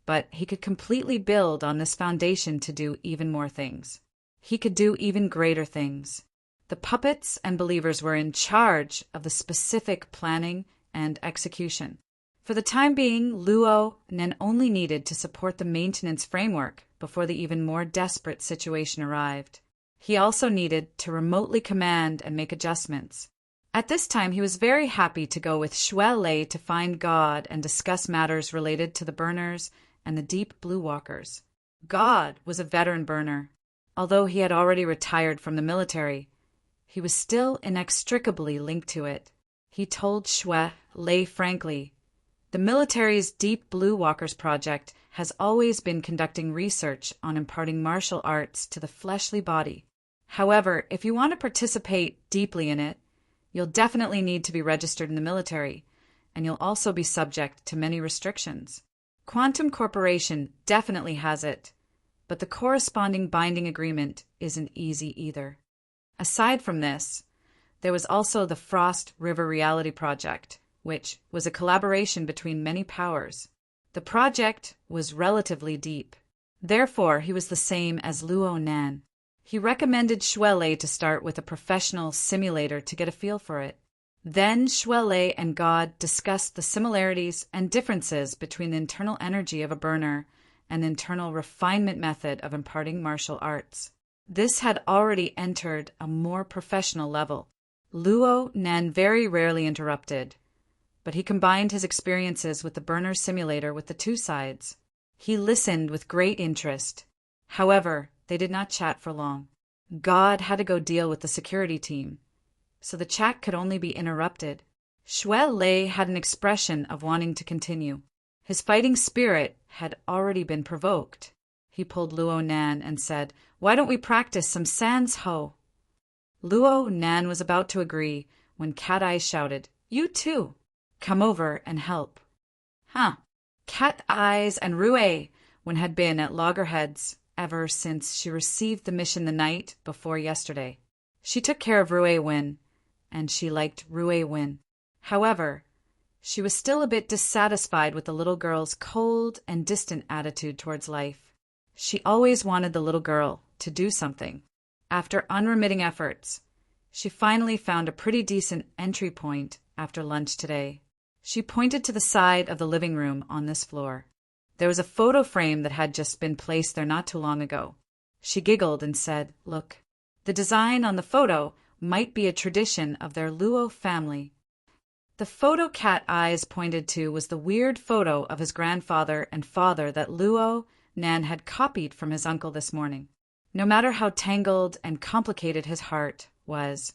but he could completely build on this foundation to do even more things. He could do even greater things. The puppets and believers were in charge of the specific planning and execution. For the time being, Luo Nen only needed to support the maintenance framework before the even more desperate situation arrived. He also needed to remotely command and make adjustments. At this time, he was very happy to go with Xue Lei to find God and discuss matters related to the burners and the deep blue walkers. God was a veteran burner. Although he had already retired from the military, he was still inextricably linked to it. He told Xue Lei frankly, "The military's Deep Blue Walkers project has always been conducting research on imparting martial arts to the fleshly body. However, if you want to participate deeply in it, you'll definitely need to be registered in the military, and you'll also be subject to many restrictions. Quantum Corporation definitely has it, but the corresponding binding agreement isn't easy either." Aside from this, there was also the Frost River Reality Project, which was a collaboration between many powers. The project was relatively deep. Therefore, he was the same as Luo Nan. He recommended Xue Lei to start with a professional simulator to get a feel for it. Then Xue Lei and God discussed the similarities and differences between the internal energy of a burner and the internal refinement method of imparting martial arts. This had already entered a more professional level. Luo Nan very rarely interrupted, but he combined his experiences with the burner simulator with the two sides. He listened with great interest. However, they did not chat for long. God had to go deal with the security team, so the chat could only be interrupted. Xue Lei had an expression of wanting to continue. His fighting spirit had already been provoked. He pulled Luo Nan and said, "Why don't we practice some sans ho?" Luo Nan was about to agree when Cat Eye shouted, "You too! Come over and help." Cat Eyes and Rui when had been at loggerheads ever since she received the mission the night before yesterday. She took care of Rue Win, and she liked Rue Win. However, she was still a bit dissatisfied with the little girl's cold and distant attitude towards life. She always wanted the little girl to do something. After unremitting efforts, she finally found a pretty decent entry point after lunch today. She pointed to the side of the living room on this floor. There was a photo frame that had just been placed there not too long ago. She giggled and said, "Look, the design on the photo might be a tradition of their Luo family." The photo Cat Eyes pointed to was the weird photo of his grandfather and father that Luo Nan had copied from his uncle this morning. No matter how tangled and complicated his heart was,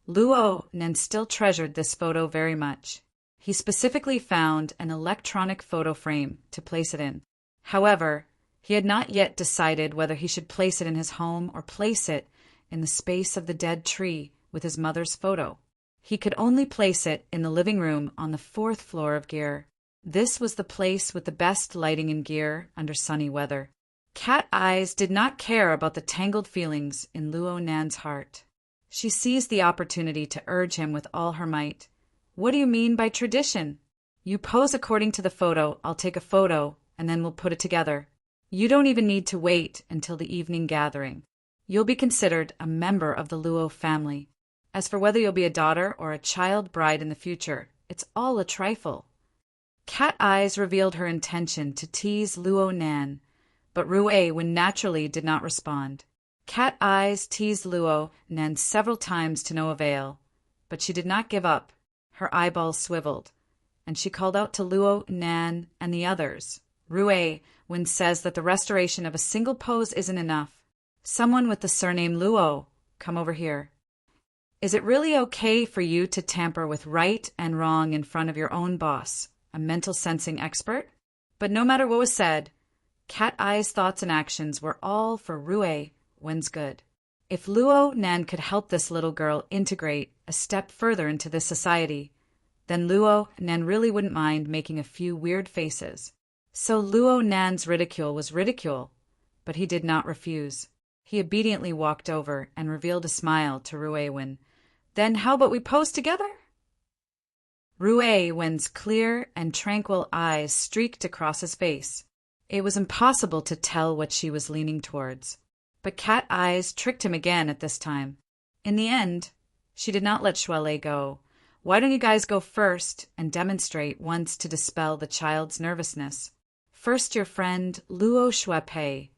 Luo Nan still treasured this photo very much. He specifically found an electronic photo frame to place it in. However, he had not yet decided whether he should place it in his home or place it in the space of the dead tree with his mother's photo. He could only place it in the living room on the 4th floor of Gear. This was the place with the best lighting in Gear under sunny weather. Cat Eyes did not care about the tangled feelings in Luo Nan's heart. She seized the opportunity to urge him with all her might. "What do you mean by tradition? You pose according to the photo, I'll take a photo, and then we'll put it together. You don't even need to wait until the evening gathering. You'll be considered a member of the Luo family. As for whether you'll be a daughter or a child bride in the future, it's all a trifle." Cat Eyes revealed her intention to tease Luo Nan, but Rue Win naturally did not respond. Cat Eyes teased Luo Nan several times to no avail, but she did not give up. Her eyeballs swiveled, and she called out to Luo Nan and the others. "Rue Win says that the restoration of a single pose isn't enough. Someone with the surname Luo, come over here. Is it really okay for you to tamper with right and wrong in front of your own boss, a mental sensing expert?" But no matter what was said, Cat Eye's thoughts and actions were all for Rue Win's good. If Luo Nan could help this little girl integrate a step further into this society, then Luo Nan really wouldn't mind making a few weird faces. So Luo Nan's ridicule was ridicule, but he did not refuse. He obediently walked over and revealed a smile to Rue Win. "Then how about we pose together?" Rue Win's clear and tranquil eyes streaked across his face. It was impossible to tell what she was leaning towards. But Cat Eyes tricked him again at this time. In the end, she did not let Shuele go. "Why don't you guys go first and demonstrate once to dispel the child's nervousness? First your friend Luo Shue Pei,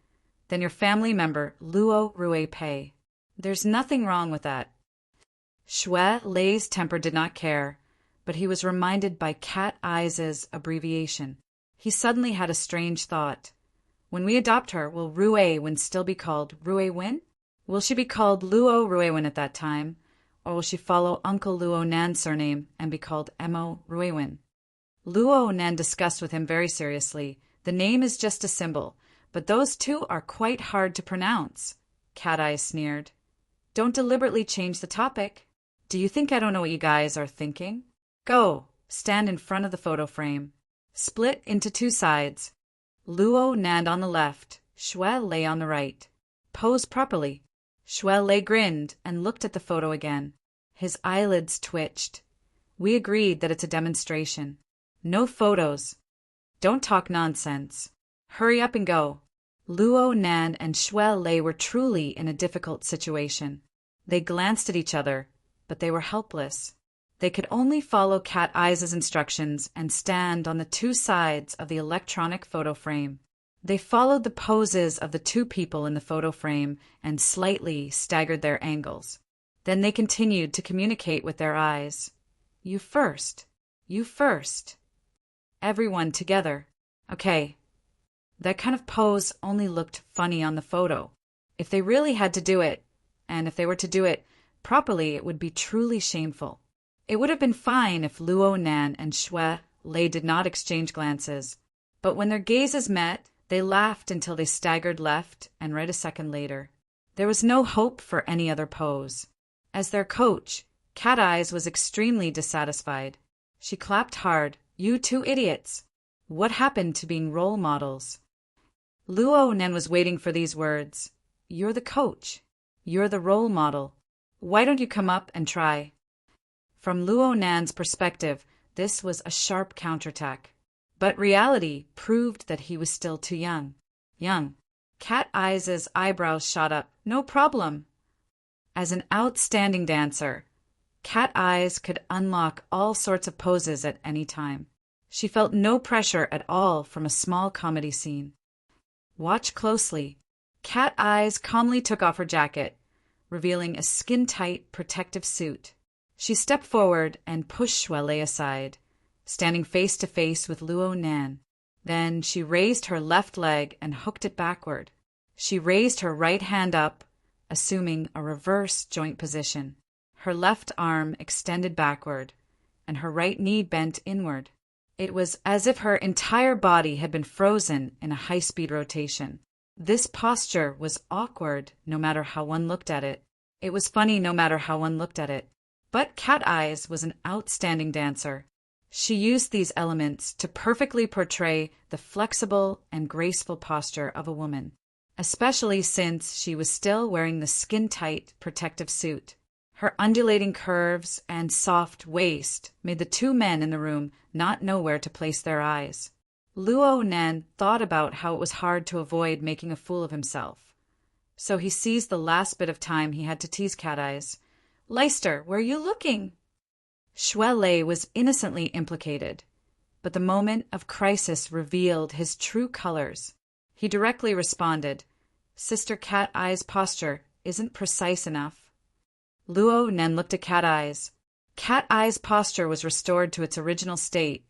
then your family member Luo Rue Pei. There's nothing wrong with that." Shue Lei's temper did not care, but he was reminded by Cat Eyes' abbreviation. He suddenly had a strange thought. When we adopt her, will Rue Win still be called Rue Win? Will she be called Luo Rue Win at that time? Or will she follow Uncle Luo Nan's surname and be called Mo Rue Win? Luo Nan discussed with him very seriously. "The name is just a symbol, but those two are quite hard to pronounce." Cat Eyes sneered. "Don't deliberately change the topic. Do you think I don't know what you guys are thinking? Go, stand in front of the photo frame. Split into two sides. Luo Nan on the left, Shue Lei on the right. Pose properly." Shue Lei grinned and looked at the photo again. His eyelids twitched. "We agreed that it's a demonstration. No photos. Don't talk nonsense. Hurry up and go." Luo Nan and Shue Lei were truly in a difficult situation. They glanced at each other, but they were helpless. They could only follow Cat Eyes' instructions and stand on the two sides of the electronic photo frame. They followed the poses of the two people in the photo frame and slightly staggered their angles. Then they continued to communicate with their eyes. "You first. You first. Everyone together. Okay." That kind of pose only looked funny on the photo. If they really had to do it, and if they were to do it properly, it would be truly shameful. It would have been fine if Luo Nan and Shue Lei did not exchange glances, but when their gazes met, they laughed until they staggered left and right a second later. There was no hope for any other pose. As their coach, Cat Eyes was extremely dissatisfied. She clapped hard. "You two idiots! What happened to being role models?" Luo Nen was waiting for these words. You're the coach. You're the role model. Why don't you come up and try? From Luo Nan's perspective, this was a sharp counterattack. But reality proved that he was still too young. Cat Eyes' eyebrows shot up. No problem. As an outstanding dancer, Cat Eyes could unlock all sorts of poses at any time. She felt no pressure at all from a small comedy scene. Watch closely. Cat Eyes calmly took off her jacket, revealing a skin-tight protective suit. She stepped forward and pushed Shuai Lei aside, standing face to face with Luo Nan. Then she raised her left leg and hooked it backward. She raised her right hand up, assuming a reverse joint position. Her left arm extended backward, and her right knee bent inward. It was as if her entire body had been frozen in a high-speed rotation. This posture was awkward no matter how one looked at it. It was funny no matter how one looked at it. But Cat Eyes was an outstanding dancer. She used these elements to perfectly portray the flexible and graceful posture of a woman, especially since she was still wearing the skin-tight protective suit. Her undulating curves and soft waist made the two men in the room not know where to place their eyes. Luo Nan thought about how it was hard to avoid making a fool of himself. So he seized the last bit of time he had to tease Cat Eyes. Leicester, where are you looking? Shuai Lei was innocently implicated, but the moment of crisis revealed his true colors. He directly responded, Sister Cat Eyes' posture isn't precise enough. Luo Nen looked at Cat Eyes. Cat Eyes' posture was restored to its original state,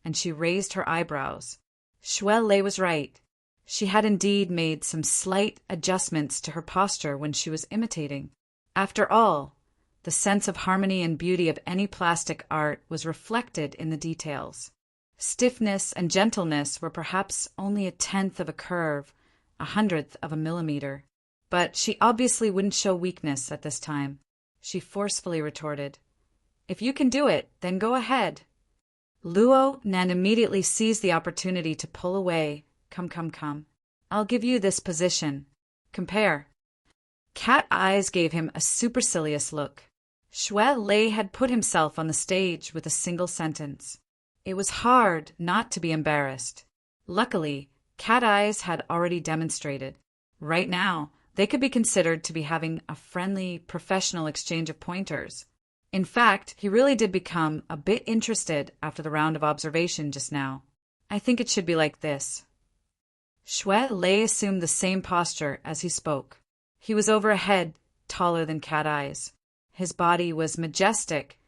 and she raised her eyebrows. Shuai Lei was right. She had indeed made some slight adjustments to her posture when she was imitating. After all, the sense of harmony and beauty of any plastic art was reflected in the details. Stiffness and gentleness were perhaps only a tenth of a curve, a hundredth of a millimeter. But she obviously wouldn't show weakness at this time. She forcefully retorted, If you can do it, then go ahead. Luo Nan immediately seized the opportunity to pull away. Come. I'll give you this position. Compare. Cat Eyes gave him a supercilious look. Shuai Lei had put himself on the stage with a single sentence. It was hard not to be embarrassed. Luckily, Cat Eyes had already demonstrated. Right now, they could be considered to be having a friendly, professional exchange of pointers. In fact, he really did become a bit interested after the round of observation just now. I think it should be like this. Shuai Lei assumed the same posture as he spoke. He was over a head taller than Cat Eyes. His body was majestic,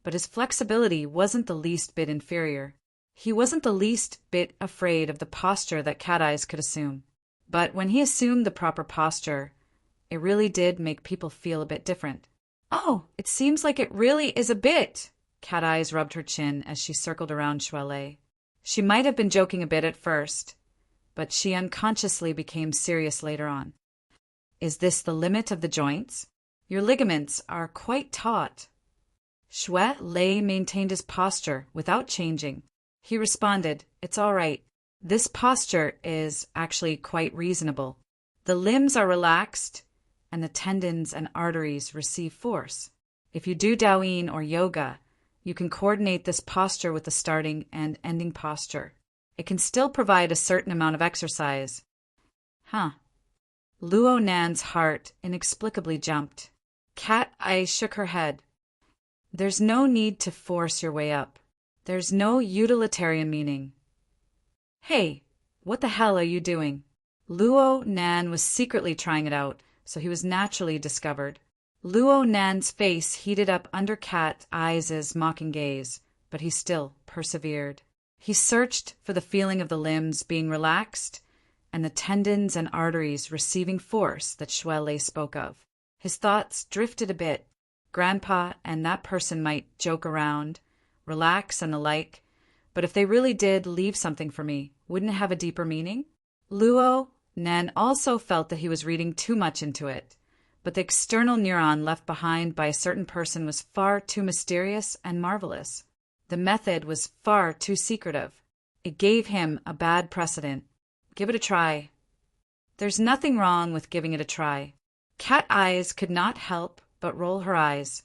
but his flexibility wasn't the least bit inferior. He wasn't the least bit afraid of the posture that Cat Eyes could assume. But when he assumed the proper posture, it really did make people feel a bit different. Oh, it seems like it really is a bit. Cat Eyes rubbed her chin as she circled around Shuai Lei. She might have been joking a bit at first, but she unconsciously became serious later on. Is this the limit of the joints? Your ligaments are quite taut. Shuai Lei maintained his posture without changing. He responded, It's all right. This posture is actually quite reasonable. The limbs are relaxed, and the tendons and arteries receive force. If you do Daoyin or yoga, you can coordinate this posture with the starting and ending posture. It can still provide a certain amount of exercise. Luo Nan's heart inexplicably jumped. Cat Eyes shook her head. There's no need to force your way up. There's no utilitarian meaning. Hey, what the hell are you doing? Luo Nan was secretly trying it out, so he was naturally discovered. Luo Nan's face heated up under Cat Eyes' mocking gaze, but he still persevered. He searched for the feeling of the limbs being relaxed and the tendons and arteries receiving force that Shuai Lei spoke of. His thoughts drifted a bit. Grandpa and that person might joke around, relax and the like, but if they really did leave something for me, wouldn't it have a deeper meaning? Luo Nan also felt that he was reading too much into it, but the external neuron left behind by a certain person was far too mysterious and marvelous. The method was far too secretive. It gave him a bad precedent. Give it a try. There's nothing wrong with giving it a try. Cat Eyes could not help but roll her eyes.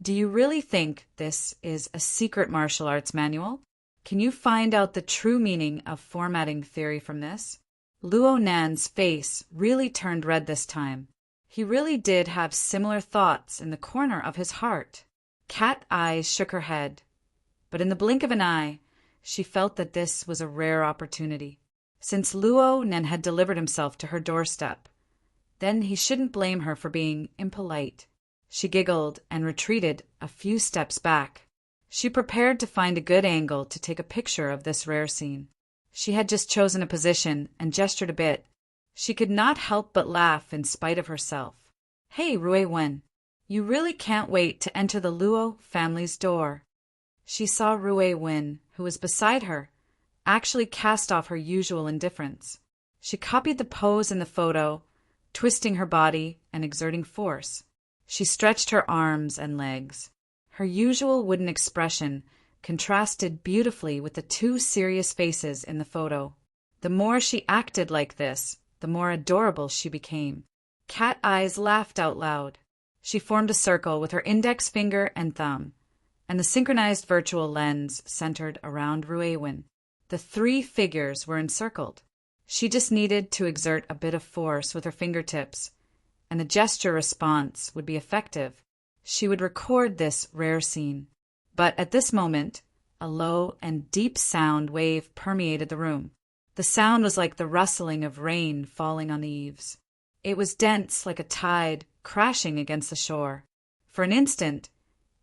Do you really think this is a secret martial arts manual? Can you find out the true meaning of formatting theory from this? Luo Nan's face really turned red this time. He really did have similar thoughts in the corner of his heart. Cat Eyes shook her head, but in the blink of an eye, she felt that this was a rare opportunity. Since Luo Nan had delivered himself to her doorstep, then he shouldn't blame her for being impolite. She giggled and retreated a few steps back. She prepared to find a good angle to take a picture of this rare scene. She had just chosen a position and gestured a bit. She could not help but laugh in spite of herself. Hey, Rui Wen, you really can't wait to enter the Luo family's door. She saw Rui Wen, who was beside her, actually cast off her usual indifference. She copied the pose in the photo, twisting her body and exerting force. She stretched her arms and legs. Her usual wooden expression contrasted beautifully with the two serious faces in the photo. The more she acted like this, the more adorable she became. Cat Eyes laughed out loud. She formed a circle with her index finger and thumb, and the synchronized virtual lens centered around Ruewin. The three figures were encircled. She just needed to exert a bit of force with her fingertips, and the gesture response would be effective. She would record this rare scene. But at this moment, a low and deep sound wave permeated the room. The sound was like the rustling of rain falling on the eaves. It was dense like a tide crashing against the shore. For an instant,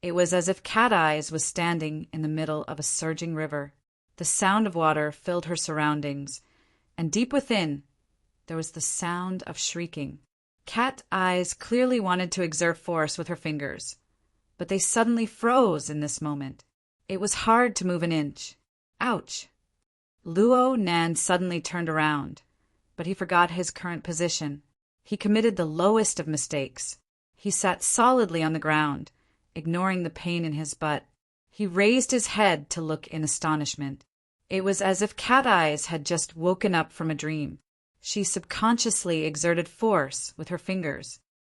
it was as if Cat Eyes was standing in the middle of a surging river. The sound of water filled her surroundings, and deep within, there was the sound of shrieking. Cat Eyes clearly wanted to exert force with her fingers, but they suddenly froze in this moment. It was hard to move an inch. Ouch! Luo Nan suddenly turned around, but he forgot his current position. He committed the lowest of mistakes. He sat solidly on the ground, ignoring the pain in his butt. He raised his head to look in astonishment. It was as if Cat Eyes had just woken up from a dream. She subconsciously exerted force with her fingers.